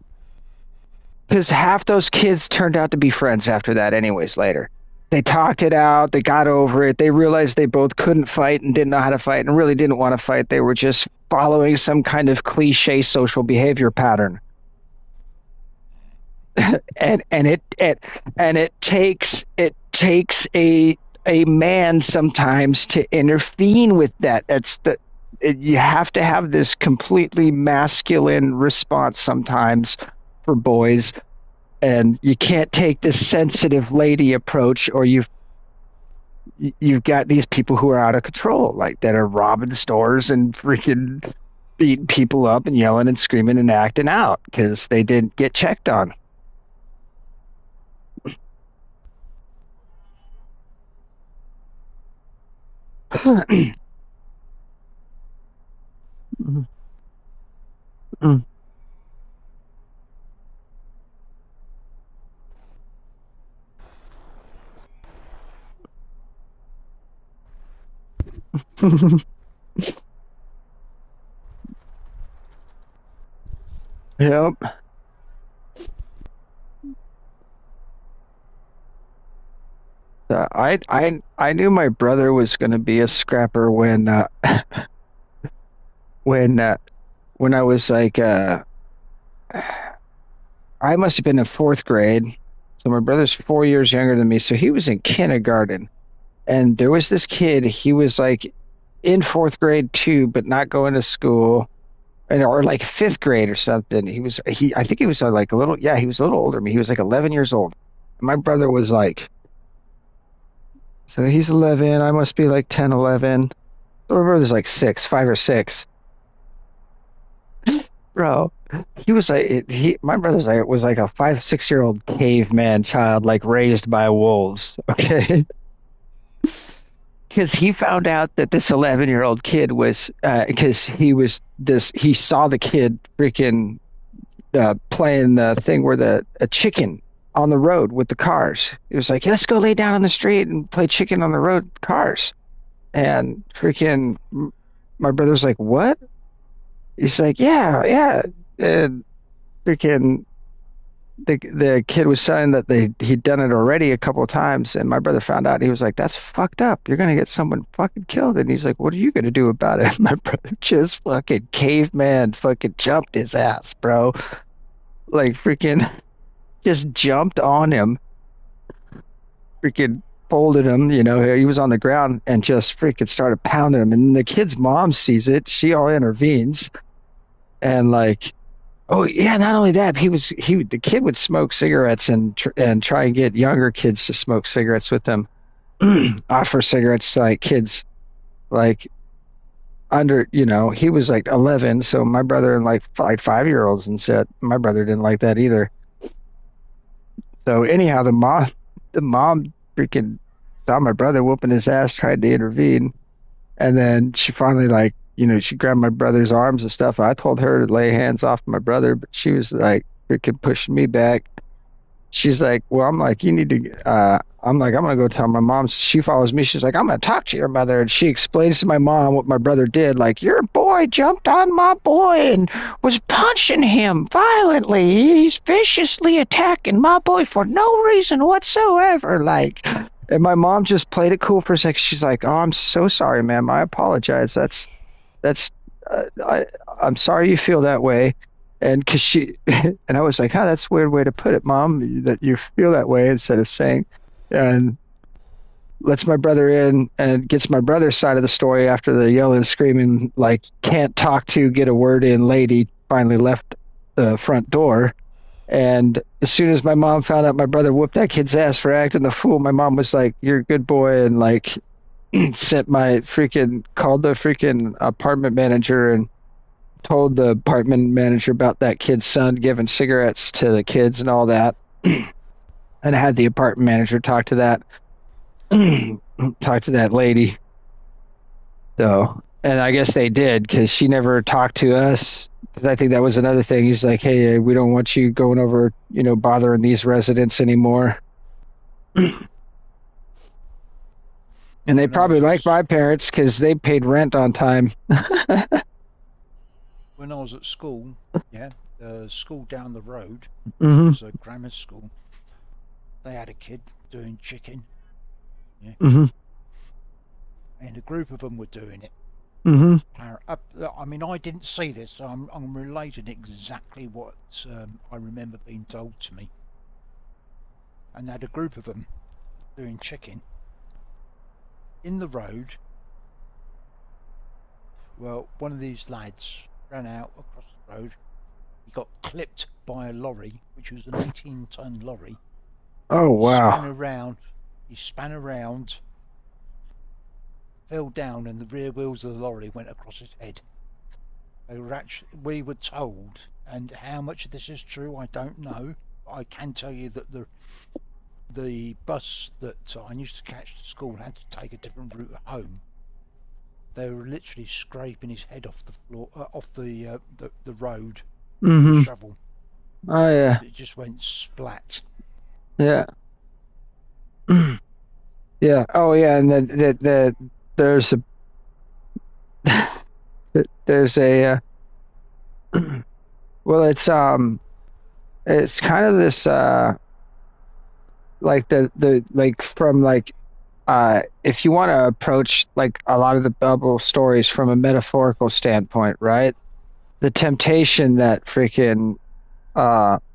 Because half those kids turned out to be friends after that, anyways, later. They talked it out. They got over it. They realized they both couldn't fight and didn't know how to fight and really didn't want to fight. They were just following some kind of cliche social behavior pattern. And it takes a man sometimes to intervene with that. You have to have this completely masculine response sometimes for boys, and you can't take this sensitive lady approach, or you've got these people who are out of control, like that are robbing stores and freaking beating people up and yelling and screaming and acting out because they didn't get checked on. Yep. I knew my brother was going to be a scrapper when when I was like I must have been in fourth grade. So my brother's 4 years younger than me, so he was in kindergarten. And there was this kid. He was like in fourth grade too, but not going to school. or like fifth grade or something. I think he was like a little, yeah, he was a little older than me. He was like 11 years old. My brother was like, so he's 11. I must be like 10, 11. So my brother's like 5 or 6. Bro, he was like, my brother's like, was like a 5, 6 year old caveman child, like raised by wolves. Okay. Because he found out that this 11-year-old kid was, because he saw the kid freaking playing the thing where a chicken on the road with the cars. He was like, let's go lay down on the street and play chicken on the road with cars. And freaking my brother's like, what? He's like, yeah, yeah. And freaking the kid was saying that he'd done it already a couple of times, and my brother found out. And he was like, "That's fucked up. You're gonna get someone fucking killed." And he's like, "What are you gonna do about it?" My brother just fucking caveman fucking jumped his ass, bro. Like freaking just jumped on him, freaking folded him. He was on the ground and just freaking started pounding him. And the kid's mom sees it. She all intervenes and like. Oh yeah, not only that, the kid would smoke cigarettes and try and get younger kids to smoke cigarettes with him. Offer cigarettes to like kids like under, he was like 11, so my brother and like 5 year olds, and said my brother didn't like that either. So anyhow, the mom freaking saw my brother whooping his ass, tried to intervene, and then she finally she grabbed my brother's arms and stuff. I told her to lay hands off my brother, but she was like freaking pushing me back. She's like, well, I'm like, you need to, I'm like, I'm going to go tell my mom. She follows me. She's like, I'm going to talk to your mother. And she explains to my mom what my brother did. Like, your boy jumped on my boy and was punching him violently. He's viciously attacking my boy for no reason whatsoever. Like, and my mom just played it cool for a second. She's like, oh, I'm so sorry, ma'am. I apologize. That's I'm sorry you feel that way. And because and I was like, that's a weird way to put it, mom, that you feel that way, instead of saying, and lets my brother in and gets my brother's side of the story after the yelling and screaming, like, can't talk to, get a word in lady finally left the front door. And as soon as my mom found out my brother whooped that kid's ass for acting the fool, my mom was like, you're a good boy, and like called the freaking apartment manager and told the apartment manager about that kid's son giving cigarettes to the kids and all that. And had the apartment manager talk to that lady. So, and I guess they did, because she never talked to us. Because I think that was another thing. He's like, hey, we don't want you going over, bothering these residents anymore. And they When I probably was like at my parents because they paid rent on time. when I was at school, yeah, the school down the road, Hmm. was a grammar school. They had a kid doing chicken, yeah, Hmm. and a group of them were doing it. Hmm. I mean, I didn't see this, so I'm relating exactly what I remember being told to me. And they had a group of them doing chicken in the road. Well, one of these lads ran out across the road. He got clipped by a lorry, which was an 18-ton lorry. Oh, He span wow. around. He span around, fell down, and the rear wheels of the lorry went across his head. We were told, and how much of this is true, I don't know. But I can tell you that the bus that I used to catch to school had to take a different route home. They were literally scraping his head off the floor, off the road with a Hmm. shovel. Oh, yeah. It just went splat. Yeah. Yeah. Oh, yeah. And then there's a there's a well, it's kind of this like the like from like if you want to approach like a lot of the Bible stories from a metaphorical standpoint, right? The temptation that freaking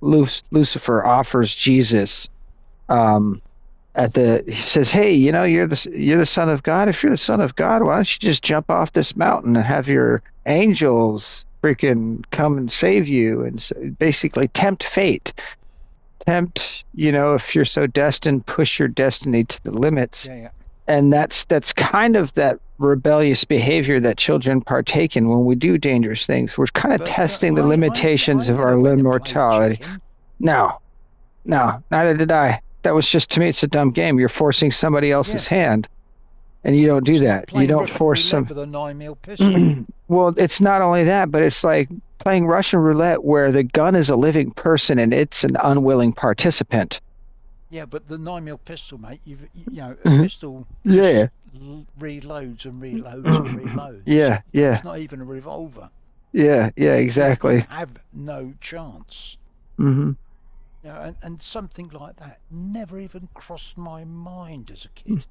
Lucifer offers Jesus, um he says, hey, you're the son of God. If you're the son of God, why don't you just jump off this mountain and have your angels freaking come and save you and basically tempt fate. Tempt, if you're so destined, push your destiny to the limits. Yeah, yeah. And that's kind of that rebellious behavior that children partake in when we do dangerous things. We're kind of But testing the I limitations of never our went limb and played mortality. chicken. No, no, neither did I. That was just, to me, it's a dumb game. You're forcing somebody else's Yeah. hand, and you don't do It's like that. You playing don't Russian force roulette some. with a 9mm pistol. Well, it's not only that, but it's like playing Russian roulette where the gun is a living person and it's an unwilling participant. Yeah, but the 9mm pistol, mate, a pistol just Yeah, reloads and reloads and reloads. yeah, yeah, It's not even a revolver. yeah, yeah, You exactly. have no chance. Hmm. And something like that never even crossed my mind as a kid.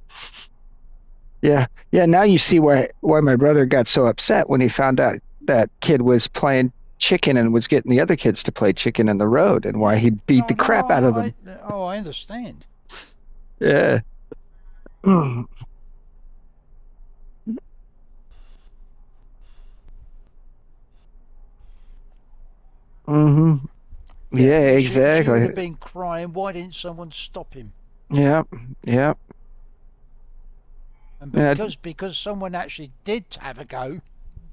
Yeah, yeah. Now you see why my brother got so upset when he found out that kid was playing chicken and was getting the other kids to play chicken in the road, and why Yeah. he beat No, the no, crap out of them. I understand. Yeah. Hmm. Yeah, Yeah, she would have exactly. been crying. Why didn't someone stop him? Yep, yep, And yeah, because someone actually did have a go,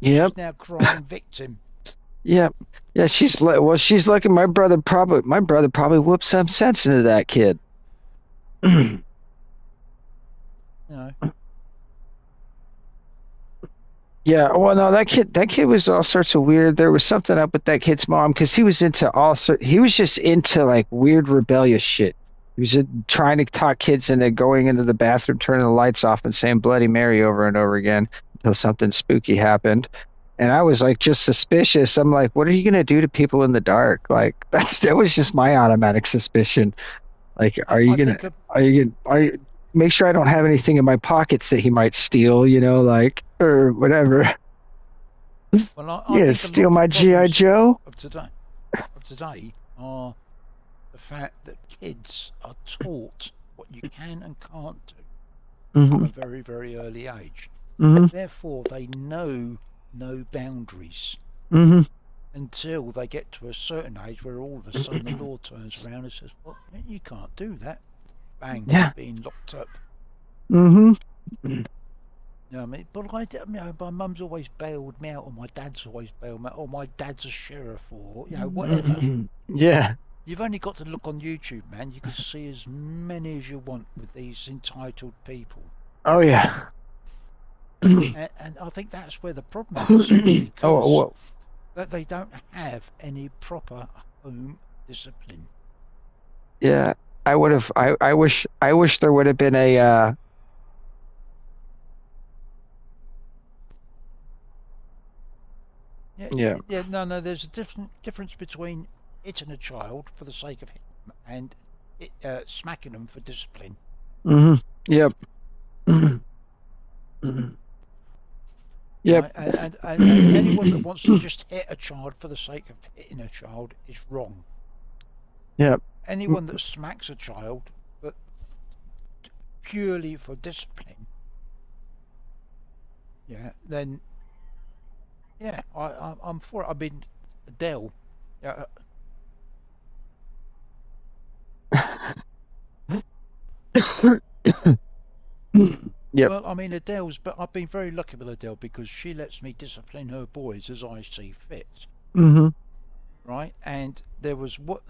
yep, she's now crying victim. yep. Yeah, she's lucky. My brother probably whooped some sense into that kid. You know. Yeah, well, no, that kid was all sorts of weird. There was something up with that kid's mom because he was just into like weird rebellious shit. He was trying to talk kids into going into the bathroom, turning the lights off, and saying Bloody Mary over and over again until something spooky happened. And I was like just suspicious. I'm like, what are you gonna do to people in the dark? Like that was just my automatic suspicion. Like, I think are you make sure I don't have anything in my pockets that he might steal, like or whatever. I Yeah, think a steal lot of my the GI problems Joe. of today are the fact that kids are taught what you can and can't do from Hmm. a very, very early age. Hmm. Therefore, they know no boundaries Hmm. until they get to a certain age where all of a sudden the law turns around and says, "Well, you can't do that." Bang, Yeah. being locked up. Hmm. You know what I mean? But my mum's always bailed me out, or my dad's always bailed me out, or my dad's a sheriff, or whatever. Yeah. You've only got to look on YouTube, man. You can see as many as you want with these entitled people. Oh yeah. And I think that's where the problem is, Oh because well. that they don't have any proper home discipline. Yeah. I would have. I wish there would have been a. Yeah, Yeah. yeah, no. There's a difference between hitting a child for the sake of hitting them and smacking them for discipline. Hmm. Yep. Yep. Right? And anyone that wants to just hit a child for the sake of hitting a child is wrong. Yep. Anyone that smacks a child but purely for discipline, yeah, then yeah, I'm for it. I mean, Adele, yeah, Yep. well, I mean Adele's, but I've been very lucky with Adele because she lets me discipline her boys as I see fit, Hmm. right? And there was one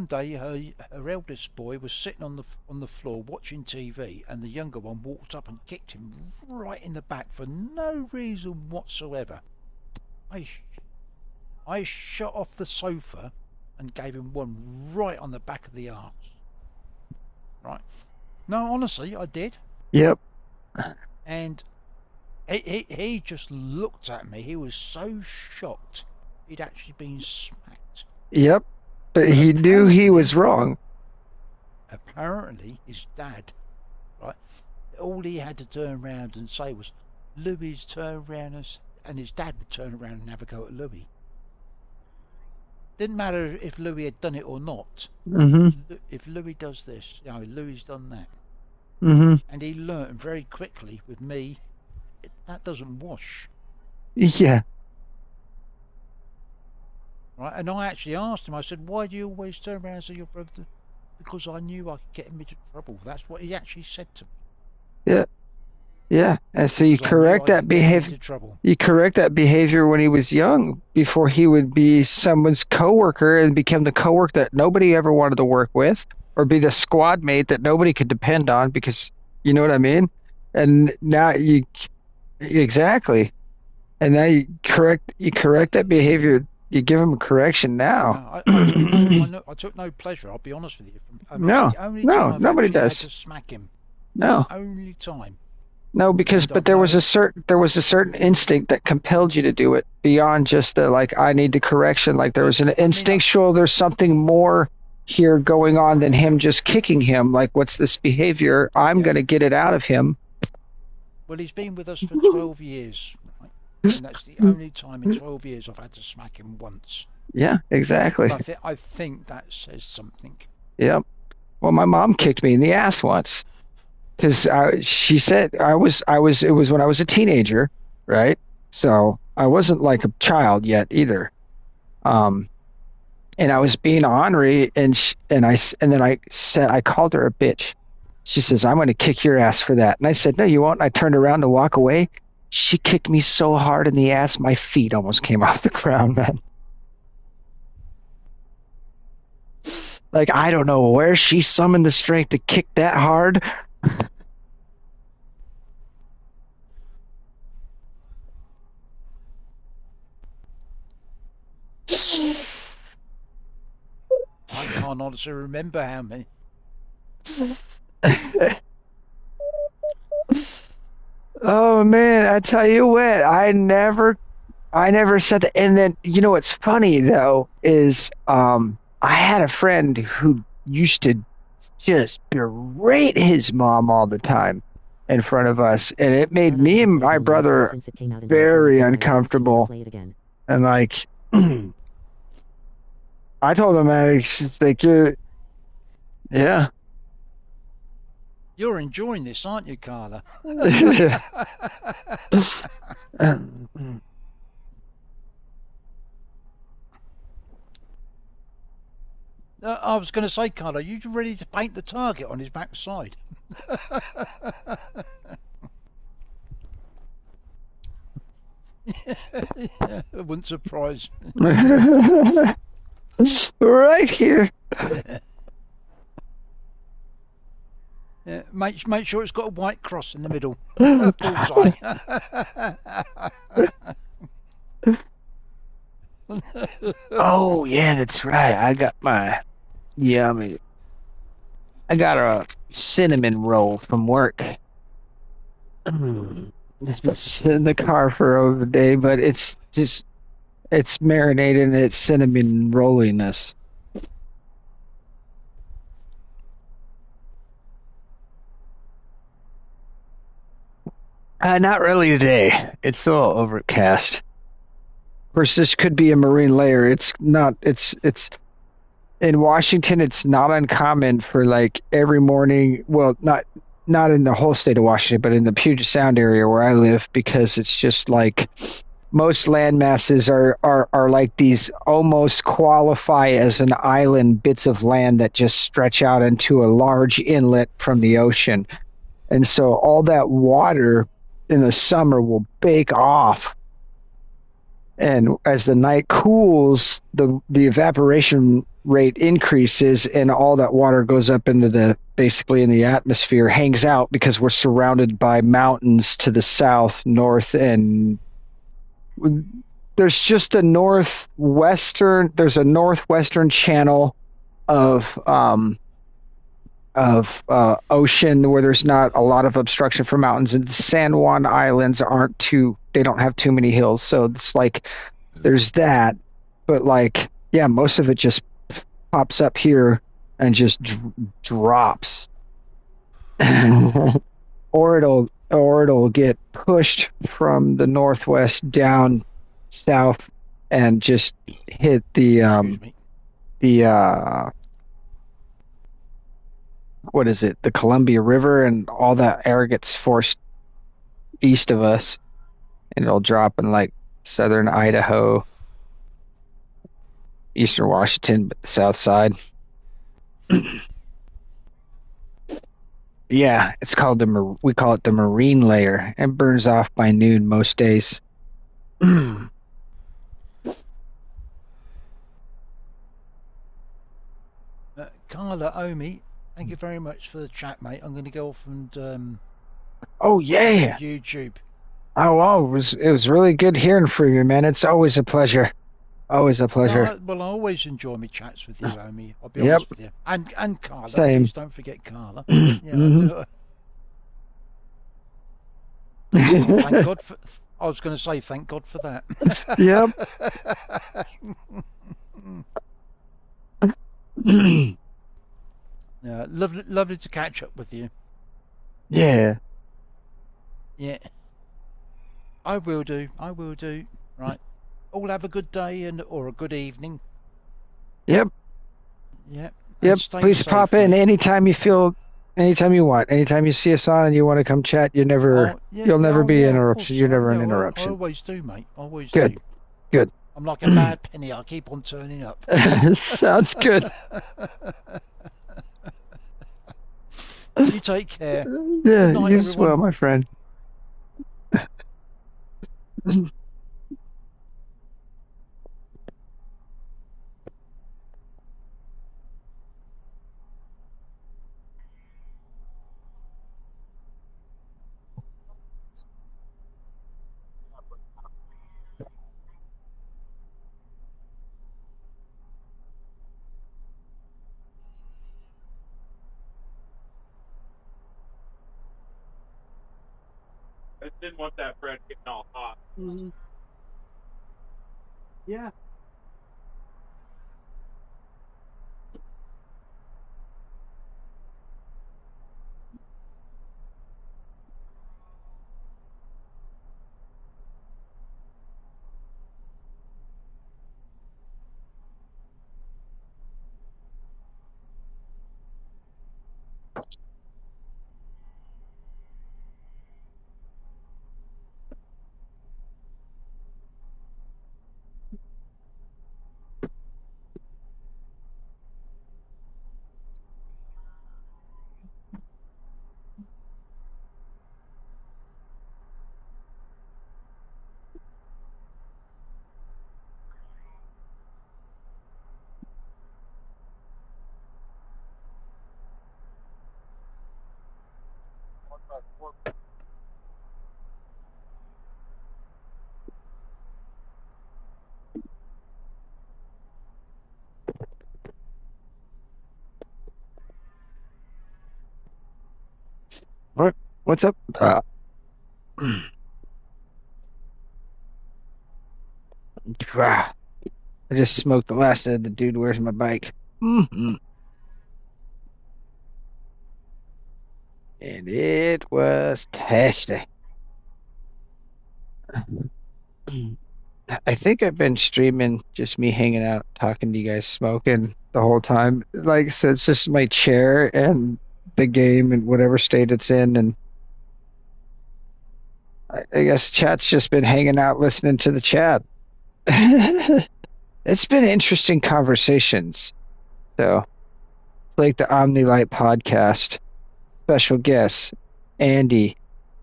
day her eldest boy was sitting on the floor watching TV, and the younger one walked up and kicked him right in the back for no reason whatsoever. I I shot off the sofa and gave him one right on the back of the arse. Right? No, honestly, I did. Yep. And he just looked at me. He was so shocked he'd actually been smacked. Yep. But But he knew he was wrong. apparently, his dad, right? All he had to turn around and say was, "Louis, turn around," and his dad would turn around and have a go at Louis. Didn't matter if Louis had done it or not. Hmm. If Louis does this, Louis done that. Hmm. And he learnt very quickly with me That doesn't wash. Yeah. Right? And I actually asked him, I said, why do you always turn around and say your brother? Because I knew I could get him into trouble. That's what he actually said to me. Yeah. Yeah. And so Because I knew I could get him into trouble. you correct that behavior when he was young before he would be someone's coworker and become the coworker that nobody ever wanted to work with or be the squad mate that nobody could depend on because you know what I mean? And now you exactly. And now you correct that behavior. You give him a correction now. Yeah, I took no pleasure. I'll be honest with you. No, The only no, time I've nobody actually had does. to smack him, the No, only time. no, because And but I've known, there was a certain instinct that compelled you to do it beyond just the like I need the correction. Like there well, was an I mean, instinctual. There's something more here going on than him just kicking him. Like what's this behavior? I'm yeah. gonna get it out of him. Well, he's been with us for 12 years, right? And that's the only time in 12 years I've had to smack him once. Yeah, exactly. And I think that says something. Yeah. Well, my mom kicked me in the ass once. Because she said it was when I was a teenager, right? So I wasn't like a child yet either. Um, and I was being ornery, and then I said I called her a bitch. She says I'm going to kick your ass for that, and I said no, you won't. And I turned around to walk away. She kicked me so hard in the ass, my feet almost came off the ground, man. Like I don't know where she summoned the strength to kick that hard. I can't honestly remember how many. Oh man, I tell you what, I never said that. And then you know what's funny though is I had a friend who used to just berate his mom all the time in front of us, and it made Thought I me haven't and played my Omni this week brother since it came out in my very selected library. I was to never uncomfortable. play it again. And like I told him, it's like yeah. You're enjoying this, aren't you, Carla? I was going to say, Carla, you ready to paint the target on his backside? Yeah, it wouldn't surprise Right here. me. Yeah, make sure it's got a white cross in the middle. Bullseye. Oh yeah, that's right. I got my yummy. I got a cinnamon roll from work. It's been sitting in the car for over a day, but it's marinated in its cinnamon rolliness. Not really today. It's a little overcast. Of course, this could be a marine layer. It's not. It's in Washington. It's not uncommon for like every morning. Well, not in the whole state of Washington, but in the Puget Sound area where I live, because it's just like most land masses are like these almost qualify as an island bits of land that just stretch out into a large inlet from the ocean. And so all that water in the summer will bake off. And as the night cools, the evaporation rate increases and all that water goes up into the basically in the atmosphere, hangs out because we're surrounded by mountains to the south, north, and there's just there's a northwestern channel of ocean where there's not a lot of obstruction for mountains, and the San Juan Islands they don't have too many hills, so it's like there's that, but like yeah, most of it just pops up here and just drops. Or it'll get pushed from the northwest down south and just hit Excuse me. the what is it, the Columbia River, and all that air gets forced east of us. and it'll drop in like southern Idaho, eastern Washington, but the south side. Yeah, it's called we call it the marine layer and burns off by noon most days. Carla, Omi, thank you very much for the chat, mate. I'm going to go off and Oh check yeah. out YouTube. Oh, wow. It was really good hearing from you, man. It's always a pleasure. Always a No, pleasure. well, I always enjoy my chats with you, Omi. I'll be Yep, honest with you, and Carla. same. Please don't forget Carla. Yeah, I Hmm. do. Oh, thank God for. I was going to say thank God for that. Yep. Yeah, lovely, lovely to catch up with you. Yeah. Yeah, I will do. I will do. Right. All have a good day and or a good evening. Yep. Yeah, and Yep. stay Please pop safe, in mate. anytime you want. Anytime you see us on and you want to come chat, Oh, yeah, you'll yeah, never oh, be yeah, an of interruption. course. You're never Yeah, an I interruption. always do, mate. Always Good. do. Good. I'm like a bad penny. I keep on turning up. Sounds good. You take care. Good Yeah, night, you as well, everyone. my friend. Mhm. Yeah. What? What's up? I just smoked the last of the dude. Where's my bike? Hmm. And it was tasty. I think I've been streaming just me hanging out, talking to you guys, smoking the whole time. Like I said, it's just my chair and the game and whatever state it's in. And I guess chat's just been hanging out, listening to the chat. It's been interesting conversations. So it's like the Omni Light podcast. Special guests, Andy,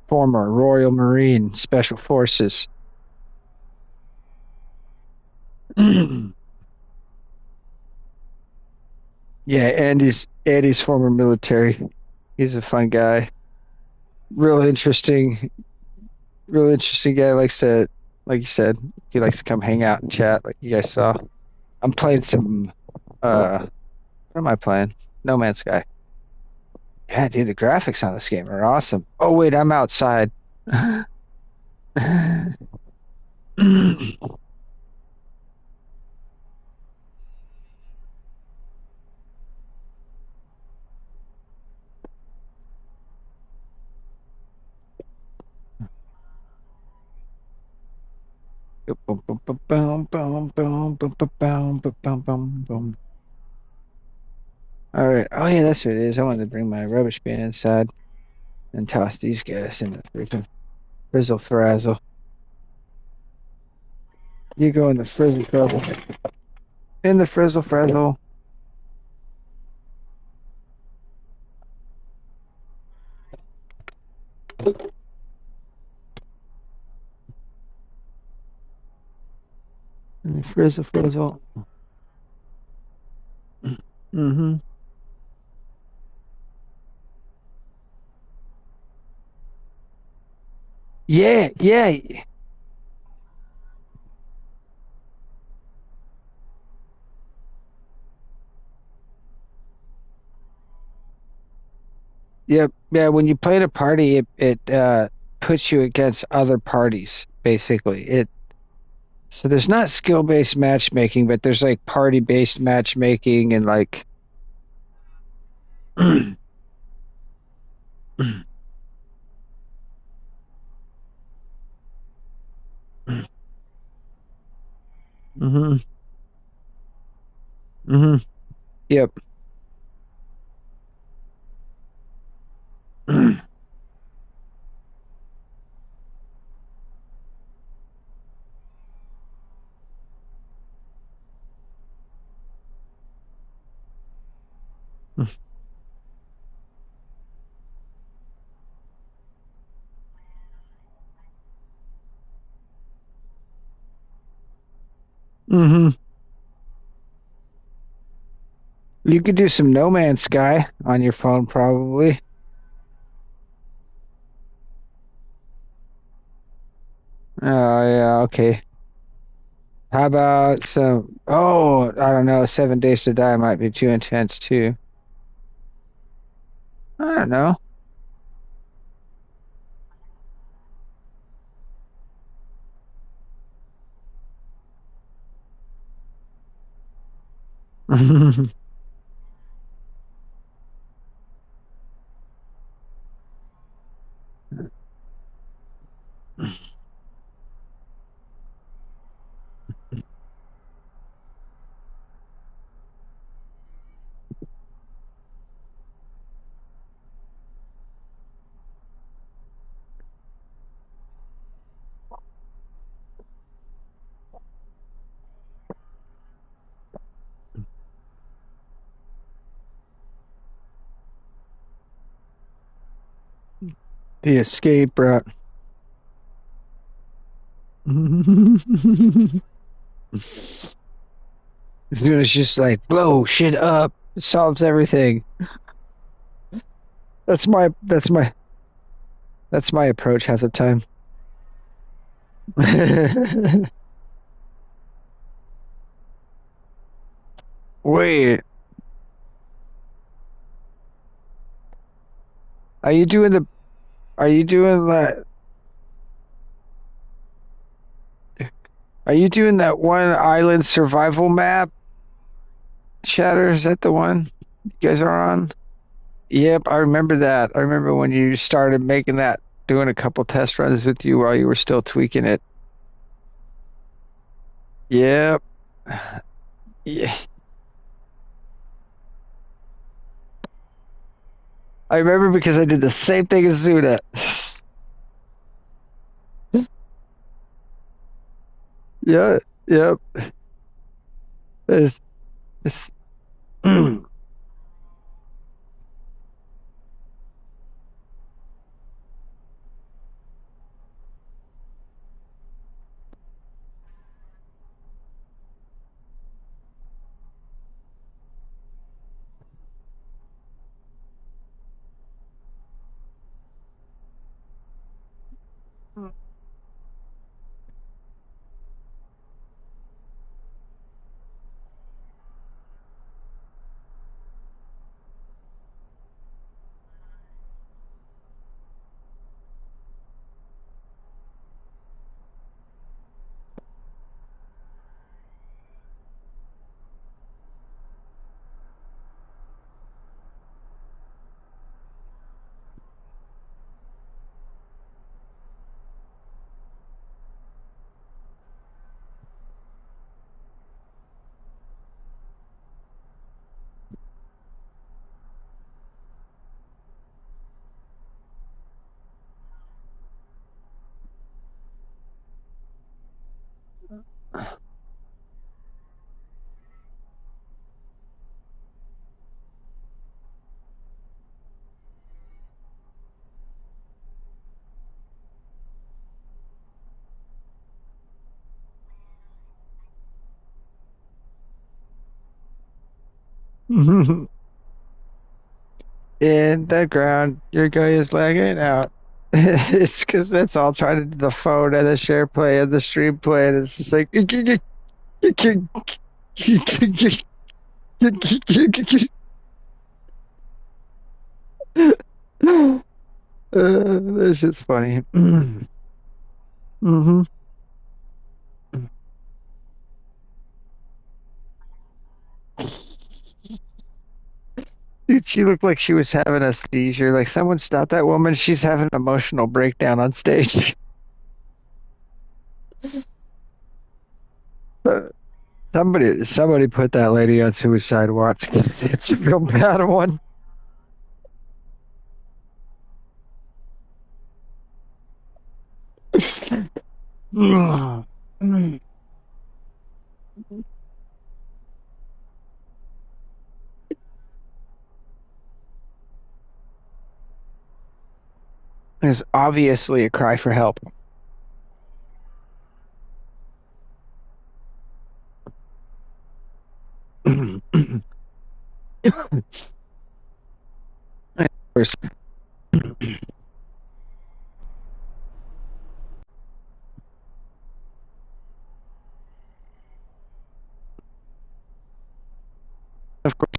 former Royal Marine Special Forces. Yeah, Andy's former military. He's a fun guy. Real interesting, real interesting guy. Likes to, like you said, he likes to come hang out and chat, like you guys saw. I'm playing some. What am I playing? No Man's Sky. Yeah, dude, the graphics on this game are awesome. Oh wait, I'm outside. Boom, boom, boom, boom, boom, boom, boom, boom, boom, boom, boom, boom. All right. Oh yeah, that's what it is. I wanted to bring my rubbish bin inside and toss these guys in the freaking frizzle frazzle. You go in the frizzle frizzle. In the frizzle frizzle. In the frizzle frizzle. Mm-hmm. Yeah, yeah. Yep. Yeah, when you play at a party, it puts you against other parties, basically. So there's not skill-based matchmaking, but there's like party-based matchmaking and like hmm hmm Yep. hmm You could do some No Man's Sky on your phone, probably. Oh yeah, okay. How about some? Oh, I don't know. 7 Days to Die might be too intense too. I don't know. The escape route. As soon as just like blow shit up, it solves everything. That's my approach half the time. Wait, are you doing the are you doing that are you doing that one island survival map? Shatter, is that the one you guys are on? Yep, I remember that. I remember when you started making that, doing a couple test runs with you while you were still tweaking it. Yep. Yeah. I remember because I did the same thing as Zuda. Yeah, yep. It's, it's, In the ground, your guy is lagging out. It's because that's all trying to do the phone and the share play and the stream play, and it's just like that's just funny. Hmm. Dude, she looked like she was having a seizure. Like someone stopped that woman. She's having an emotional breakdown on stage. Somebody put that lady on suicide watch. It's a real bad one. It's obviously a cry for help. Of course,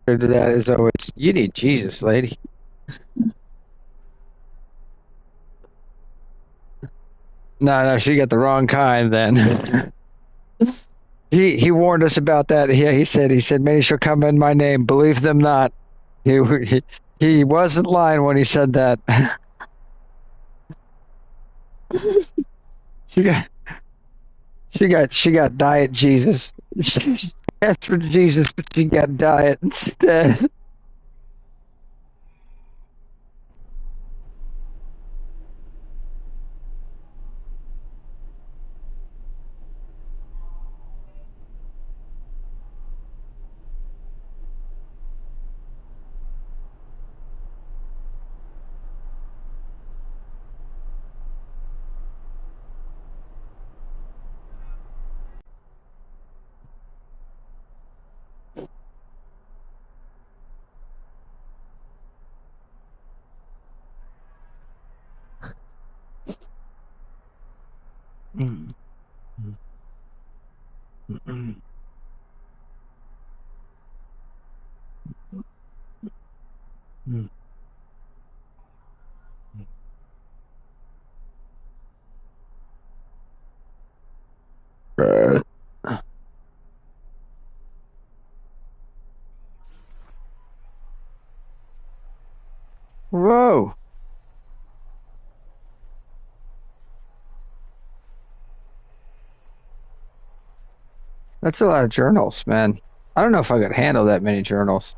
to that is always, you need Jesus, lady. No, no, she got the wrong kind then. He warned us about that. He said many shall come in my name, believe them not. He wasn't lying when he said that. She got she got diet Jesus. She asked for Jesus, but she got diet instead. Whoa, that's a lot of journals, man. I don't know if I could handle that many journals.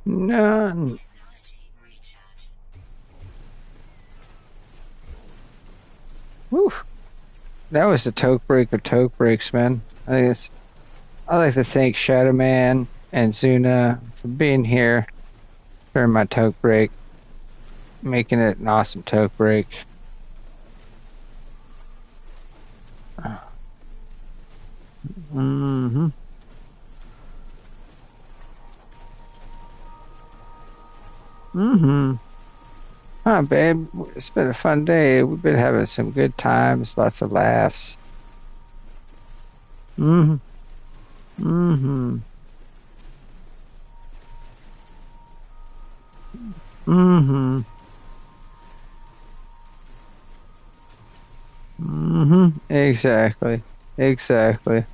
No, Technology recharge. whew, that was the toke break of toke breaks, man. I like to thank Shadow Man and Zuna for being here during my toke break, making it an awesome toke break. Mm-hmm. Mm-hmm. Huh, babe? It's been a fun day. We've been having some good times, lots of laughs. Mm-hmm. Mm-hmm. Mm-hmm. Mm-hmm. Exactly. Exactly.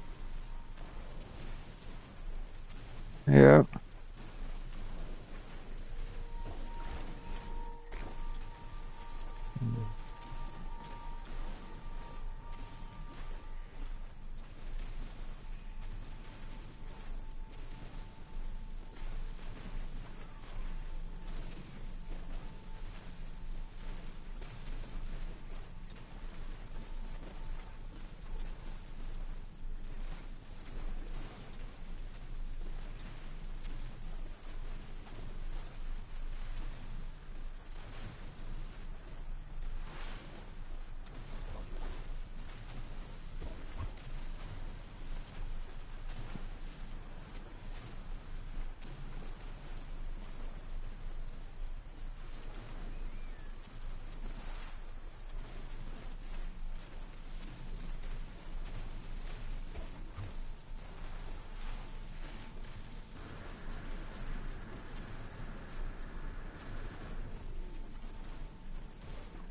Yep.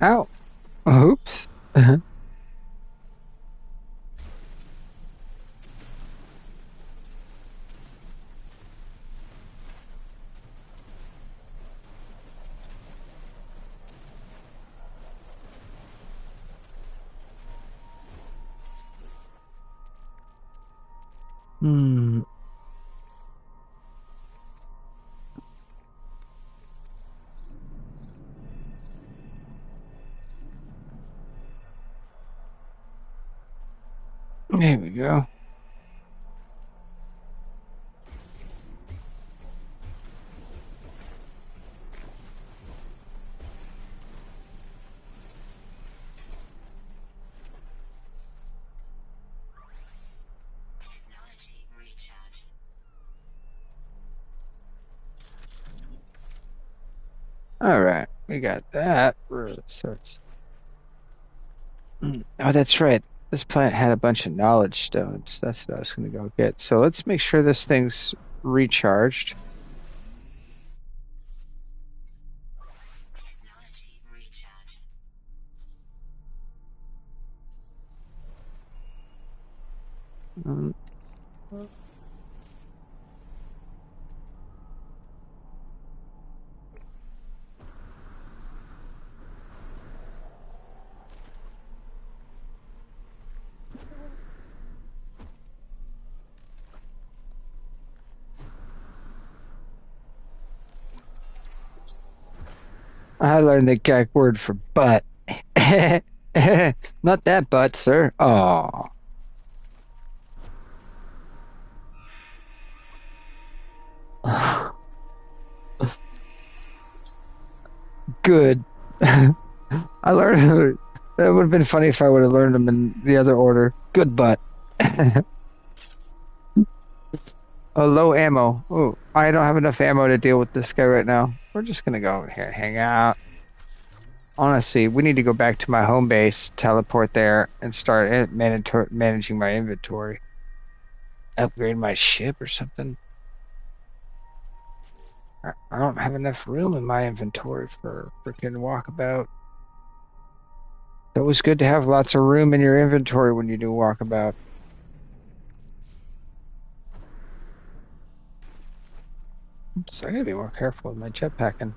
Ow. Oops. Hmm. There we go. Technology recharge. All right. We got that. Resource. Oh, that's right. This plant had a bunch of knowledge stones. That's what I was going to go get. So let's make sure this thing's recharged. Technology recharge. Mm, I learned the gag word for butt. Not that butt, sir. Oh, good. I learned that would have been funny if I would have learned them in the other order. Good butt. Oh, low ammo. Oh, I don't have enough ammo to deal with this guy right now. We're just gonna go over here and hang out. Honestly, we need to go back to my home base, teleport there, and start managing my inventory. Upgrade my ship or something. I don't have enough room in my inventory for freaking walkabout. It's always good to have lots of room in your inventory when you do walkabout. So I gotta be more careful with my jetpacking.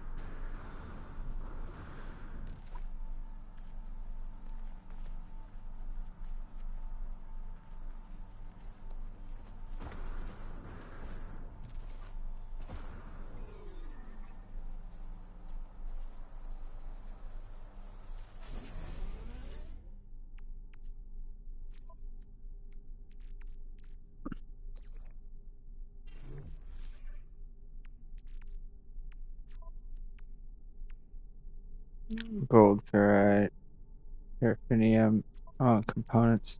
Gold ferrite, paraffinium, oh, components.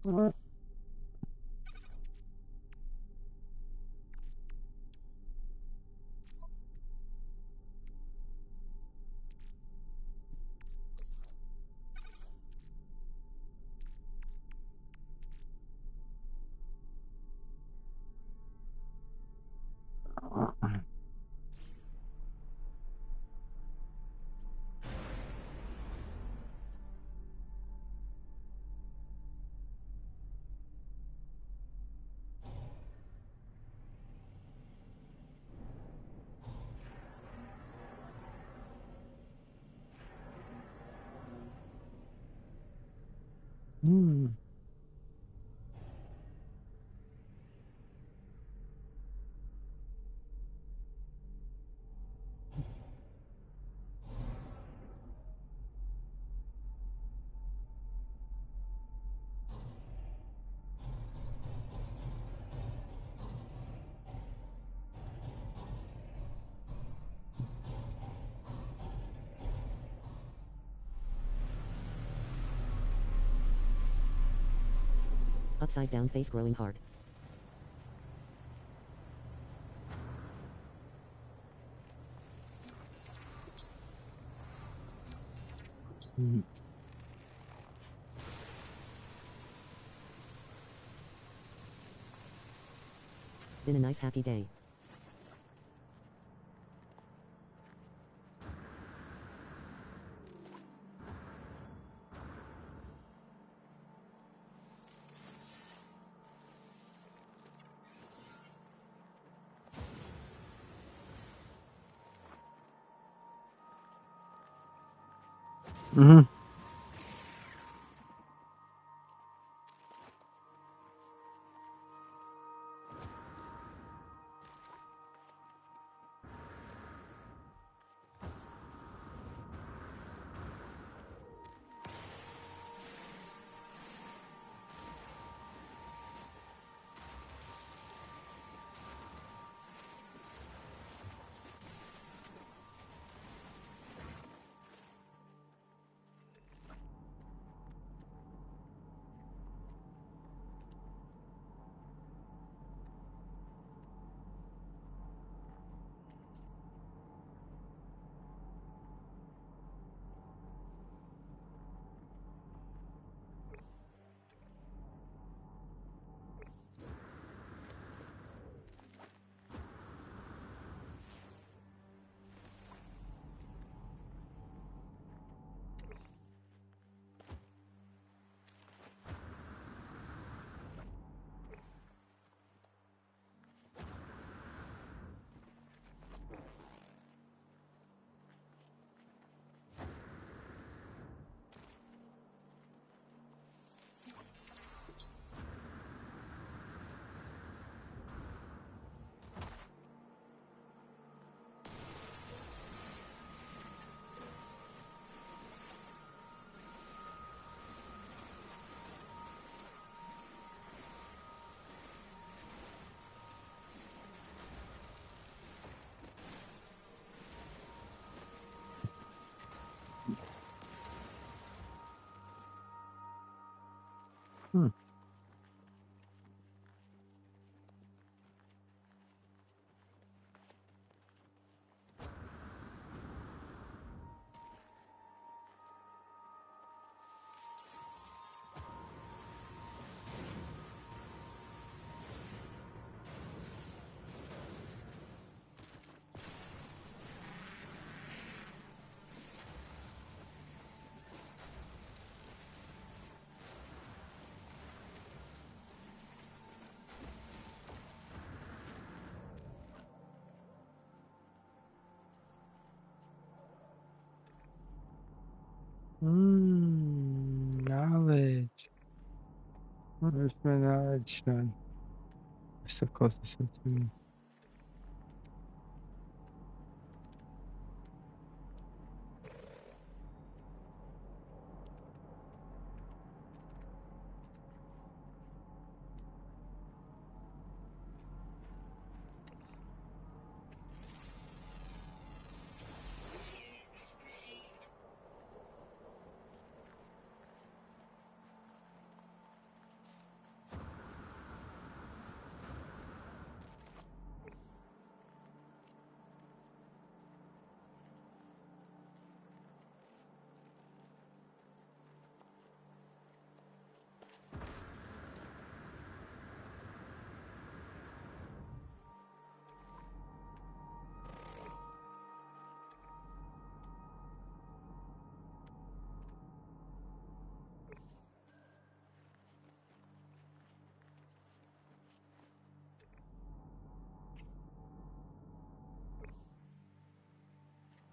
Hmm. Upside down face growing hard. Hmm. Been a nice happy day. Mhm. Hmm. Knowledge. Where's my knowledge done? We're so close to 17.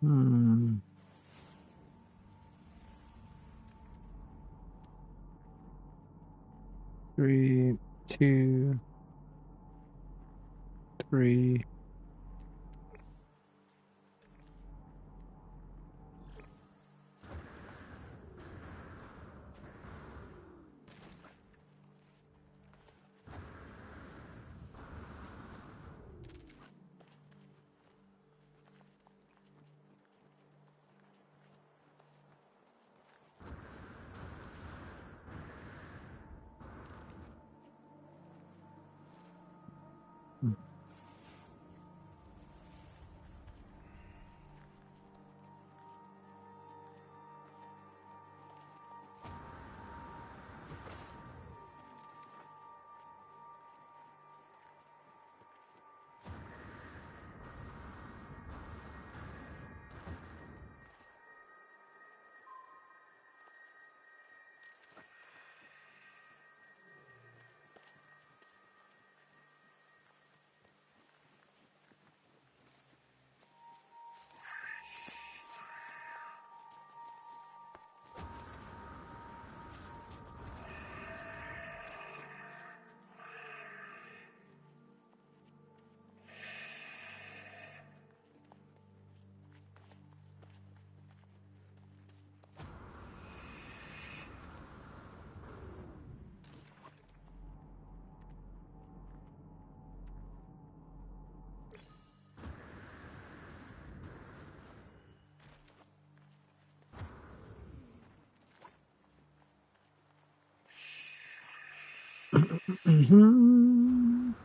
Hmm. Three, two, three.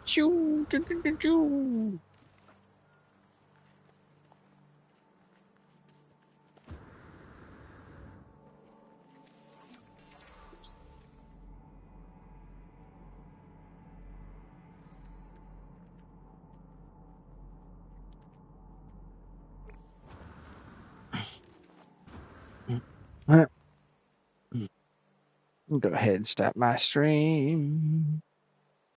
Choo, choo, choo, choo, choo. Go ahead and stop my stream.